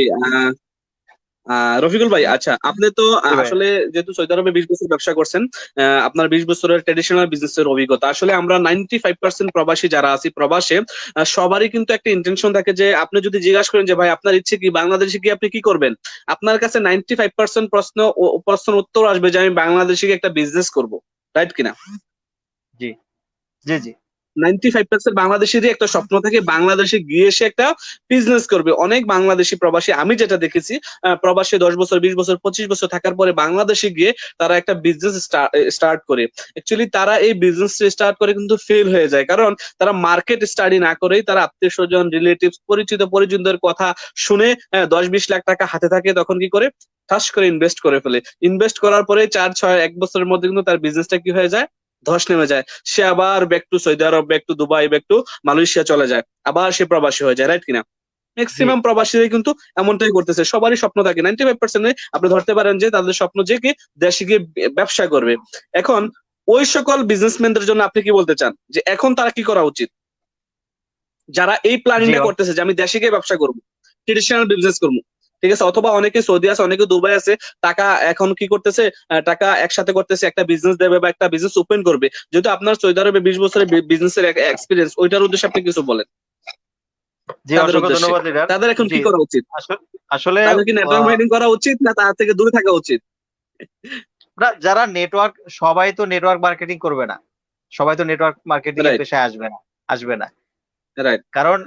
রফিকুল ভাই, আচ্ছা আপনি তো জি ভাই। আসলে যেহেতু সৌদি আরবে 20 বছর ব্যবসা করছেন, আপনার 20 বছরের ট্রেডিশনাল বিজনেসের অভিজ্ঞতা, আসলে আমরা 95% প্রবাসী যারা আছি প্রবাসে, সবারই কিন্তু একটা ইন্টেনশন থাকে যে আপনি যদি জিজ্ঞাসা করেন যে ভাই আপনার ইচ্ছে কি, বাংলাদেশে কি আপনি কি করবেন, আপনার কাছে 95% প্রশ্ন উত্তর আসবে যে আমি বাংলাদেশে গিয়ে একটা বিজনেস করব, রাইট কিনা? জি জি জি 95% বাংলাদেশেরই একটা স্বপ্ন থাকে বাংলাদেশে গিয়ে সে একটা বিজনেস করবে। অনেক বাংলাদেশি প্রবাসী আমি যেটা দেখেছি, প্রবাসে 10 বছর 20 বছর 25 বছর থাকার পরে বাংলাদেশে গিয়ে তারা একটা বিজনেস স্টার্ট করে। অ্যাকচুয়ালি তারা এই বিজনেস স্টার্ট করে কিন্তু ফেল হয়ে যায়, কারণ তারা মার্কেট স্টাডি না করেই তারা আত্মীয় স্বজন রিলেটিভস পরিচিত পরিজনদের কথা শুনে 10-20 লাখ টাকা হাতে থাকে, তখন কি করে ঠাস করে ইনভেস্ট করে ফেলে। ইনভেস্ট করার পরে 4-6 1 বছরের মধ্যে কিন্তু তার বিজনেসটা কি হয়ে যায়, ধস নেমে যায়। সে আবার back to Saudi Arab, back to Dubai, back to Malaysia চলে যায়, আবার সে প্রবাসী হয়ে যায়, রাইট কিনা? জি ম্যাক্সিমাম প্রবাসীরাই কিন্তু এমনটাই করতেছে, সবারই স্বপ্ন থাকে 95% আপনি ধরতে পারেন যে তাদের স্বপ্ন যে কি দেশে গিয়ে ব্যবসা করবে। এখন ওই সকল বিজনেসম্যানদের জন্য আপনি কি বলতে চান যে এখন তারা কি করা উচিত, যারা এই জি প্ল্যানিংটা করতেছে যে আমি দেশে গিয়ে ব্যবসা করবো, ট্রেডিশনাল বিজনেস করবো, ঠিক আছে? অথবা অনেকে সৌদি আছে, অনেকে দুবাই আছে, টাকা এখন কি করতেছে, টাকা একসাথে করতেছে, একটা বিজনেস দেবে বা একটা বিজনেস ওপেন করবে। যেহেতু আপনার সৌদি আরবে 20 বছরের বিজনেসের এক্সপিরিয়েন্স, ওইটার উদ্দেশ্যে আপনি কিছু বলেন জি তাদের অসংখ্য উদ্দেশ্যে। ধন্যবাদ লিডার। তাদের এখন জি কি করা উচিত? আসলে আসলে তাদের কি নেটওয়ার্ক আহ, মার্কেটিং করা উচিত না তার থেকে দূরে থাকা উচিত? যারা নেটওয়ার্ক, সবাই তো নেটওয়ার্ক মার্কেটিং করবে না, সবাই তো নেটওয়ার্ক মার্কেটিং এর রাইট, পেশায় আসবে না, আসবে না। রাইট। কারণ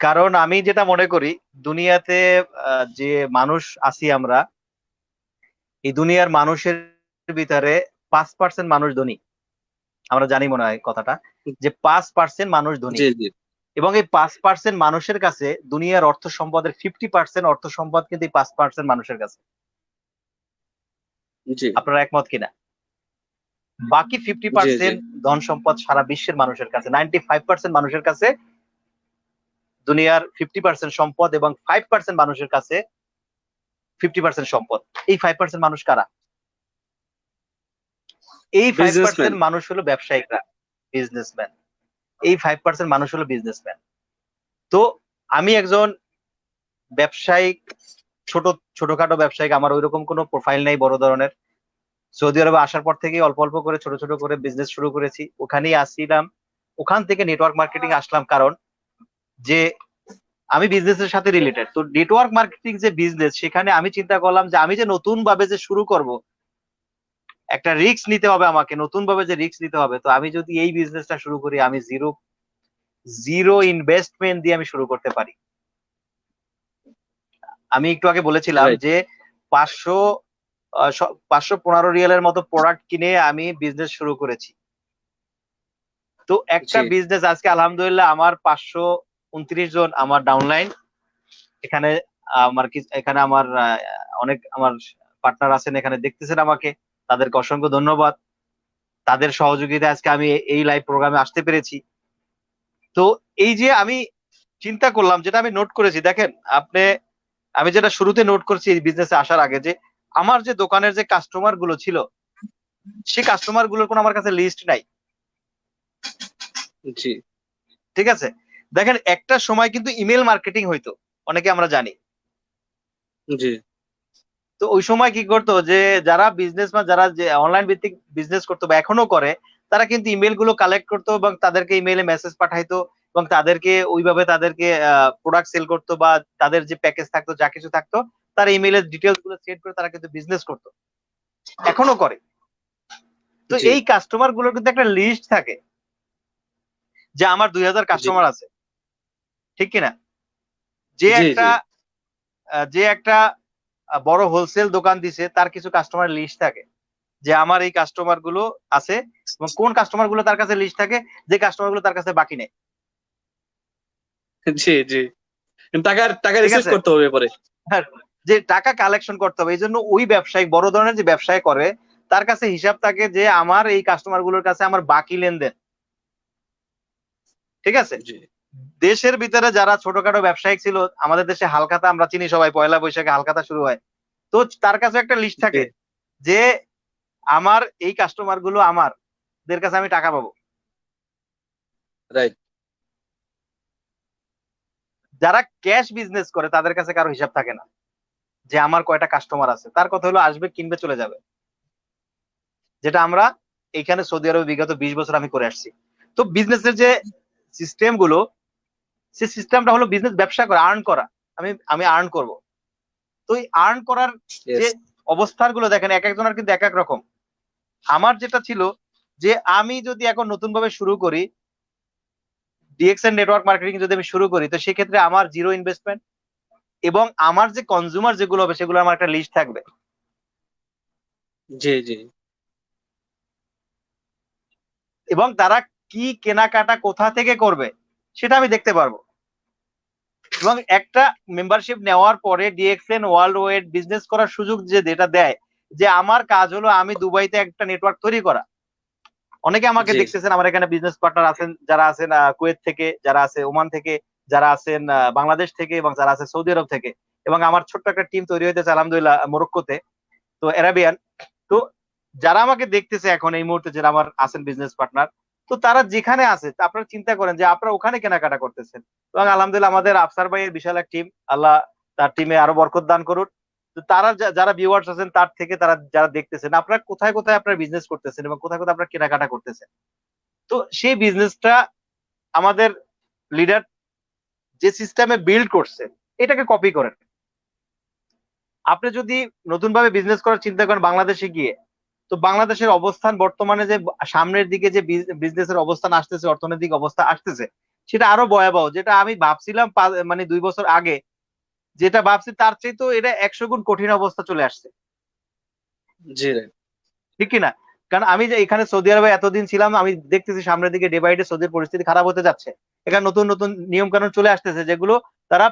কারণ আমি যেটা মনে করি, দুনিয়াতে যে মানুষ আছি আমরা, এই দুনিয়ার মানুষের ভিতরে 5% মানুষ ধনী। আমরা জানি মনে হয় কথাটা, যে 5% মানুষ ধনী। জি, জি, এবং এই 5% মানুষের কাছে দুনিয়ার অর্থ সম্পদের 50% অর্থ সম্পদ কিন্তু এই 5% মানুষের কাছে। জি, আপনারা একমত কিনা? বাকি ফিফটি জি, জি, পার্সেন্ট ধন সম্পদ সারা বিশ্বের মানুষের কাছে, 95% মানুষের কাছে দুনিয়ার 50% সম্পদ, এবং 5% মানুষের কাছে 50% সম্পদ। এই 5% মানুষ কারা? এই ফাইভ বিজনেসম্যান। পার্সেন্ট মানুষ হলো ব্যবসায়িকরা, বিজনেসম্যান। এই 5% মানুষ হলো বিজনেসম্যান। তো আমি একজন ব্যবসায়িক, ছোট ছোটখাটো ব্যবসায়িক, আমার ওইরকম কোনো প্রোফাইল নেই বড় ধরনের। সৌদি আরবে আসার পর থেকেই অল্প অল্প করে ছোট ছোট করে বিজনেস শুরু করেছি, ওখানেই আসছিলাম। ওখান থেকে নেটওয়ার্ক মার্কেটিং আসলাম, কারণ যে আমি বিজনেসের সাথে রিলেটেড। তো নেটওয়ার্ক মার্কেটিং যে বিজনেস, সেখানে আমি চিন্তা করলাম যে আমি যে নতুন ভাবে যে শুরু করব, একটা রিস্ক নিতে হবে আমাকে, নতুন ভাবে যে রিস্ক নিতে হবে। তো আমি যদি এই বিজনেসটা শুরু করি, আমি জিরো জিরো ইনভেস্টমেন্ট দিয়ে আমি শুরু করতে পারি। আমি একটু আগে বলেছিলাম রাইট। যে 500 515 রিয়ালের মতো প্রোডাক্ট কিনে আমি বিজনেস শুরু করেছি। তো একটা জি, বিজনেস আজকে আলহামদুলিল্লাহ আমার 529 জন আমার ডাউনলাইন। এখানে এখানে আমার অনেক আমার পার্টনার আছেন, এখানে দেখতেছেন আমাকে, তাদেরকে অসংখ্য ধন্যবাদ। তাদের সহযোগিতায় আজকে আমি এই লাইভ প্রোগ্রামে আসতে পেরেছি। তো এই যে আমি চিন্তা করলাম, যেটা আমি নোট করেছি, দেখেন আপনি, আমি যেটা শুরুতে নোট করছি এই বিজনেসে আসার আগে, যে আমার যে দোকানের যে কাস্টমার গুলো ছিল, সেই কাস্টমার গুলোর কোনো আমার কাছে লিস্ট নাই। জি, ঠিক আছে, দেখেন একটা সময় কিন্তু ইমেল মার্কেটিং হইতো, অনেকে আমরা জানি। জি, তো ওই সময় কি করতো, যে যারা বিজনেস বা যারা যে অনলাইন ভিত্তিক বিজনেস করতো বা এখনো করে, তারা কিন্তু ইমেল গুলো কালেক্ট করতো এবং তাদেরকে ইমেলে মেসেজ পাঠাইতো, এবং তাদেরকে ওইভাবে তাদেরকে প্রোডাক্ট সেল করতো, বা তাদের যে প্যাকেজ থাকতো, যা কিছু থাকতো, তারা ইমেলের ডিটেলস গুলো সেট করে তারা কিন্তু বিজনেস করতো, এখনো করে। তো জি, এই কাস্টমার গুলোর কিন্তু একটা লিস্ট থাকে, যে আমার 2000 জি, কাস্টমার আছে, ঠিক কিনা? যে জি, একটা জি, যে একটা বড় হোলসেল দোকান দিছে, তার কিছু কাস্টমার লিস্ট থাকে, যে আমার এই কাস্টমার গুলো আছে, এবং কোন কাস্টমার গুলো তার কাছে লিস্ট থাকে, যে কাস্টমার গুলো তার কাছে বাকি নেই। জি, জি। টাকা টাকা ঠিক রিসিভ আছে, করতে হবে পরে। হ্যাঁ, যে টাকা কালেকশন করতে হবে, এই জন্য ওই ব্যবসায়িক, বড় ধরনের যে ব্যবসায় করে, তার কাছে হিসাব থাকে যে আমার এই কাস্টমার গুলোর কাছে আমার বাকি লেনদেন। ঠিক আছে, জি, দেশের ভিতরে যারা ছোটখাটো ব্যবসায়িক ছিল, আমাদের দেশে হালখাতা আমরা চিনি সবাই, পয়লা বৈশাখে হালখাতা শুরু হয়। তো তার কাছে একটা লিস্ট জি, থাকে, যে আমার এই কাস্টমার গুলো আমার দের কাছে আমি টাকা পাবো। রাইট। যারা ক্যাশ বিজনেস করে তাদের কাছে কারো হিসাব থাকে না, যে আমার কয়টা কাস্টমার আছে, তার কথা হলো আসবে, কিনবে, চলে যাবে, যেটা আমরা এইখানে সৌদি আরবে বিগত 20 বছর আমি করে আসছি। তো বিজনেসের যে সিস্টেম গুলো, সেই সিস্টেমটা হলো বিজনেস, ব্যবসা করা, আর্ন করা। আমি আমি আর্ন করব। তো এই আর্ন করার যে ইয়েস। অবস্থানগুলো দেখেন, এক একজনের কিন্তু এক এক রকম। আমার যেটা ছিল যে আমি যদি এখন নতুন ভাবে শুরু করি, ডিএক্সএন নেটওয়ার্ক মার্কেটিং যদি আমি শুরু করি, তো সেক্ষেত্রে আমার জিরো ইনভেস্টমেন্ট, এবং আমার যে কনজিউমার যেগুলো হবে সেগুলো আমার একটা লিস্ট থাকবে, জি জি। এবং তারা কি কেনাকাটা কোথা থেকে করবে সেটা আমি দেখতে পারবো। এবং একটা মেম্বারশিপ নেওয়ার পরে ডিএক্সএন ওয়ার্ল্ড ওয়াইড বিজনেস করার সুযোগ যে যেটা দেয়, যে আমার কাজ হলো আমি দুবাইতে একটা নেটওয়ার্ক তৈরি করা। অনেকে আমাকে জি দেখতেছেন, আমার এখানে বিজনেস পার্টনার আছেন, যারা আছেন কুয়েত থেকে, যারা আছে ওমান থেকে, যারা আছেন বাংলাদেশ থেকে, এবং যারা আছে সৌদি আরব থেকে, এবং আমার ছোট্ট একটা টিম তৈরি হইতেছে আলহামদুলিল্লাহ মরক্কোতে, তো অ্যারাবিয়ান। তো যারা আমাকে দেখতেছে এখন এই মুহূর্তে, যারা আমার আছেন বিজনেস পার্টনার, তো তারা যেখানে আছে আপনারা চিন্তা করেন যে আপনারা ওখানে কেনাকাটা করতেছেন। এবং আলহামদুলিল্লাহ আমাদের আফসার ভাইয়ের বিশাল এক টিম, আল্লাহ তার টিমে আরো বরকত দান করুন। তো তারা যারা ভিউয়ার্স আছেন তার থেকে, তারা যারা দেখতেছেন আপনারা কোথায় কোথায় আপনারা বিজনেস করতেছেন এবং কোথায় কোথায় আপনারা কেনাকাটা করতেছেন, তো সেই বিজনেসটা আমাদের লিডার যে সিস্টেমে বিল্ড করছে এটাকে কপি করেন। আপনি যদি নতুন ভাবে বিজনেস করার চিন্তা করেন বাংলাদেশে গিয়ে, তো বাংলাদেশের অবস্থান বর্তমানে যে সামনের দিকে যে বিজনেসের অবস্থান আসতেছে, অর্থনৈতিক অবস্থা আসতেছে, সেটা আরো ভয়াবহ। যেটা আমি ভাবছিলাম মানে 2 বছর আগে যেটা ভাবছি, তার চেয়ে তো এটা 100 গুণ কঠিন অবস্থা চলে আসছে, জি। ঠিক কিনা? কারণ আমি যে এখানে সৌদি আরবে এতদিন ছিলাম, আমি দেখতেছি সামনের দিকে ডে বাই ডে সৌদির পরিস্থিতি খারাপ হতে যাচ্ছে। এখানে নতুন নতুন নিয়ম কানুন চলে আসতেছে, যেগুলো তারা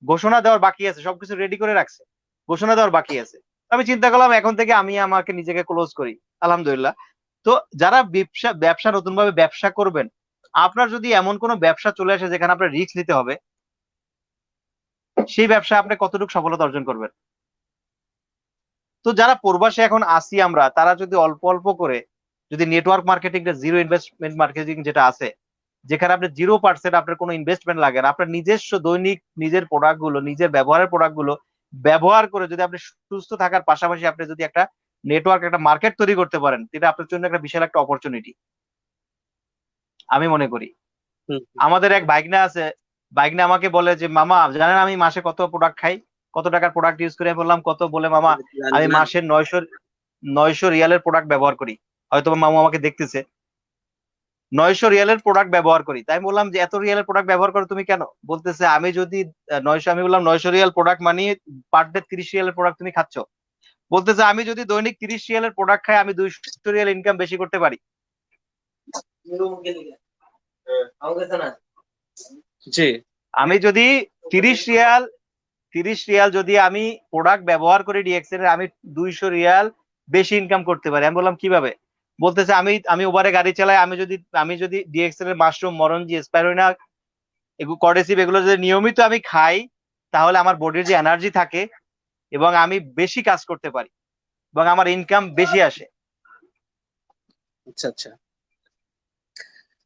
ঘোষণা দেওয়ার বাকি আছে, সবকিছু রেডি করে রাখছে, ঘোষণা দেওয়ার বাকি আছে। আমি চিন্তা করলাম এখন থেকে আমি আমাকে নিজেকে ক্লোজ করি, আলহামদুলিল্লাহ। তো যারা ব্যবসা ব্যবসা নতুন ভাবে ব্যবসা করবেন, আপনার যদি এমন কোনো ব্যবসা চলে আসে যেখানে আপনার রিস্ক নিতে হবে, সেই ব্যবসা আপনি কতটুকু সফলতা অর্জন করবেন? তো যারা প্রবাসে এখন আসি আমরা, তারা যদি অল্প অল্প করে, যদি network marketing, zero investment marketing যেটা আছে, যেখানে আপনি 0% আপনার কোনো ইনভেস্টমেন্ট লাগে না, আপনার নিজস্ব দৈনিক নিজের প্রোডাক্ট গুলো, নিজের ব্যবহারের প্রোডাক্ট গুলো ব্যবহার করে যদি আপনি সুস্থ থাকার পাশাপাশি আপনি যদি একটা নেটওয়ার্ক, একটা মার্কেট তৈরি করতে পারেন, এটা আপনার জন্য একটা বিশাল একটা অপরচুনিটি আমি মনে করি। হুম। আমাদের এক ভাইগনা আছে, ভাইগনা আমাকে বলে যে মামা জানেন আমি মাসে কত প্রোডাক্ট খাই, কত টাকার প্রোডাক্ট ইউজ করে? আমি বললাম কত? বলে মামা জানি আমি না। মাসে 900 রিয়ালের প্রোডাক্ট ব্যবহার করি। হয়তো মামু আমাকে দেখতেছে, 900 রিয়ালের প্রোডাক্ট ব্যবহার করি। তাই আমি বললাম যে এত রিয়ালের প্রোডাক্ট ব্যবহার করো তুমি কেন? বলতেছে আমি যদি 900, আমি বললাম 900 রিয়াল প্রোডাক্ট মানে পার ডে 30 রিয়ালের প্রোডাক্ট তুমি খাচ্ছ। বলতেছে আমি যদি দৈনিক 30 রিয়ালের প্রোডাক্ট খাই, আমি 200 রিয়াল ইনকাম বেশি করতে পারি। জি। আমি যদি 30 রিয়াল 30 রিয়াল যদি আমি প্রোডাক্ট ব্যবহার করি ডিএক্সএল এর, আমি 200 রিয়াল বেশি ইনকাম করতে পারি। আমি বললাম কিভাবে? বলতেছে আমি আমি ওভারে গাড়ি চালাই, আমি যদি ডিএক্সএল এর মাশরুম, মরনজি, স্পাইরুলিনা, এগুলো কর্ডেসিভ, এগুলো যদি নিয়মিত আমি খাই, তাহলে আমার বডির যে এনার্জি থাকে এবং আমি বেশি কাজ করতে পারি এবং আমার ইনকাম বেশি আসে। আচ্ছা আচ্ছা।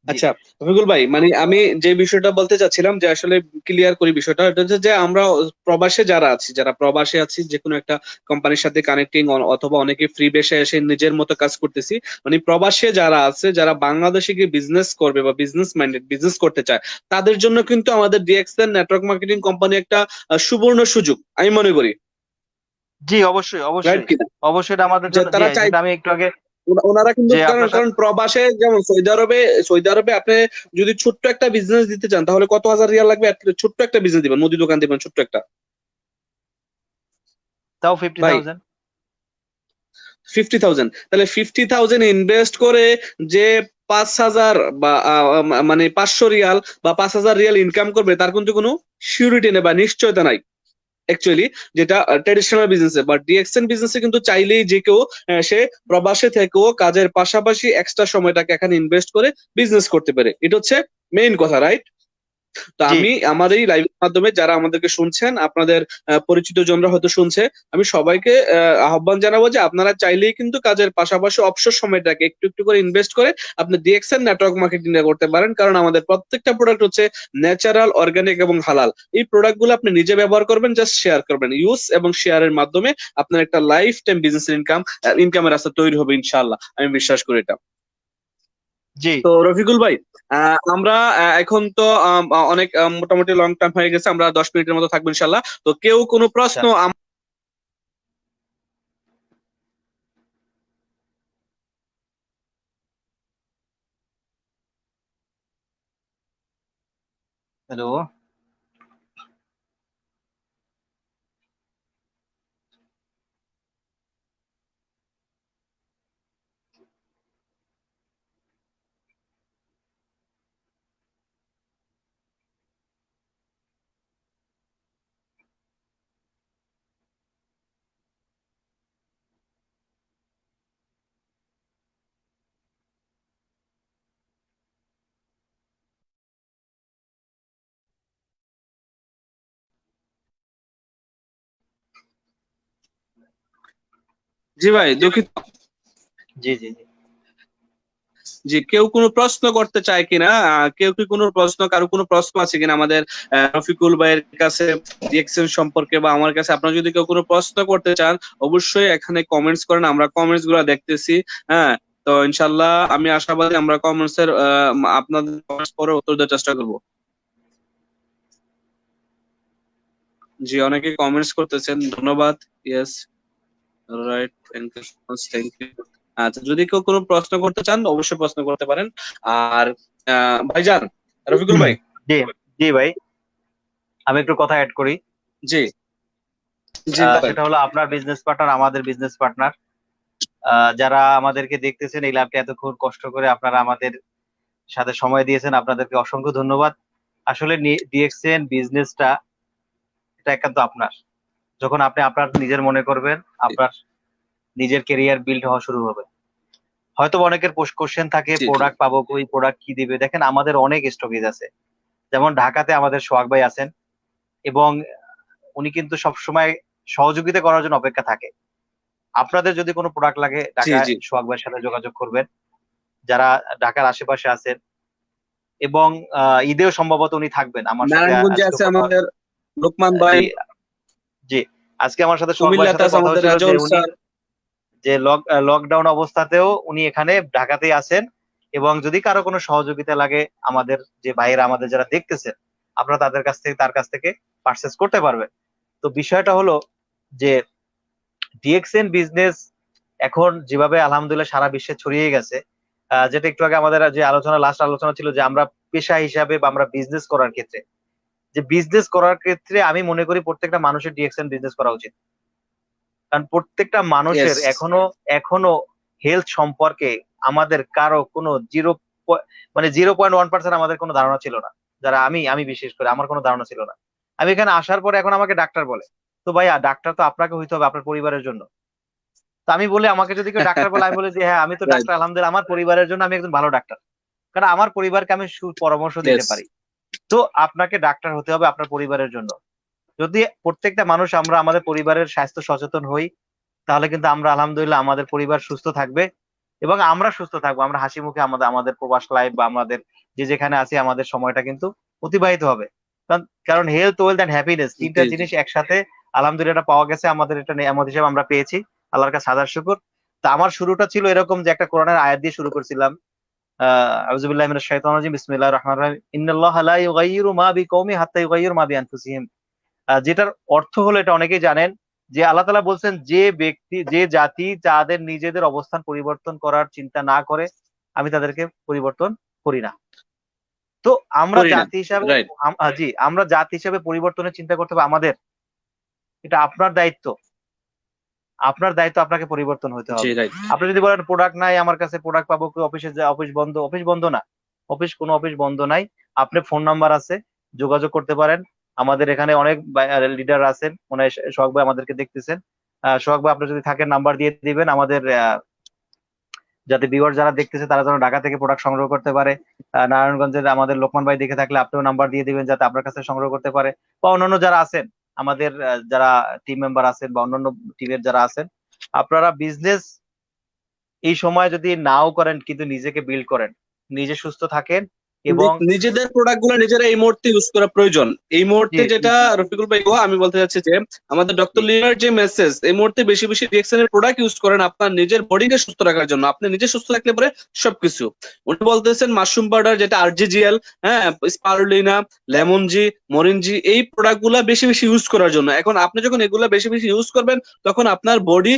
জি আচ্ছা রফিকুল ভাই, মানে আমি যে বিষয়টা বলতে চাচ্ছিলাম যে আসলে ক্লিয়ার করি বিষয়টা, এটা হচ্ছে যে আমরা প্রবাসে যারা আছি, যারা প্রবাসে আছি, যে কোনো একটা কোম্পানির সাথে কানেক্টিং, অথবা অনেকে ফ্রি বেসে এসে নিজের মতো কাজ করতেছি, মানে প্রবাসে যারা আছে, যারা বাংলাদেশে গিয়ে বিজনেস করবে বা বিজনেস মাইন্ডেড বিজনেস করতে চায়, তাদের জন্য কিন্তু আমাদের ডিএক্সএন নেটওয়ার্ক মার্কেটিং কোম্পানি একটা সুবর্ণ সুযোগ আমি মনে করি। জি, অবশ্যই রাইট অবশ্যই কিনা? অবশ্যই, এটা আমাদের যে জন্য, জি, তারা চাই, যেটা আমি একটু আগে, ওনারা কিন্তু, যে কারণ আপনার কারণ সাথে, প্রবাসে যেমন সৌদি আরবে আপনি যদি ছোট্ট একটা বিজনেস দিতে চান, তাহলে কত হাজার রিয়াল লাগবে? ছোট্ট একটা বিজনেস দিবেন, মুদি দোকান দিবেন ছোট্ট একটা, তাও ভাই 50,000। 50,000। তাহলে 50,000 ইনভেস্ট করে যে 5,000 বা মানে 500 রিয়াল বা 5,000 রিয়াল ইনকাম করবে, তার কিন্তু কোনো সিউরিটি নেই বা নিশ্চয়তা নাই অ্যাকচুয়ালি, যেটা ট্রেডিশনাল বিজনেসে। বাট ডিএক্সএন বিজনেসে কিন্তু চাইলেই যে কেউ সে প্রবাসে থেকেও কাজের পাশাপাশি এক্সট্রা সময়টাকে এখানে ইনভেস্ট করে বিজনেস করতে পারে। এটা হচ্ছে মেইন কথা, রাইট? তো জি আমি আমার এই লাইভের মাধ্যমে যারা আমাদেরকে শুনছেন, আপনাদের পরিচিত জনরা হয়তো শুনছে, আমি সবাইকে আহ্বান জানাবো যে আপনারা চাইলেই কিন্তু কাজের পাশাপাশি অবসর সময়টাকে একটু একটু করে ইনভেস্ট করে আপনি ডিএক্সএন নেটওয়ার্ক মার্কেটিং করতে পারেন। কারণ আমাদের প্রত্যেকটা প্রোডাক্ট হচ্ছে ন্যাচারাল, অর্গানিক এবং হালাল। এই প্রোডাক্টগুলো আপনি নিজে ব্যবহার করবেন, জাস্ট শেয়ার করবেন। ইউজ এবং শেয়ারের মাধ্যমে আপনার একটা লাইফ টাইম বিজনেস ইনকামের রাস্তা তৈরি হবে ইনশাআল্লাহ, আমি বিশ্বাস করি এটা। জি তো রফিকুল ভাই, আমরা এখন তো অনেক মোটামুটি লং টাইম হয়ে গেছে, আমরা 10 মিনিটের মতো থাকবো ইনশাল্লাহ। তো কেউ কোনো আচ্ছা। প্রশ্ন হ্যালো। জি ভাই দুঃখিত। জি জি জি জি, কেউ কোনো প্রশ্ন করতে চায় কিনা? কেউ কি কোনো প্রশ্ন, কারো কোনো প্রশ্ন আছে কিনা আমাদের রফিকুল ভাইয়ের কাছে রিয়েকশন সম্পর্কে বা আমার কাছে? আপনারা যদি কেউ কোনো প্রশ্ন করতে চান অবশ্যই এখানে কমেন্টস করেন, আমরা কমেন্টস গুলো দেখতেছি। হ্যাঁ, তো ইনশাল্লাহ আমি আশাবাদী আমরা কমেন্টস এর আপনাদের comments পরে উত্তর দেওয়ার চেষ্টা করব। জি, অনেকে কমেন্টস করতেছেন, ধন্যবাদ। Yes, right, thank you so much, thank you. আচ্ছা, যদি কেউ কোনো প্রশ্ন করতে চান অবশ্যই প্রশ্ন করতে পারেন। আর ভাইজান, রফিকুল ভাই। জি জি ভাই, আমি একটু কথা অ্যাড করি। জি জি বলেন। সেটা হলো আপনার বিজনেস পার্টনার, আমাদের বিজনেস পার্টনার। যারা আমাদেরকে দেখতেছেন এই ল্যাবটা এতক্ষণ কষ্ট করে আপনারা আমাদের সাথে সময় দিয়েছেন, আপনাদেরকে অসংখ্য ধন্যবাদ। আসলে ডিএক্সএন বিজনেসটা এটা একান্ত আপনার। যখন আপনি আপনার নিজের মনে করবেন, আপনার নিজের কেরিয়ার বিল্ড হওয়া শুরু হবে। হয়তো অনেকের কোশ্চেন থাকে জি জি প্রোডাক্ট পাবো কই, প্রোডাক্ট কি দিবে। দেখেন আমাদের অনেক স্টকেজ আছে। যেমন ঢাকাতে আমাদের সোহাগ ভাই আছেন, এবং উনি কিন্তু সবসময় সহযোগিতা করার জন্য অপেক্ষা থাকে। আপনাদের যদি কোনো প্রোডাক্ট লাগে জি ঢাকায় জি। সোহাগ ভাইয়ের সাথে যোগাযোগ করবেন, যারা ঢাকার আশেপাশে আছেন। এবং ঈদেও সম্ভবত উনি থাকবেন আমার সাথে। নারায়ণগঞ্জে আজকে আছে কথা, আমাদের লোকমান ভাই, জি জি, আজকে আমার সাথে সোহাগ ভাইয়ের কুমিল্লাতে সাথে আছে কথা আমাদের হয়েছিল যে রাজল উনি স্যার। যে লকডাউন অবস্থাতেও উনি এখানে ঢাকাতেই আছেন। এবং যদি কারো কোনো সহযোগিতা লাগে, আমাদের যে ভাইয়েরা আমাদের যারা দেখতেছেন, আপনারা তার কাছ থেকে পারচেস করতে পারবেন। তো বিষয়টা হলো যে ডিএক্সএন বিজনেস এখন যেভাবে আলহামদুলিল্লাহ সারা বিশ্বে ছড়িয়ে গেছে, যেটা একটু আগে আমাদের যে লাস্ট আলোচনা ছিল যে আমরা পেশা হিসাবে বা আমরা বিজনেস করার ক্ষেত্রে, যে বিজনেস করার ক্ষেত্রে আমি মনে করি প্রত্যেকটা মানুষের ডিএক্সএন বিজনেস করা উচিত। কারণ প্রত্যেকটা মানুষের ইয়েস। এখনো এখনো হেলথ সম্পর্কে আমাদের কারো কোনো মানে 0.1% আমাদের কোনো ধারণা ছিল না। যারা আমি বিশেষ করে আমার কোনো ধারণা ছিল না। আমি এখানে আসার পরে এখন আমাকে ডাক্তার বলে। তো ভাইয়া ডাক্তার তো আপনাকে হইতে হবে আপনার পরিবারের জন্য। তো আমি বলি, আমাকে যদি কেউ ডাক্তার বলে, আমি বলি যে হ্যাঁ আমি তো রাইট। ডাক্তার, আলহামদুলিল্লাহ আমার পরিবারের জন্য আমি একজন ভালো ডাক্তার। কারণ আমার পরিবারকে আমি সুপরামর্শ দিতে ইয়েস। পারি। তো আপনাকে ডাক্তার হতে হবে আপনার পরিবারের জন্য। যদি প্রত্যেকটা মানুষ আমরা আমাদের পরিবারের স্বাস্থ্য সচেতন হই, তাহলে কিন্তু আমরা আলহামদুলিল্লাহ আমাদের পরিবার সুস্থ থাকবে এবং আমরা সুস্থ থাকবো। আমরা হাসি মুখে আমাদের আমাদের প্রবাস লাইফ বা আমাদের যে যেখানে আছি আমাদের সময়টা কিন্তু অতিবাহিত হবে। কারণ হেলথ, ওয়েলথ এন্ড হ্যাপিনেস তিনটা জি জি জিনিস একসাথে আলহামদুলিল্লাহ এটা পাওয়া গেছে আমাদের, এটা নিয়ামত হিসেবে আমরা পেয়েছি। আল্লাহর কাছে হাজার শুকর। তো আমার শুরুটা ছিল এরকম যে একটা কোরআনের আয়াত দিয়ে শুরু করছিলাম। আউযু বিল্লাহি মিনাশ শাইতানির রাজিম, বিসমিল্লাহির রহমানির রহিম, ইন্নাল্লাহা লা ইউগাইয়িরু মা বিকওমিন হাত্তা ইউগাইয়িরু মা বিআনফুসিহিম। যেটার অর্থ হলো, এটা অনেকেই জানেন, যে আল্লাহ তাআলা বলছেন যে ব্যক্তি, যে জাতি যাদের নিজেদের অবস্থান পরিবর্তন করার চিন্তা না করে, আমি তাদেরকে পরিবর্তন করি না। তো আমরা করি না। জাতি হিসাবে, রাইট। জি আমরা জাতি হিসাবে পরিবর্তনের চিন্তা করতে হবে আমাদের। এটা আপনার দায়িত্ব। আপনার দায়িত্ব, আপনাকে পরিবর্তন হতে জি হবে। রাইট। আপনি যদি বলেন প্রোডাক্ট নাই আমার কাছে, প্রোডাক্ট পাবো কি, অফিসে যা, অফিস বন্ধ, অফিস বন্ধ না। কোনো অফিস বন্ধ নাই। আপনার ফোন নাম্বার আছে, যোগাযোগ করতে পারেন। আমাদের এখানে অনেক লিডার আছেন, মনে হয় সোহাগ ভাই আমাদেরকে দেখতেছেন। সোহাগ ভাই আপনি যদি থাকেন নাম্বার দিয়ে দিবেন। আমাদের যাতে ভিউয়ার যারা দেখতেছে তারা যেন ঢাকা থেকে প্রোডাক্ট সংগ্রহ করতে পারে। নারায়ণগঞ্জের আমাদের লোকমান ভাই দেখে থাকলে আপনিও নাম্বার দিয়ে দিবেন যাতে আপনার কাছে সংগ্রহ করতে পারে, বা অন্যান্য যারা আছেন আমাদের যারা টিম মেম্বার আছেন বা অন্যান্য টিমের যারা আছেন, আপনারা বিজনেস এই সময় যদি নাও করেন কিন্তু নিজেকে বিল্ড করেন, নিজে সুস্থ থাকেন এবং নিজেদের প্রোডাক্ট গুলো নিজেরা এই মুহূর্তে ইউজ করা প্রয়োজন। এই মুহূর্তে জি যেটা রফিকুল ভাই আমি বলতে চাচ্ছি যে আমাদের ডক্টর লিনার যে মেসেজ, এই মুহূর্তে বেশি বেশি ডিএক্সএন এর প্রোডাক্ট ইউজ করেন আপনার নিজের বডিকে সুস্থ রাখার জন্য। আপনি নিজে সুস্থ থাকলে পরে সবকিছু। উনি বলতেছেন মাশরুম পাউডার যেটা আরজিজিএল, হ্যাঁ, স্পারুলিনা, লেমনজি, মরিনজি, এই প্রোডাক্ট গুলা বেশি বেশি ইউজ করার জন্য। এখন আপনি যখন এগুলা বেশি বেশি ইউজ করবেন তখন আপনার বডি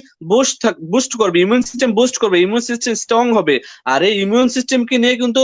বুস্ট করবে, ইমিউন সিস্টেম বুস্ট করবে, ইমিউন সিস্টেম স্ট্রং হবে। আর এই ইমিউন সিস্টেমকে নিয়ে কিন্তু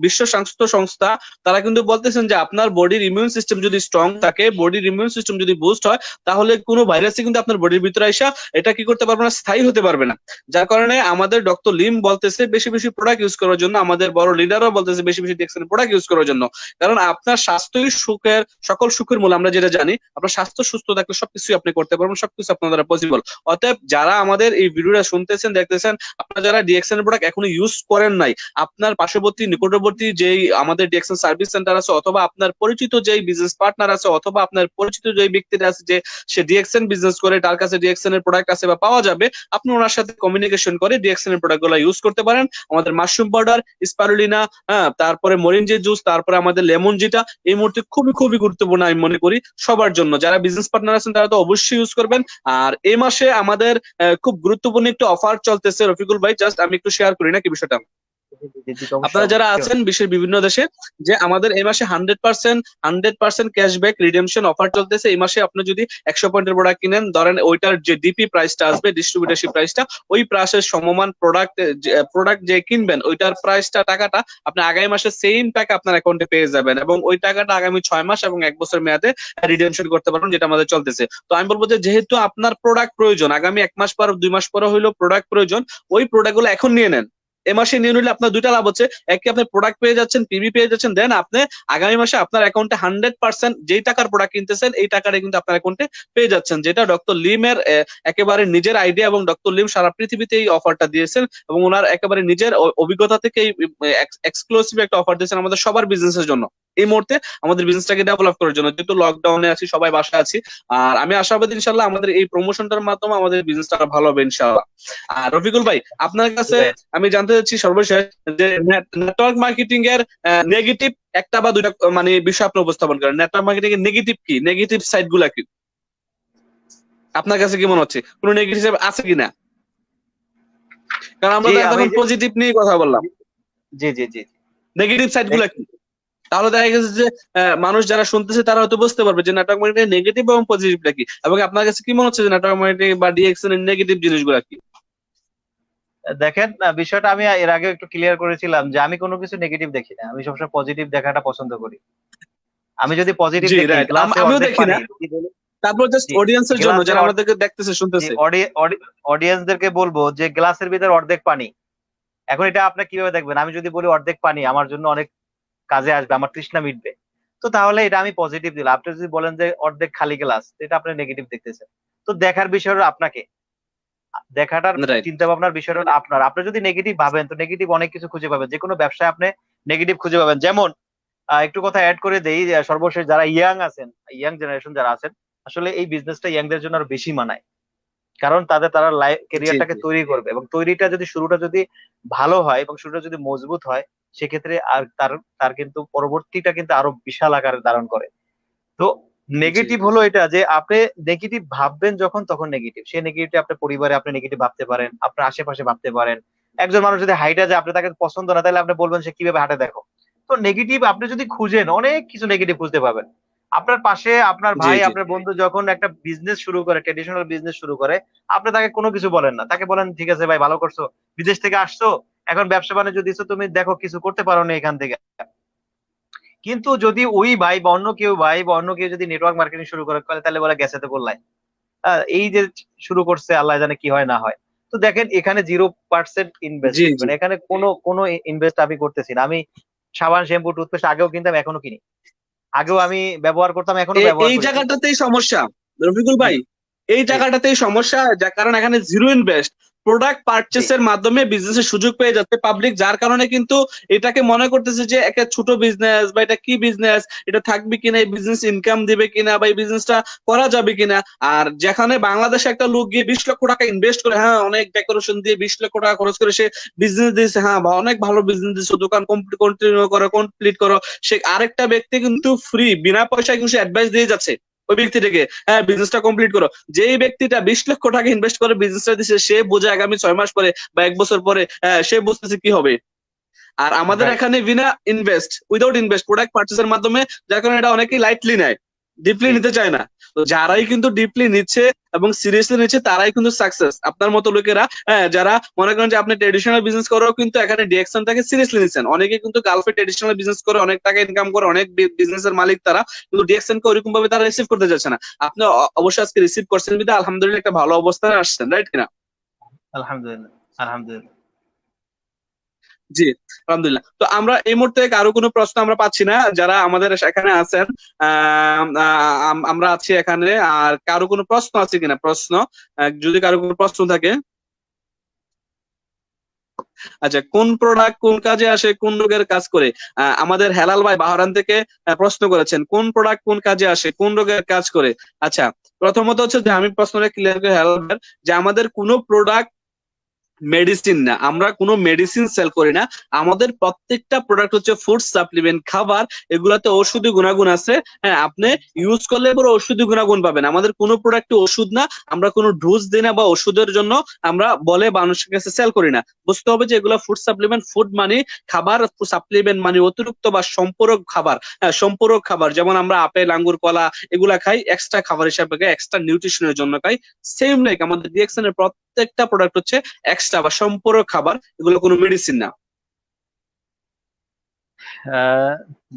বিশ্ব স্বাস্থ্য সংস্থা তারা কিন্তু বলতেছেন যে আপনার বডির ইমিউন সিস্টেম যদি স্ট্রং থাকে, বডির ইমিউন সিস্টেম যদি বুস্ট হয়, তাহলে কোনো ভাইরাসই কিন্তু আপনার বডির ভিতরে আইসা এটা কি করতে পারবে না, স্থায়ী হতে পারবে না। যার কারণে আমাদের ডক্টর লিম বলতেছে বেশি বেশি প্রোডাক্ট ইউজ করার জন্য, আমাদের বড় লিডারও বলতেছে বেশি বেশি ডিএক্সএন প্রোডাক্ট ইউজ করার জন্য। কারণ আপনার স্বাস্থ্যই সুখের, সকল সুখের মূল, আমরা যেটা জানি। আপনার স্বাস্থ্য সুস্থ থাকলে সবকিছুই আপনি করতে পারবেন, সবকিছু আপনার দ্বারা পসিবল। অতএব যারা আমাদের এই ভিডিওটা শুনতেছেন দেখতেছেন, আপনারা যারা ডিএক্সএন প্রোডাক্ট এখনো ইউজ করেন নাই, আপনার পার্শ্ববর্তী নিকটবর্তী যেই আমাদের ডিএক্সএন সার্ভিস সেন্টার আছে, অথবা আপনার পরিচিত যেই বিজনেস পার্টনার আছে, অথবা আপনার পরিচিত যেই ব্যক্তিটা আছে যে সে ডিএক্সএন বিজনেস করে, তার কাছে ডিএক্সএন এর প্রোডাক্ট আছে বা পাওয়া যাবে, আপনি ওনার সাথে কমিউনিকেশন করে ডিএক্সএন এর প্রোডাক্ট গুলো ইউজ করতে পারেন। আমাদের মাশরুম পাউডার, স্পারুলিনা, হ্যাঁ, তারপরে মরিনজি জুস, তারপরে আমাদের লেমন, যেটা এই মুহূর্তে খুবই খুবই গুরুত্বপূর্ণ আমি মনে করি সবার জন্য। যারা বিজনেস পার্টনার আছেন তারা তো অবশ্যই ইউজ করবেন। আর এই মাসে আমাদের খুব গুরুত্বপূর্ণ একটা অফার চলতেছে রফিকুল ভাই, জাস্ট আমি একটু শেয়ার করি নাকি বিষয়টা। আপনারা যারা আছেন বিশ্বের বিভিন্ন দেশে, যে আমাদের এই মাসে 100% ক্যাশব্যাক রিডেমশন অফার চলতেছে। এই মাসে আপনি যদি 100 পয়েন্টের প্রোডাক্ট কিনেন, ধরেন ওইটার যে ডিপি প্রাইসটা আসবে, ডিস্ট্রিবিউটারশিপ প্রাইসটা, ওই প্রাইসের সমমান প্রোডাক্ট যে কিনবেন ওইটার প্রাইসটা, টাকাটা আপনি আগামী মাসে সেম টাকা আপনার অ্যাকাউন্টে পেয়ে যাবেন, এবং ওই টাকাটা আগামী 6 মাস এবং 1 বছর মেয়াদে রিডেমশন করতে পারবেন, যেটা আমাদের চলতেছে। তো আমি বলবো যে যেহেতু আপনার প্রোডাক্ট প্রয়োজন, আগামী 1 মাস পর 2 মাস পরে হইলো প্রোডাক্ট প্রয়োজন, ওই প্রোডাক্ট গুলো এখন নিয়ে নেন। এ মাসে নিয়ে নিলে আপনার দুইটা লাভ হচ্ছে, একে আপনি প্রোডাক্ট পেয়ে যাচ্ছেন, পিবি পেয়ে যাচ্ছেন, দেন আপনি আগামী মাসে আপনার অ্যাকাউন্টে 100% যেই টাকার প্রোডাক্ট কিনতেছেন এই টাকাটা কিন্তু আপনার অ্যাকাউন্টে পেয়ে যাচ্ছেন, যেটা ডক্টর লিমের একেবারে নিজের আইডিয়া, এবং ডক্টর লিম সারা পৃথিবীতে এই অফারটা দিয়েছেন, এবং ওনার একেবারে নিজের অভিজ্ঞতা থেকে এই এক্সক্লুসিভ একটা অফার দিয়েছেন আমাদের সবার বিজনেসের জন্য, এই মুহূর্তে আমাদের বিজনেসটাকে ডেভেলপ করার জন্য, যেহেতু লকডাউনে আছি, সবাই বাসায় আছি। আর আমি আশাবাদী ইনশাল্লাহ আমাদের এই প্রমোশনটার মাধ্যমে আমাদের বিজনেসটা ভালো হবে ইনশাল্লাহ। আর রফিকুল ভাই আপনার কাছে আমি জানতে চাচ্ছি সর্বশেষ যে নেটওয়ার্ক মার্কেটিং এর নেগেটিভ একটা বা দুইটা মানে বিষয় আপনি উপস্থাপন করেন। নেটওয়ার্ক মার্কেটিং এর নেগেটিভ কি, নেগেটিভ সাইড গুলা কি আপনার কাছে কি মনে হচ্ছে, কোন নেগেটিভ আছে কিনা? কারণ আমরা এখন পজিটিভ নিয়ে কথা বললাম। জি জি জি, নেগেটিভ সাইড গুলা কি? তাহলে দেখা গেছে যে মানুষ যারা শুনতেছে তারা হয়তো বুঝতে পারবে যে নেটওয়ার্ক মার্কেটিং নেগেটিভ এবং পজিটিভটা কি, এবং আপনার কাছে কি মনে হচ্ছে যে নেটওয়ার্ক মার্কেটিং বা ডিএক্সএন এর নেগেটিভ জিনিসগুলো কি? দেখেন, বিষয়টা আমি এর আগে একটু ক্লিয়ার করেছিলাম যে আমি কোনো কিছু নেগেটিভ দেখি না, আমি সবসময় পজিটিভ দেখাটা পছন্দ করি। আমি যদি পজিটিভ দেখি, আমিও দেখি না, তারপর জাস্ট অডিয়েন্সের জন্য যারা আমাদেরকে দেখতেছে শুনতেছে, অডিয়েন্সদেরকে বলবো যে গ্লাসের ভিতরে অর্ধেক পানি। এখন এটা আপনি কিভাবে দেখবেন? আমি যদি বলি অর্ধেক পানি আমার জন্য অনেক কাজে আসবে, আমার তৃষ্ণা মিটবে, তো তাহলে এটা আমি পজিটিভ দিলাম। আপনি যদি বলেন যে অর্ধেক খালি গ্লাস, এটা আপনি নেগেটিভ দেখতেছেন। তো দেখার বিষয়টা আপনাকে, দেখাটার চিন্তা ভাবনার বিষয়টা আপনার। আপনি যদি নেগেটিভ ভাবেন তো নেগেটিভ অনেক কিছু খুঁজে পাবেন, যে কোনো ব্যবসায় আপনি নেগেটিভ খুঁজে পাবেন। যেমন একটু কথা অ্যাড করে দেই, সর্বশেষ যারা ইয়াং আছেন, ইয়াং জেনারেশন যারা আছেন, আসলে এই বিজনেসটা ইয়াংদের জন্য আরো বেশি মানায়। কারণ তারা লাইফ ক্যারিয়ারটাকে তৈরি করবে, এবং তৈরিটা যদি শুরুটা যদি ভালো হয় এবং শুরুটা যদি মজবুত হয়, সেক্ষেত্রে আর তার কিন্তু পরবর্তীটা কিন্তু আরো বিশাল আকারে ধারণ করে। তো নেগেটিভ হলো এটা যে আপনি নেগেটিভ ভাববেন যখন, তখন নেগেটিভ, সেই নেগেটিভ আপনার পরিবারে আপনি নেগেটিভ ভাবতে পারেন, আপনার আশেপাশে ভাবতে পারেন। একজন মানুষ যদি হাইটা যায়, আপনি তাকে পছন্দ না, তাহলে আপনি বলবেন সে কিভাবে হাঁটে দেখো। তো নেগেটিভ আপনি যদি খুঁজেন, অনেক কিছু নেগেটিভ খুঁজতে পাবেন। আপনার পাশে আপনার ভাই, আপনার বন্ধু যখন একটা বিজনেস শুরু করে, ট্রেডিশনাল বিজনেস শুরু করে, আপনি তাকে কোনো কিছু বলেন না, তাকে বলেন ঠিক আছে ভাই, ভালো করছো, বিদেশ থেকে আসছো, এখন ব্যবসা বাণিজ্য দিচ্ছ, তুমি দেখো কিছু করতে পারো না এখান থেকে। কিন্তু যদি ওই ভাই বা অন্য কেউ যদি নেটওয়ার্ক মার্কেটিং শুরু করে, তাহলে বলে গেছে তো করলাই, এই যে শুরু করছে, আল্লাহ জানে কি হয় না হয়। তো দেখেন, এখানে 0% ইনভেস্ট, মানে এখানে কোনো ইনভেস্ট আমি করতেছি না। আমি সাবান, শ্যাম্পু, টুথপেস্ট আগেও কিনতাম, এখনো কিনি, আগেও আমি ব্যবহার করতাম, এখনো ব্যবহার করি। এই জায়গাটাতেই সমস্যা রফিকুল ভাই, এই জায়গাটাতেই সমস্যা, যার কারণ এখানে জিরো ইনভেস্ট। প্রোডাক্ট জি পারচেসের মাধ্যমে বিজনেসের সুযোগ পেয়ে যাচ্ছে পাবলিক, যার কারণে কিন্তু এটাকে মনে করতেছে যে একটা ছোট বিজনেস বা এটা কি বিজনেস, এটা থাকবে কিনা, এই বিজনেস ইনকাম দিবে কিনা, বা এই বিজনেসটা করা যাবে কিনা। আর যেখানে বাংলাদেশে একটা লোক গিয়ে 20 লক্ষ টাকা ইনভেস্ট করে, হ্যাঁ অনেক ডেকোরেশন দিয়ে 20 লক্ষ টাকা খরচ করে সে বিজনেস দিয়েছে, হ্যাঁ বা অনেক ভালো বিজনেস দিচ্ছে, দোকান কন্টিনিউ করো, কমপ্লিট করো, সে আরেকটা ব্যক্তি কিন্তু ফ্রি বিনা পয়সায় কিন্তু অ্যাডভাইস দিয়ে যাচ্ছে ওই ব্যক্তিটাকে, হ্যাঁ বিজনেসটা কমপ্লিট করো। যেই ব্যক্তিটা 20 লক্ষ টাকা ইনভেস্ট করে বিজনেসটা দিচ্ছে, সে বোঝে আগামী 6 মাস পরে বা 1 বছর পরে সে বুঝতেছে কি হবে। আর আমাদের রাইট এখানে বিনা ইনভেস্ট, উইদাউট ইনভেস্ট প্রোডাক্ট পারচেসের মাধ্যমে, যার কারণে এটা অনেকেই লাইটলি নেয়, ডিপলি জি নিতে চায় না। তো যারাই কিন্তু ডিপলি নিচ্ছে এবং সিরিয়াসলি নিচ্ছে তারাই কিন্তু সাকসেস। আপনার মতো লোকেরা, হ্যাঁ যারা মনে করেন যে আপনি ট্রেডিশনাল বিজনেস করেও কিন্তু এখানে ডিএকশনটাকে সিরিয়াসলি নিচ্ছেন। অনেকে কিন্তু গালফে ট্রেডিশনাল বিজনেস করে অনেক টাকা ইনকাম করে, অনেক বিজনেসের মালিক তারা, কিন্তু ডিএকশনকে ওইরকম ভাবে তারা রিসিভ করতে যাচ্ছে না। আপনি অবশ্যই আজকে রিসিভ করছেন বিধায় আলহামদুলিল্লাহ একটা ভালো অবস্থানে আসছেন, রাইট কিনা? আলহামদুলিল্লাহ আলহামদুলিল্লাহ। জি, আলহামদুলিল্লাহ। তো আমরা এই মুহূর্তে কারো কোনো প্রশ্ন আমরা পাচ্ছি না, যারা আমাদের এখানে আছেন। আমরা আছি এখানে। আর কারো কোনো প্রশ্ন আছে কিনা? প্রশ্ন, যদি কারো কোনো প্রশ্ন থাকে। আচ্ছা, কোন প্রোডাক্ট কোন কাজে আসে, কোন রোগের কাজ করে? আমাদের হেলাল ভাই বাহরান থেকে প্রশ্ন করেছেন, কোন প্রোডাক্ট কোন কাজে আসে, কোন রোগের কাজ করে। আচ্ছা, প্রথমত হচ্ছে যে আমি প্রশ্নটা ক্লিয়ার করে হেলাল ভাই, যে আমাদের কোনো প্রোডাক্ট মেডিসিন না, আমরা কোনো মেডিসিন সেল করি না। আমাদের প্রত্যেকটা প্রোডাক্ট হচ্ছে ফুড সাপ্লিমেন্ট, খাবার। এগুলাতে ঔষধি গুণাগুণ আছে। হ্যাঁ, আপনি ইউজ করলে পরে ঔষধি গুণাগুণ পাবেন। আমাদের কোনো প্রোডাক্ট ওষুধ না, আমরা কোনো ডোজ দিই না বা ওষুধের জন্য আমরা বলে মানুষের কাছে সেল করি না। বুঝতে হবে যে এগুলো ফুড সাপ্লিমেন্ট, ফুড মানে খাবার, সাপ্লিমেন্ট মানে অতিরিক্ত বা সম্পূরক খাবার। হ্যাঁ, সম্পূরক খাবার, যেমন আমরা আপেল, আঙ্গুর, কলা এগুলা খাই এক্সট্রা খাবার হিসাবে, এক্সট্রা নিউট্রিশনের জন্য খাই। সেম লাইক আমাদের ডিএক্সএন এর প্রত্যেকটা প্রোডাক্ট হচ্ছে এক্সট্রা বা সম্পূরক খাবার, এগুলো কোনো মেডিসিন না। আহ,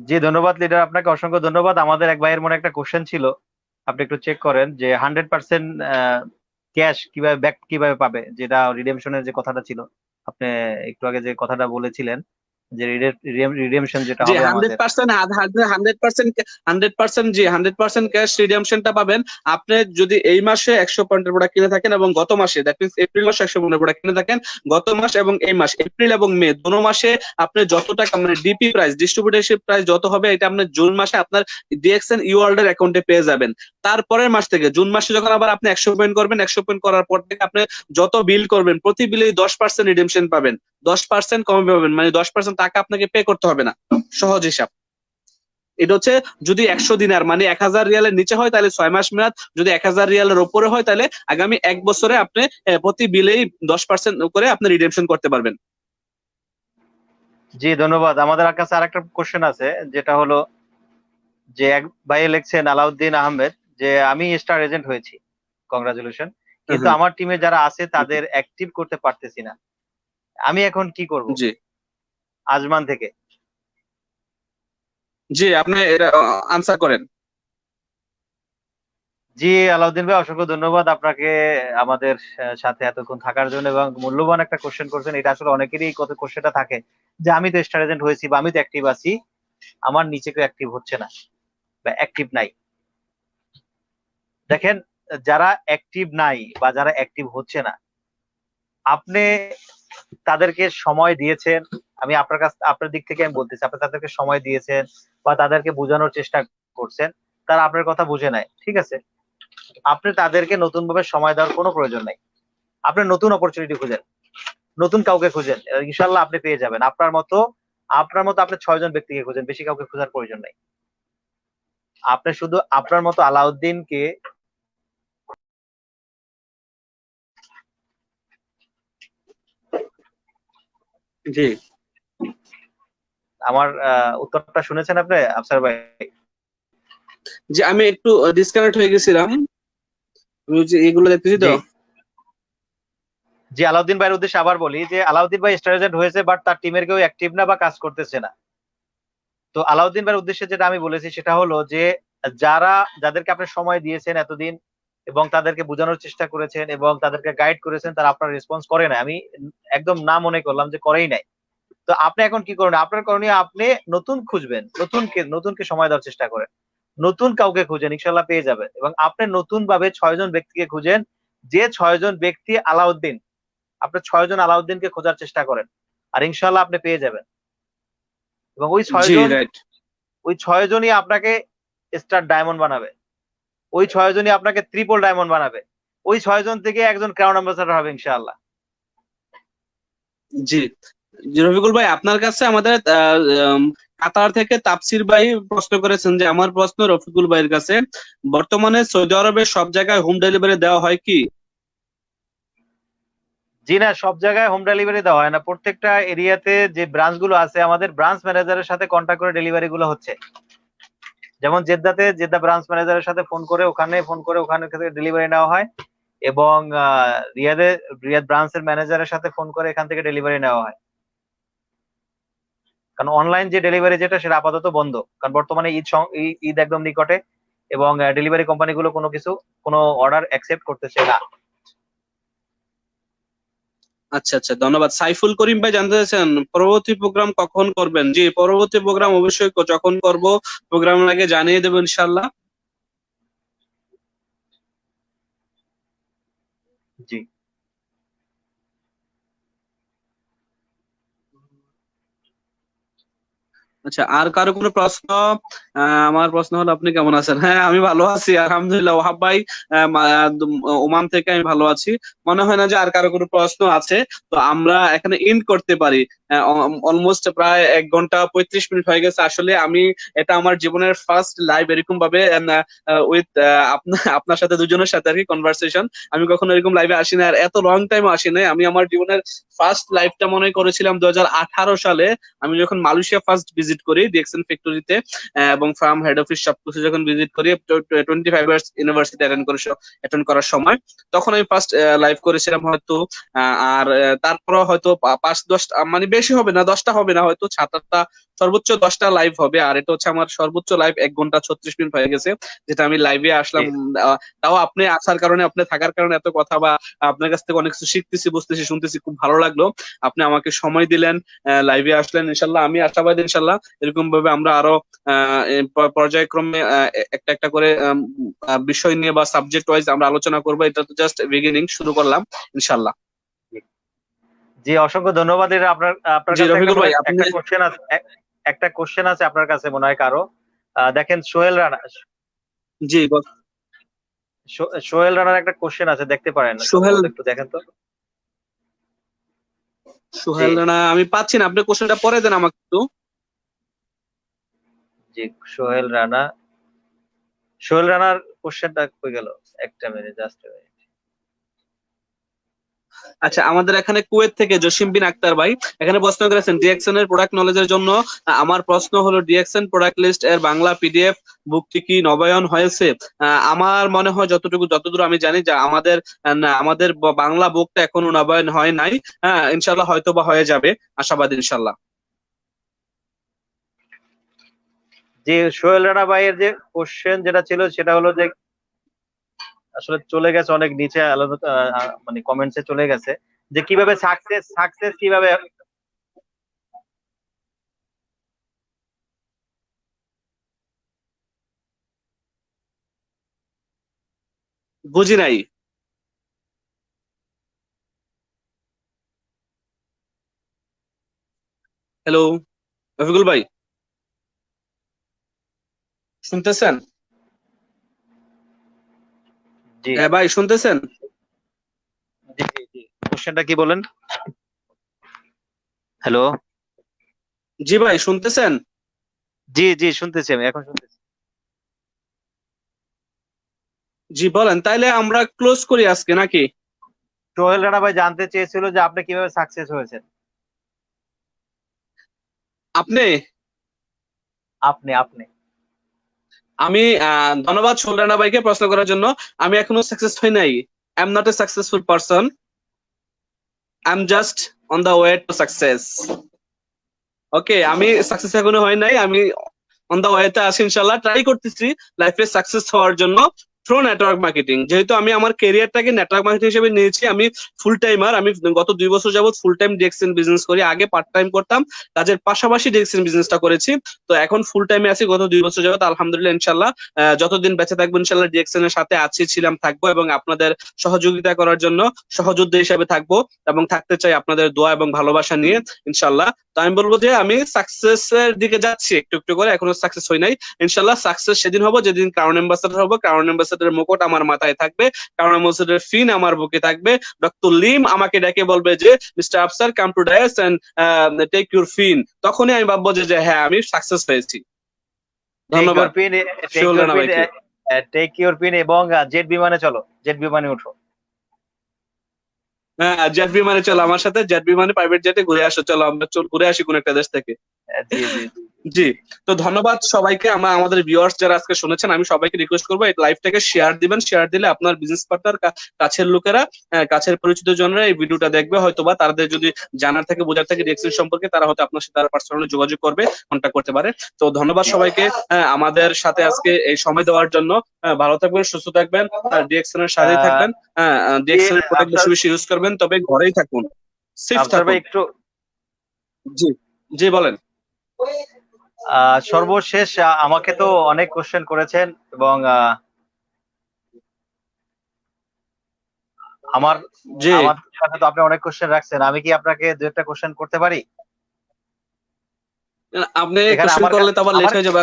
জি ধন্যবাদ লিডার, আপনাকে অসংখ্য ধন্যবাদ। আমাদের এক ভাইয়ের মনে একটা কোশ্চেন ছিল, আপনি একটু চেক করেন যে 100% ক্যাশ কিভাবে ব্যাক কিভাবে পাবে, যেটা রিডেমশনের যে কথাটা ছিল, আপনি একটু আগে যে কথাটা বলেছিলেন যে রিডেমশন যেটা জি, হবে হান্ড্রেড আমাদের। পার্সেন্ট 100%, 100%, জি 100% ক্যাশ রিডেমশনটা পাবেন। আপনি যদি এই মাসে 100 পয়েন্টের প্রোডাক্ট কিনে থাকেন এবং গত মাসে, দ্যাট মিনস এপ্রিল মাসে 100 পয়েন্টের প্রোডাক্ট কিনে থাকেন, গত মাস এবং এই মাস এপ্রিল এবং মে দোনো মাসে আপনি যত টাকা মানে ডিপি প্রাইস, ডিস্ট্রিবিউটরশিপ প্রাইস যত হবে, এটা আপনার জুন মাসে আপনার ডিএক্সএন ই ওয়ার্ল্ড এর অ্যাকাউন্টে পেয়ে যাবেন। তারপরের মাস থেকে জুন মাসে যখন আবার আপনি 100 পয়েন্ট করবেন, 100 পয়েন্ট করার পর থেকে আপনি যত বিল করবেন প্রতি বিলেই 10% রিডেমশন পাবেন। 10% কমে পাবেন, মানে 10% টাকা আপনাকে পে করতে হবে না। সহজ হিসাব। এটা হচ্ছে যদি 100 দিনার মানে 1000 রিয়ালের নিচে হয় তাহলে 6 মাস মেয়াদ, যদি 1000 রিয়ালের ওপরে হয় তাহলে আগামী 1 বছরে আপনি প্রতি বিলেই 10% করে আপনি রিডেমশন করতে পারবেন। জি ধন্যবাদ। আমাদের কাছে আরেকটা কোশ্চেন আছে, যেটা হলো যে এক ভাই লিখছেন আলাউদ্দিন আহমেদ, যে আমি স্টার এজেন্ট হয়েছি, কংগ্রাচুলেশন, হুম কিন্তু হুম। আমার টিমে যারা আছে তাদের অ্যাক্টিভ করতে পারতেছি না, আমি এখন কি করব? জি আজমান থেকে। জি, আপনি এটা আনসার করেন। জি আলাউদ্দিন ভাই, অসংখ্য ধন্যবাদ আপনাকে আমাদের সাথে এতক্ষণ থাকার জন্য, এবং মূল্যবান একটা কোশ্চেন করছেন। এটা আসলে অনেকেরই কত কোশ্চেনটা থাকে যে আমি তো স্টার এজেন্ট হয়েছি বা আমি তো অ্যাক্টিভ আছি, আমার নিচে কেউ অ্যাক্টিভ হচ্ছে না বা অ্যাক্টিভ নাই। দেখেন, যারা অ্যাক্টিভ নাই বা যারা অ্যাক্টিভ হচ্ছে না, আপনি তাদেরকে সময় দিয়েছেন, আমি আপনার কাছ আপনার দিক থেকে আমি বলতেছি, আপনি তাদেরকে সময় দিয়েছেন বা তাদেরকে বোঝানোর চেষ্টা করছেন, তারা আপনার কথা বুঝে নাই, ঠিক আছে, আপনি তাদেরকে নতুন ভাবে সময় দেওয়ার কোনো প্রয়োজন নাই। আপনি নতুন অপরচুনিটি খুঁজেন, নতুন কাউকে খুঁজেন, ইনশাল্লাহ আপনি পেয়ে যাবেন। আপনার মতো আপনি 6 জন ব্যক্তিকে খুঁজেন, বেশি কাউকে খোঁজার প্রয়োজন নাই। আপনি শুধু আপনার মতো আলাউদ্দিনকে। জি আমার উত্তরটা শুনেছেন আপনি আফসার ভাই? জি, আমি একটু ডিসকানেক্ট হয়ে গেছিলাম, আমি যে এগুলো দেখতেছি তো। জি জি, আলাউদ্দিন ভাইয়ের উদ্দেশ্যে আবার বলি যে আলাউদ্দিন ভাই স্টার এজেন্ট হয়েছে, বাট তার টিমের কেউ অ্যাক্টিভ না বা কাজ করতেছে না। তো আলাউদ্দিন ভাইয়ের উদ্দেশ্যে যেটা আমি বলেছি সেটা হলো যে যাদেরকে আপনি সময় দিয়েছেন এতদিন এবং তাদেরকে বোঝানোর চেষ্টা করেছেন এবং তাদেরকে গাইড করেছেন, তারা আপনার রেসপন্স করে না, আমি একদম না মনে করলাম যে করেই নাই। তো আপনি এখন কি করবেন? আপনার করণীয়, আপনি নতুন খুঁজবেন, নতুনকে সময় দেওয়ার চেষ্টা করেন, নতুন কাউকে খুঁজেন, ইনশাল্লাহ পেয়ে যাবেন। এবং আপনি নতুন ভাবে 6 জন ব্যক্তিকে খুঁজেন, যে 6 জন ব্যক্তি আলাউদ্দিন আপনি 6 জন আলাউদ্দিনকে খোঁজার চেষ্টা করেন, আর ইনশাল্লাহ আপনি পেয়ে যাবেন। এবং জি রাইট। ওই 6 জনই আপনাকে স্টার ডায়মন্ড বানাবে, ওই 6 জনই আপনাকে ট্রিপল ডায়মন্ড বানাবে, ওই 6 জন থেকে একজন ক্রাউন অ্যাম্বাসাডর হবে ইনশাআল্লাহ। জি জি, রফিকুল ভাই আপনার কাছে আমাদের কাতার থেকে তাপসির ভাই প্রশ্ন করেছেন যে আমার প্রশ্ন রফিকুল ভাইয়ের কাছে, বর্তমানে সৌদি আরবের সব জায়গায় হোম ডেলিভারি দেওয়া হয় কি? জি না, সব জায়গায় হোম ডেলিভারি দেওয়া হয় না। প্রত্যেকটা এরিয়াতে যে ব্রাঞ্চ গুলো আছে, আমাদের ব্রাঞ্চ ম্যানেজারের সাথে কন্ট্যাক্ট করে ডেলিভারি গুলো হচ্ছে। যেমন জেদ্দাতে জেদ্দা ব্রাঞ্চ ম্যানেজারের সাথে ফোন করে ওখানে থেকে ডেলিভারি নেওয়া হয়, এবং রিয়াদ ব্রাঞ্চের ম্যানেজারের সাথে ফোন করে এখান থেকে ডেলিভারি নেওয়া হয়। কারণ অনলাইন যে ডেলিভারি যেটা, সেটা আপাতত বন্ধ, কারণ বর্তমানে ঈদ একদম নিকটে, এবং ডেলিভারি কোম্পানিগুলো কোনো অর্ডার অ্যাকসেপ্ট করতেছে না। আচ্ছা আচ্ছা, ধন্যবাদ। সাইফুল করিম ভাই জানতে চাইছেন পরবর্তী প্রোগ্রাম কখন করবেন? জি, পরবর্তী প্রোগ্রাম অবশ্যই যখন করব প্রোগ্রামের আগে জানিয়ে দেবো ইনশাল্লাহ। জি। আচ্ছা, আর কারো কোনো প্রশ্ন? আমার প্রশ্ন হলো আপনি কেমন আছেন? হ্যাঁ, আমি ভালো আছি আলহামদুলিল্লাহ। ওহাব ভাই ওমান থেকে আমি ভালো আছি। মনে হয় না যে আর কারো কোনো প্রশ্ন আছে, তো আমরা এখানে ইন্ড করতে পারি। অলমোস্ট প্রায় 1 ঘন্টা 35 মিনিট হয়ে গেছে। আসলে আমি এটা আমার জীবনের ফার্স্ট লাইভ এরকম ভাবে উইথ আপনার সাথে, দুজনের সাথে আর কি কনভারসেশন। আমি কখনো এরকম লাইভে আসি না, আর এত লং টাইম আসি নাই। আমি আমার জীবনের ফার্স্ট লাইভটা মনে করেছিলাম 2018 সালে, আমি যখন মালয়েশিয়া ফার্স্ট ভিজিট করি ডিএক্সএন ফ্যাক্টরিতে, এবং ফার্ম হেড অফিস সবকিছু যখন ভিজিট করি 25 ইয়ার্স ইউনিভার্সিটি অ্যাটেন্ড করার সময়, তখন আমি ফার্স্ট লাইভ করেছিলাম হয়তো। আর তারপরে হয়তো 5-10টা, মানে বেশি হবে না, 10টা হবে না, হয়তো 7-8টা, সর্বোচ্চ 10টা লাইভ হবে। আর এটা হচ্ছে আমার সর্বোচ্চ লাইভ 1 ঘন্টা 36 মিনিট হয়ে গেছে, যেটা আমি লাইভে আসলাম। তাও আপনি আসার কারণে, আপনি থাকার কারণে এত কথা, বা আপনার কাছ থেকে অনেক কিছু শিখতেছি, বুঝতেছি, শুনতেছি, খুব ভালো লাগলো। আপনি আমাকে সময় দিলেন, লাইভে আসলেন। ইনশাল্লাহ আমি আশাবাদী, ইনশাল্লাহ এরকম ভাবে আমরা আরো পর্যায়ক্রমে একটা একটা করে বিষয় নিয়ে বা সাবজেক্ট ওয়াইজ আমরা আলোচনা করবো। এটা তো জাস্ট বিগিনিং, শুরু করলাম ইনশাল্লাহ। জি, অসংখ্য ধন্যবাদ। এটা আপনার জি কাছে রফিকুল ভাই, আপনি একটা কোশ্চেন আছে আপনার কাছে মনে হয় কারো। দেখেন, সোহেল রানা, জি সোহেল রানার একটা কোশ্চেন আছে, দেখতে পারেন সোহেল, সম্ভবত, একটু দেখেন তো। জি। সোহেল রানা আমি পাচ্ছি না, আপনি কোশ্চেনটা পরে দেন আমাকে একটু। জি, সোহেল রানার কোশ্চেনটা কই গেল? একটা মিনিট, জাস্ট। আচ্ছা, আমাদের এখানে কুয়েত থেকে জসিম বিন আক্তার ভাই এখানে প্রশ্ন করেছেন ডিএক্সএন এর প্রোডাক্ট নলেজের জন্য। আমার প্রশ্ন হলো ডিএক্সএন প্রোডাক্ট লিস্ট এর বাংলা পিডিএফ বুকটি কি নবায়ন হয়েছে? আমার মনে হয় যতদূর আমি জানি যে আমাদের বাংলা বুকটা এখনো নবায়ন হয় নাই। হ্যাঁ, ইনশাল্লাহ হয়তো বা হয়ে যাবে, আশাবাদী ইনশাল্লাহ। যে সোহেল রানা ভাইয়ের যে কোশ্চেন যেটা ছিল, সেটা হলো যে আসলে চলে গেছে অনেক নিচে, মানে কমেন্টসে চলে গেছে, যে কিভাবে সাকসেস কিভাবে। বুঝি নাই। হ্যালো রফিকুল ভাই, শুনতেছেন? জি হ্যাঁ ভাই, শুনতেছেন? জি জি জি, কোশ্চেনটা কি বলেন? হ্যালো। জি ভাই, শুনতেছেন? জি জি, শুনতেছি, আমি এখন শুনতেছি। জি বলেন, তাইলে আমরা ক্লোজ করি আজকে নাকি? সোহেল রানা ভাই জানতে চেয়েছিল যে আপনি কিভাবে সাকসেস হয়েছেন। আপনি? আপনি আমি ধন্যবাদ সুলরানা ভাইকে প্রশ্ন করার জন্য। আমি এখনো সাকসেস হই নাই। I am not a successful person, I am just on the way to success. Okay, আমি সাকসেস এখনো হয় নাই, আমি অন দা ওয়েতে আছি, ইনশাল্লাহ ট্রাই করতেছি লাইফে সাকসেস হওয়ার জন্য। Through network marketing. যেহেতু আমি আমার ক্যারিয়ারটাকে নেটওয়ার্ক মার্কেটিং হিসেবে নিয়েছি, আমি ফুল টাইমার। আমি গত 2 বছর যাবত ফুল টাইম ডিএক্সএন বিজনেস করি। আগে পার্ট টাইম করতাম, কাজের পাশাপাশি ডিএক্সএন বিজনেসটা করেছি। তো এখন ফুল টাইমে আছি গত 2 বছর যাবত, আলহামদুলিল্লাহ। ইনশাল্লাহ যতদিন বেঁচে থাকবো ইনশাল্লাহ ডিএক্সএন এর সাথে আছি, ছিলাম, থাকবো, এবং আপনাদের সহযোগিতা করার জন্য সহযোদ্ধা হিসেবে থাকবো এবং থাকতে চাই আপনাদের দোয়া এবং ভালোবাসা নিয়ে ইনশাল্লাহ। তো আমি বলবো যে আমি সাকসেস এর দিকে যাচ্ছি একটু একটু করে, এখনো সাকসেস হই নাই। ইনশাল্লাহ সাকসেস সেদিন হবো যেদিন ক্রাউন অ্যাম্বাসাডর হবো। ক্রাউন অ্যাম্বাসাডারের মুকুট আমার মাথায় থাকবে, ক্রাউন অ্যাম্বাসাডারের ফিন আমার বুকে থাকবে। ডক্টর লিম আমাকে ডেকে বলবে যে mister Afsar come to dais and take your fin. তখনই আমি ভাববো যে হ্যাঁ আমি সাকসেস পেয়েছি। ধন্যবাদ। শিওর ভাইকে। টেক ইউর পিন এবং জেট বিমানে চলো, জেট বিমানে উঠো। হ্যাঁ, জেট বিমানে চলো আমার সাথে, জেট বিমানে প্রাইভেট জেটে ঘুরে আসো, চলো আমরা ঘুরে আসি কোন একটা দেশ থেকে। জি জি জি। জি। তো ধন্যবাদ সবাইকে। আমাদের ভিউয়ার্স যারা আজকে শুনেছেন, আমি সবাইকে রিকোয়েস্ট করবো এই লাইভটাকে শেয়ার দিবেন। শেয়ার দিলে আপনার বিজনেস পার্টনার, কাছের লোকেরা, কাছের পরিচিত জনরা এই ভিডিওটা দেখবে। হয়তোবা তাদের যদি জানার থাকে, বোঝার থাকে ডিএক্সএন সম্পর্কে, তারা হয়তো আপনার সাথে পার্সোনালি যোগাযোগ করবে, কন্ট্যাক্ট করতে পারে। তো ধন্যবাদ সবাইকে আমাদের সাথে আজকে এই সময় দেওয়ার জন্য। ভালো থাকবেন, সুস্থ থাকবেন, আর ডিএক্সএন এর সাথেই থাকবেন। ডিএক্সএন এর প্রোডাক্ট বেশি বেশি ইউজ করবেন, তবে ঘরেই থাকুন, সেফ থাকুন। একটু জি জি বলেন। সর্বশেষ আমাকে তো অনেক কোশ্চেন করেছেন এবং আমার সাথে তো আপনি অনেক কোশ্চেন রাখছেন। আমি কি আপনাকে দু একটা কোশ্চেন করতে পারি? আপনি কোশ্চেন করলে তো আবার লেট হয়ে যাবে।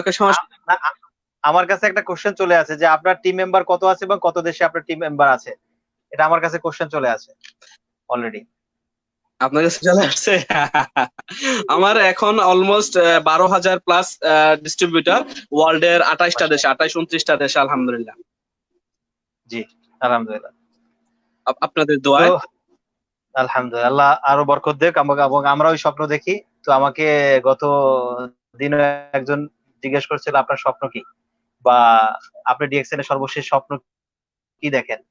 আমার কাছে একটা কোশ্চেন চলে আছে যে আপনার টিম মেম্বার কত আছে এবং কত দেশে আপনার টিম মেম্বার আছে, এটা আমার কাছে কোশ্চেন চলে আছে অলরেডি। আপনার কাছে চলে আসছে? আমার এখন অলমোস্ট 12,000 প্লাস ডিস্ট্রিবিউটর ওয়ার্ল্ডের 28টা দেশে, 28-29টা দেশে, আলহামদুলিল্লাহ। জি আলহামদুলিল্লাহ, আপনাদের দোয়ায়। আলহামদুলিল্লাহ আরো বরকত দেখ। এবং আমরা ওই স্বপ্ন দেখি। তো আমাকে গত দিন একজন জিজ্ঞেস করছিল আপনার স্বপ্ন কি, বা আপনি ডিএক্সএন এর সর্বশেষ স্বপ্ন কি দেখেন।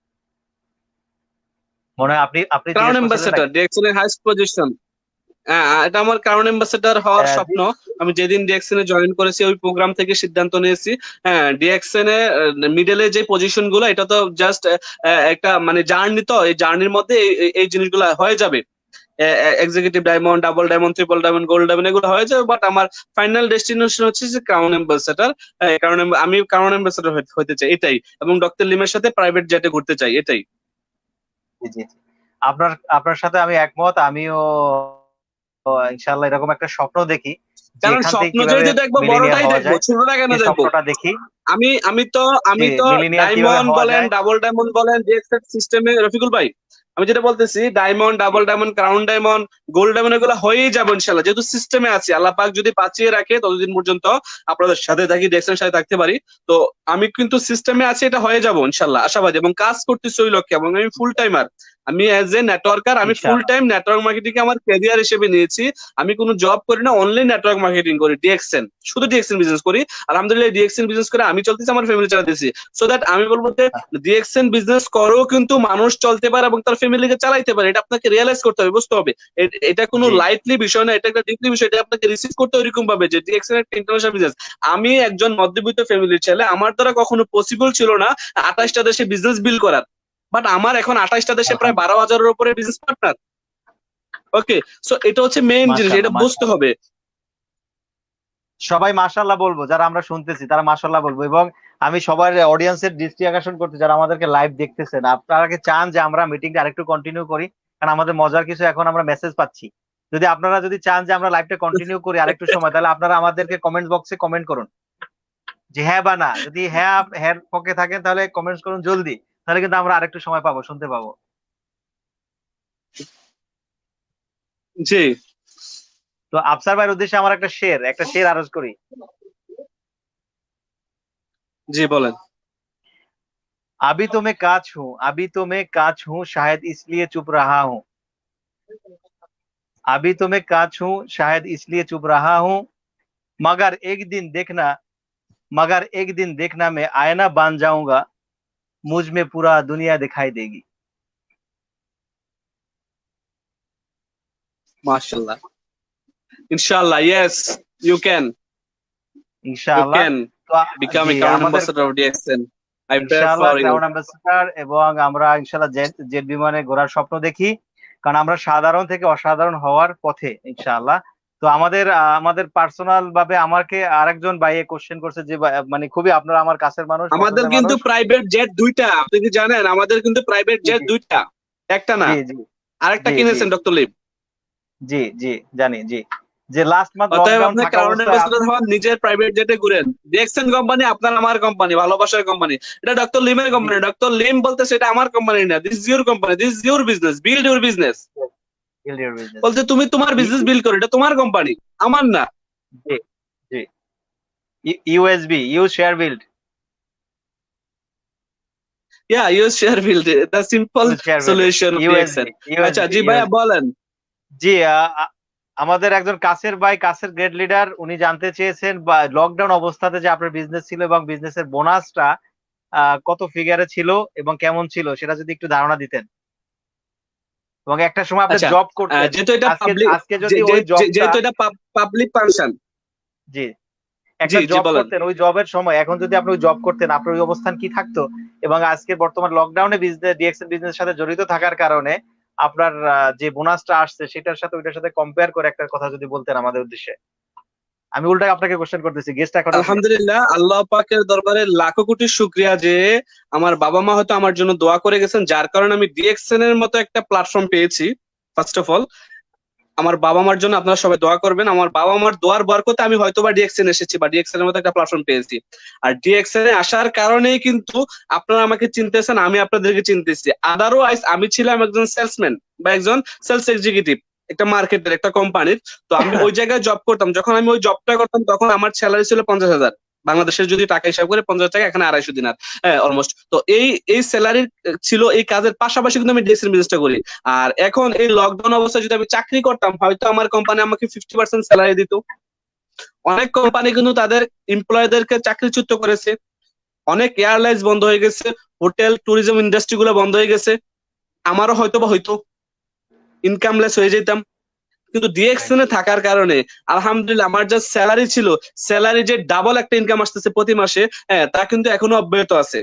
মনে হয় আপনি ক্রাউন অ্যাম্বাসেডর, ডিএক্সএন এর হাইস্ট পজিশন। এটা আমার ক্রাউন অ্যাম্বাসেডর হওয়ার স্বপ্ন। আমি যেদিন ডিএক্সএন এ জয়েন করেছি ওই প্রোগ্রাম থেকে সিদ্ধান্ত নিয়েছি, হ্যাঁ ডিএক্সএন এ মিডলে যে পজিশন গুলো, এটা তো জাস্ট একটা মানে জার্নি, তো এই জার্নির মধ্যে এই জিনিসগুলো হয়ে যাবে। Executive diamond, double diamond, triple diamond, gold diamond, এগুলো হয়ে যাবে। বাট আমার ফাইনাল ডেস্টিনেশন হচ্ছে যে ক্রাউন অ্যাম্বাসেডর। কারণ আমি ক্রাউন অ্যাম্বাসেডর হতে চাই, এটাই। এবং ডক্টর লিমের সাথে প্রাইভেট জেটে ঘুরতে চাই, এটাই। আপনার সাথে আমি একমত। আমিও ইনশাআল্লাহ এরকম একটা স্বপ্ন দেখি, কারণ স্বপ্ন যেহেতু দেখবো বড়টাই দেখবো, ছোটটা কেন দেখবো? দেখি। আমি তো ডায়মন্ড বলেন, ডাবল ডায়মন্ড বলেন, ডিএক্সএন সিস্টেমে, রফিকুল ভাই আমি যেটা বলতেছি, diamond, double diamond, crown diamond, gold diamond, এগুলো হয়েই যাবে ইনশাল্লাহ, যেহেতু সিস্টেমে আছে। আল্লাহ পাক যদি বাঁচিয়ে রাখে ততদিন পর্যন্ত আপনাদের সাথে থাকি, ডিএক্সএন সাথে থাকতে পারি। তো আমি কিন্তু সিস্টেমে আছি, এটা হয়ে যাবো ইনশাল্লাহ, আশাবাদী। এবং কাজ করতেছি ওই লক্ষ্যে, এবং আমি ফুল টাইমার। আমি অ্যাজ এ নেটওয়ার্কার, আমি ফুল টাইম নেটওয়ার্ক মার্কেটিং আমার ক্যারিয়ার হিসেবে নিয়েছি। আমি কোনো জব করি না, অনলি নেটওয়ার্ক মার্কেটিং করি, ডিএক্সএন, শুধু ডিএক্সএন বিজনেস করি। আলহামদুলিল্লাহ ডিএক্সএন বিজনেস করে আমি চলতেছি, আমার ফ্যামিলি চালাতেছি। সো দ্যাট আমি বলবো যে ডিএক্সএন বিজনেস করেও কিন্তু মানুষ চলতে পারে এবং তার ফ্যামিলিকে চালাইতে পারে। এটা আপনাকে রিয়েলাইজ করতে হবে, বুঝতে হবে। এটা কোনো লাইটলি বিষয় না, এটা একটা ডিপলি বিষয়। এটা আপনাকে রিসিভ করতে ওইরকম ভাবে যে ডিএক্সএন একটা ইন্টারন্যাশনাল বিজনেস। আমি একজন মধ্যবিত্ত ফ্যামিলির ছেলে, আমার দ্বারা কখনো পসিবল ছিল না 28টা দেশে বিজনেস বিল্ড করার। বাট আমার এখন 28টা দেশে প্রায় 12,000-এর উপরে বিজনেস পার্টনার। ওকে, সো এটা হচ্ছে মেইন জিনিস, এটা বুঝতে হবে। সবাই মাশাআল্লাহ বলবো, যারা আমরা শুনতেছি তারা মাশাআল্লাহ বলবো। এবং আমি সবার অডিয়েন্সের দৃষ্টি আকর্ষণ করতে, যারা আমাদেরকে লাইভ দেখতেছেন, আপনারা কি চান যে আমরা মিটিংটা আরেকটু কন্টিনিউ করি? কারণ আমাদের মজার কিছু এখন আমরা মেসেজ পাচ্ছি। যদি আপনারা চান যে আমরা লাইভটা কন্টিনিউ করি আরেকটু সময়, তাহলে আপনারা আমাদেরকে কমেন্ট বক্সে কমেন্ট করুন যে হ্যাঁ বা না। যদি হ্যাঁ পক্ষে থাকেন তাহলে কমেন্টস করুন জলদি, তাহলে কিন্তু আমরা আরেকটু সময় পাবো, শুনতে পাবো। জি। তো আফসার ভাইয়ের উদ্দেশ্যে আমার একটা শের আরজ করি। জি বলেন। अभी तो मैं काच हूँ शायद इसलिए चुप रहा हूँ। अभी तो मैं काच हूँ शायद इसलिए चुप रहा हूँ, मगर एक दिन देखना मैं आईना बन जाऊंगा, मुझ में पूरा दुनिया दिखाई देगी। माशाल्लाह, इंशाल्लाह, yes you can, इंशाल्लाह you can become a crown ambassador of DXN. I pray ইনশাআল্লাহ ফর ইউ। ক্রাউন অ্যাম্বাসেডর, এবং আমরা ইনশাআল্লাহ জেট জেট বিমানে ঘোরার স্বপ্ন দেখি, কারণ আমরা সাধারণ থেকে অসাধারণ হওয়ার পথে ইনশাআল্লাহ। তো আমাদের পার্সোনাল ভাবে আমাকে আরেকজন ভাইয়ে কোশ্চেন করছে যে মানে খুবই আপনারা আমার কাছের মানুষ, আমাদের পছন্দের কিন্তু মানুষ। প্রাইভেট জেট দুইটা, আপনি কি জানেন? আমাদের কিন্তু প্রাইভেট জি জেট জি দুইটা, একটা না। জি জি আরেকটা জি জি কিনেছেন ডক্টর লিম। জি জি জানি, জি, যে লাস্ট মান্থ অতএব লকডাউন আপনি থাকা ক্রাউন অবস্থায় অ্যাম্বাসেডর হন, নিজের প্রাইভেট জেটে ঘুরেন। ডিএক্সএন কোম্পানি আপনার আমার কোম্পানি, ভালোবাসার কোম্পানি। এটা ডক্টর লিমের জি, কোম্পানি। ডক্টর লিম বলতে সেটা আমার কোম্পানি না, this is your company, this is your business, build your business. build your business। বলতে তুমি তোমার বিজনেস বিল্ড করো, এটা তোমার কোম্পানি, আমার না। জি জি USB, you share build, yeah, you share build, the simple you share build, solution of DXN. USB আচ্ছা ইউএসবি জি ভাইয়া ইউএসবি। বলেন। জি, আমাদের একজন কাছের ভাই, কাছের গ্রেড লিডার, উনি জানতে চেয়েছেন বা লকডাউন অবস্থাতে যে আপনার বিজনেস ছিল এবং বিজনেসের বোনাসটা কত ফিগারে ছিল এবং কেমন ছিল, সেটা যদি একটু ধারণা দিতেন। এবং একটা সময় আপনি আচ্ছা, জব করতেন, যেহেতু এটা আজকে পাবলিক, আজকে যদি ওই জবটা, যেহেতু এটা পাবলিক ফাংশন। জি, জি একটা জি জব বলেন। করতেন, ওই জবের সময় এখন যদি আপনি ওই জব করতেন, আপনার ওই অবস্থান কি থাকতো? এবং আজকে বর্তমান লকডাউনে বিজনেস, ডিএক্সএন বিজনেস সাথে জড়িত থাকার কারণে আপনার যে বোনাসটা আসছে সেটার সাথে ওইটার সাথে কম্পেয়ার করে একটা কথা যদি বলতেন আমাদের উদ্দেশ্যে। আমি উল্টা আপনাকে কোশ্চেন করতেছি, গেস্ট এখন আপনি। আলহামদুলিল্লাহ, আল্লাহ পাকের দরবারে লাখো কোটি শুকরিয়া যে আমার বাবা মা হয়তো আমার জন্য দোয়া করে গেছেন, যার কারণে আমি ডিএক্সএন এর মতো একটা প্ল্যাটফর্ম পেয়েছি। ফার্স্ট অফ অল, আমার বাবা মার জন্য আপনারা সবাই দোয়া করবেন। আমার বাবা মার দোয়ার বরকতে আমি হয়তো বা ডিএক্সএন এসেছি বা ডিএক্সএন এর মতো একটা প্ল্যাটফর্ম পেয়েছি। আর ডিএক্সএন এ আসার কারণেই কিন্তু আপনারা আমাকে চিনতেছেন, আমি আপনাদেরকে চিনতেছি। আদারওয়াইজ আমি ছিলাম একজন সেলসম্যান বা একজন সেলস এক্সিকিউটিভ, একটা মার্কেটের, একটা কোম্পানির। তো আমি ওই জায়গায় জব করতাম। যখন আমি ওই জবটা করতাম তখন আমার স্যালারি ছিল 50,000 বাংলাদেশের, যদি টাকা হিসাব করে 50,000 টাকা, এখানে 250 দিনার, হ্যাঁ অলমোস্ট। তো এই স্যালারি ছিল, এই কাজের পাশাপাশি কিন্তু আমি ডিএক্সএন বিজনেসটা করি। আর এখন এই লকডাউন অবস্থায় যদি আমি চাকরি করতাম, হয়তো আমার কোম্পানি আমাকে 50% স্যালারি দিত। অনেক কোম্পানি কিন্তু তাদের এমপ্লয়ীদেরকে চাকরিচ্যুত করেছে, অনেক এয়ারলাইন্স বন্ধ হয়ে গেছে, হোটেল ট্যুরিজম ইন্ডাস্ট্রি গুলো বন্ধ হয়ে গেছে। আমারও হয়তো বা হয়তো ইনকামলেস হয়ে যেতাম। কিন্তু ডিএক্সএন এ থাকার কারণে আলহামদুলিল্লাহ আমার যা স্যালারি ছিল, স্যালারি যে ডাবল একটা ইনকাম আসতেছে প্রতি মাসে, হ্যাঁ তা কিন্তু এখনো অব্যাহত আছে।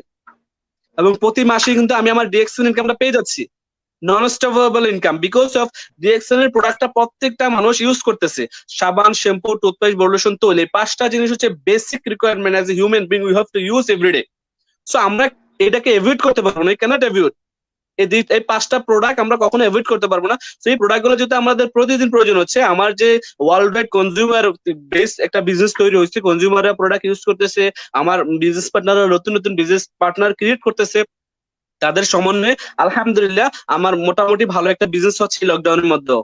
এবং প্রতি মাসে কিন্তু আমি আমার ডিএক্সএন ইনকামটা পেয়ে যাচ্ছি, নন স্টপেবল ইনকাম, বিকজ অফ ডিএক্সএন এর প্রোডাক্টটা প্রত্যেকটা মানুষ ইউজ করতেছে। সাবান, শ্যাম্পু, টুথপেস্ট, বডি লোশন, তেল, এই পাঁচটা জিনিস হচ্ছে basic requirement as a human being we have to use everyday. So আমরা এটাকে এভয়েড করতে পারবো না, ক্যানট এভয়েড। এই পাঁচটা প্রোডাক্ট আমরা কখনো এভয়েড করতে পারবো না। সেই প্রোডাক্ট গুলো যেহেতু আমাদের প্রতিদিন প্রয়োজন হচ্ছে, আমার যে ওয়ার্ল্ড ওয়াইড কনজিউমার বেস একটা বিজনেস তৈরি হচ্ছে, কনজিউমাররা প্রোডাক্ট ইউজ করতেছে, আমার বিজনেস পার্টনাররা নতুন নতুন বিজনেস পার্টনার ক্রিয়েট করতেছে, তাদের সমন্বয়ে আলহামদুলিল্লাহ আমার মোটামুটি ভালো একটা বিজনেস হচ্ছে লকডাউনের মধ্যে।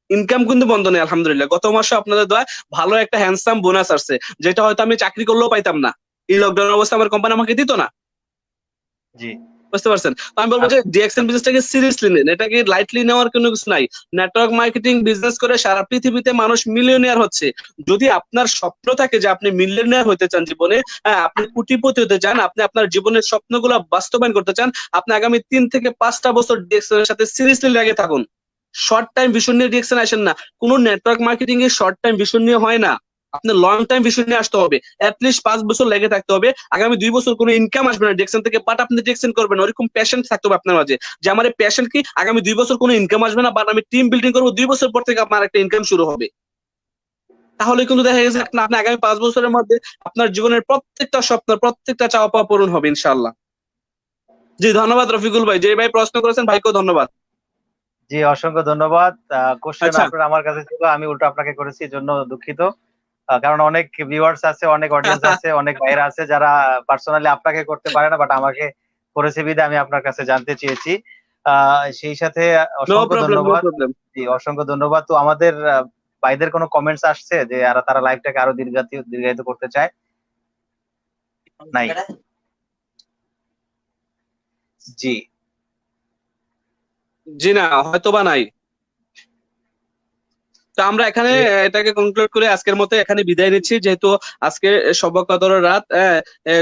ইনকাম কিন্তু বন্ধ নেই আলহামদুলিল্লাহ। গত মাসে আপনাদের দোয়ায় ভালো একটা হ্যান্ডসাম বোনাস আসছে, যেটা হয়তো আমি চাকরি করলেও পাইতাম না। এই লকডাউন অবস্থা আমার কোম্পানি আমাকে দিত না। জি, বুঝতে পারছেন? তো আমি বলবো যে ডিএক্সএন বিজনেসটাকে সিরিয়াসলি নেন, এটাকে লাইটলি নেওয়ার কোনো কিছু নাই। নেটওয়ার্ক মার্কেটিং বিজনেস করে সারা পৃথিবীতে মানুষ মিলিয়নিয়ার হচ্ছে। যদি আপনার স্বপ্ন থাকে যে আপনি মিলিয়নিয়ার হতে চান জীবনে, হ্যাঁ আপনি কোটিপতি হতে চান, আপনি আপনার জীবনের স্বপ্নগুলো বাস্তবায়ন করতে চান, আপনি আগামী 3 থেকে 5টা বছর ডিএক্সএন এর সাথে সিরিয়াসলি লেগে থাকুন। শর্ট টাইম ভিশন নিয়ে ডিএক্সএন আসেন না। কোনো network marketing a short time vision নিয়ে হয় না। আপনার লং টাইম ভিশন নিয়ে আসতে হবে, অ্যাটলিস্ট 5 বছর লেগে থাকতে হবে। আগামী 2 বছর কোনো ইনকাম আসবে না ডিরেকশন থেকে, বাট আপনি ডিরেকশন করবেন, ওরকম প্যাশন থাকতে হবে আপনার মাঝে, যে আমার এই প্যাশন কি, আগামী 2 বছর কোনো ইনকাম আসবে না, বাট আমি টিম বিল্ডিং করবো, 2 বছর পর থেকে আপনার একটা ইনকাম শুরু হবে। তাহলে কিন্তু দেখা গেছে আপনি আগামী 5 বছরের মধ্যে আপনার জীবনের প্রত্যেকটা স্বপ্ন, প্রত্যেকটা চাওয়া পাওয়া পূরণ হবে ইনশাআল্লাহ। জি ধন্যবাদ রফিকুল ভাই, যে ভাই প্রশ্ন করেছেন ভাইকেও ধন্যবাদ। জি, অসংখ্য ধন্যবাদ। কোশ্চেন আচ্ছা। আপনার আমার কাছে ছিল, আমি উল্টো আপনাকে করেছি, এর জন্য দুঃখিত। কারণ অনেক ভিউয়ার্স আছে, অনেক অডিয়েন্স আছে, অনেক ভাইরা আছে যারা পার্সোনালি আপনাকে করতে পারে না, বাট আমাকে করেছে বিধে আমি আপনার কাছে জানতে চেয়েছি। সেই সাথে নো অসংখ্য প্রবলেম, নো ধন্যবাদ। প্রবলেম। জি, অসংখ্য ধন্যবাদ। তো আমাদের ভাইদের কোনো কমেন্টস আসছে যে তারা লাইভটাকে আরো দীর্ঘায়িত করতে চায়? নাই। জি জি না, হয়তো বা নাই। তো আমরা এখানে এটাকে কনক্লুড করে আজকের মতো এখানে বিদায় নিচ্ছি, যেহেতু আজকে শবে কদরের রাত।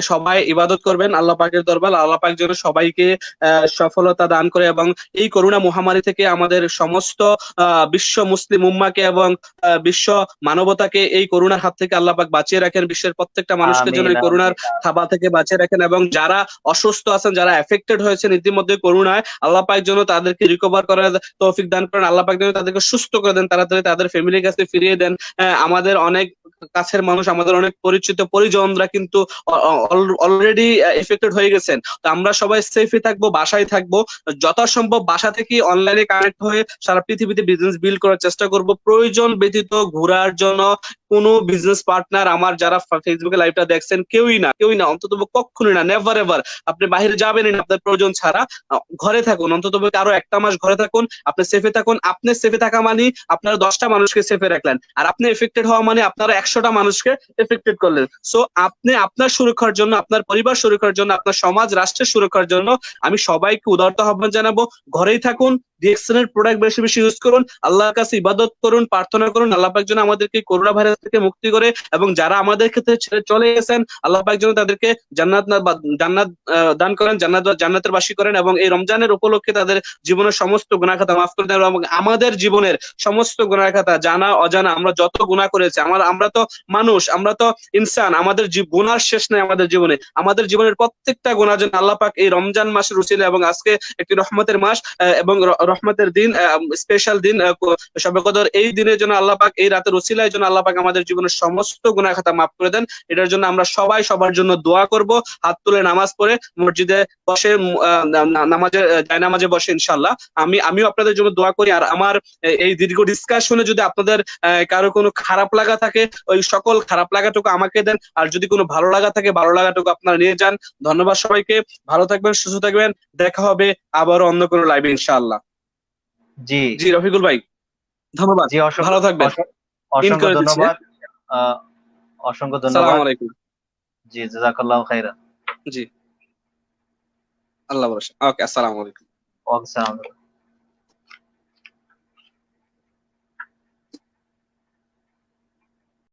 সবাই ইবাদত করবেন আল্লাহ পাকের দরবার, আল্লাহ পাক যেন সবাইকে সফলতা দান করে এবং এই করোনা মহামারী থেকে আমাদের সমস্ত বিশ্ব মুসলিম উম্মাকে এবং বিশ্ব মানবতাকে এই করোনার হাত থেকে আল্লাহ পাক বাঁচিয়ে রাখেন। বিশ্বের প্রত্যেকটা মানুষকে যেন আমিন এই করোনার আমিন থাবা থেকে বাঁচিয়ে রাখেন এবং যারা অসুস্থ আছেন, যারা এফেক্টেড হয়েছেন ইতিমধ্যে করোনায়, আল্লাহ পাক যেন তাদেরকে রিকভার করার তৌফিক দান করেন। আল্লাহ পাক যেন তাদেরকে সুস্থ করে দেন, তাড়াতাড়ি তাদের ফ্যামিলির কাছে ফিরিয়ে দেন। আমাদের অনেক কাছের মানুষ, আমাদের অনেক পরিচিত পরিজনরা কিন্তু অলরেডি এফেক্টেড হয়ে গেছেন। তো আমরা সবাই সেফই থাকবো, বাসায় থাকবো, যথাসম্ভব বাসা থেকে অনলাইনে কানেক্ট হয়ে সারা পৃথিবীতে বিজনেস বিল্ড করার চেষ্টা করব। প্রয়োজন ব্যতীত ঘোরার জন্য কোনো বিজনেস পার্টনার আমার যারা ফেসবুকে লাইভটা দেখছেন কেউই না অন্তত কখনোই না, নেভার এভার আপনি বাইরে যাবেনই না আপনার প্রয়োজন ছাড়া। ঘরে থাকুন, অন্তত আরো একটা মাস ঘরে থাকুন, আপনি সেফে থাকুন। আপনি সেফে থাকা মানে আপনারা 10টা মানুষকে সেফে রাখলেন, আর আপনি এফেক্টেড হওয়া মানে আপনারা 100টা মানুষকে এফেক্টেড করলেন। সো আপনি আপনার সুরক্ষার জন্য, আপনার পরিবার সুরক্ষার জন্য, আপনার সমাজ রাষ্ট্রের সুরক্ষার জন্য আমি সবাইকে উদারত আহ্বান জানাবো, ঘরেই থাকুন, ডিএক্সএন এর প্রোডাক্ট বেশি বেশি ইউজ করুন, আল্লাহর কাছে ইবাদত করুন, প্রার্থনা করুন আল্লাহ পাক যেন আমাদেরকে করোনা ভাইরাস থেকে মুক্তি করে, এবং যারা আমাদের ক্ষেত্রে ছেড়ে চলে গেছেন আল্লাহ পাক যেন তাদেরকে জান্নাত দান করেন, জান্নাতের বাসী করেন, এবং এই রমজানের উপলক্ষে তাদের জীবনের সমস্ত গুনাহ খাতা মাফ করে দেন, এবং আমাদের জীবনের সমস্ত গুনাহ খাতা জানা অজানা আমরা যত গুনাহ করেছি, আমরা তো মানুষ, আমরা তো ইনসান, আমাদের গুনার শেষ নাই আমাদের জীবনে। আমাদের জীবনের প্রত্যেকটা গুনাহ যেন আল্লাহ পাক এই রমজান মাসের উসিলা এবং আজকে একটি রহমতের মাস এবং রহমতের দিন, স্পেশাল দিন শবে কদর, এই দিনের জন্য আল্লাহ পাক, এই রাতের উসিলায় জন্য আল্লাহ পাক আমাদের জীবনের সমস্ত গুনাহ খাতা মাফ করে দেন। এটার জন্য আমরা সবাই সবার জন্য দোয়া করব, হাত তুলে নামাজ পড়ে মসজিদে বসে জায়নামাজে বসে ইনশাআল্লাহ। আমিও আপনাদের জন্য দোয়া করি। আর আমার এই দীর্ঘ ডিসকাশনে যদি আপনাদের কারো কোনো খারাপ লাগা থাকে, ওই সকল খারাপ লাগাটুকু আমাকে দেন, আর যদি কোনো ভালো লাগা থাকে ভালো লাগাটুকু আপনারা নিয়ে যান। ধন্যবাদ সবাইকে, ভালো থাকবেন, সুস্থ থাকবেন, দেখা হবে আবারও অন্য কোনো লাইভে ইনশাআল্লাহ। জি জি রফিকুল ভাই, ধন্যবাদ, জি ভালো থাকবেন। ইন অসংখ্য করে দিচ্ছি। ধন্যবাদ। অসংখ্য আসসালামু ধন্যবাদ। আলাইকুম। জি জাযাকাল্লাহু খাইরান। জি, আল্লাহ ভরসা। ওকে, আসসালামু আলাইকুম। ওয়ালাইকুম আসসালাম।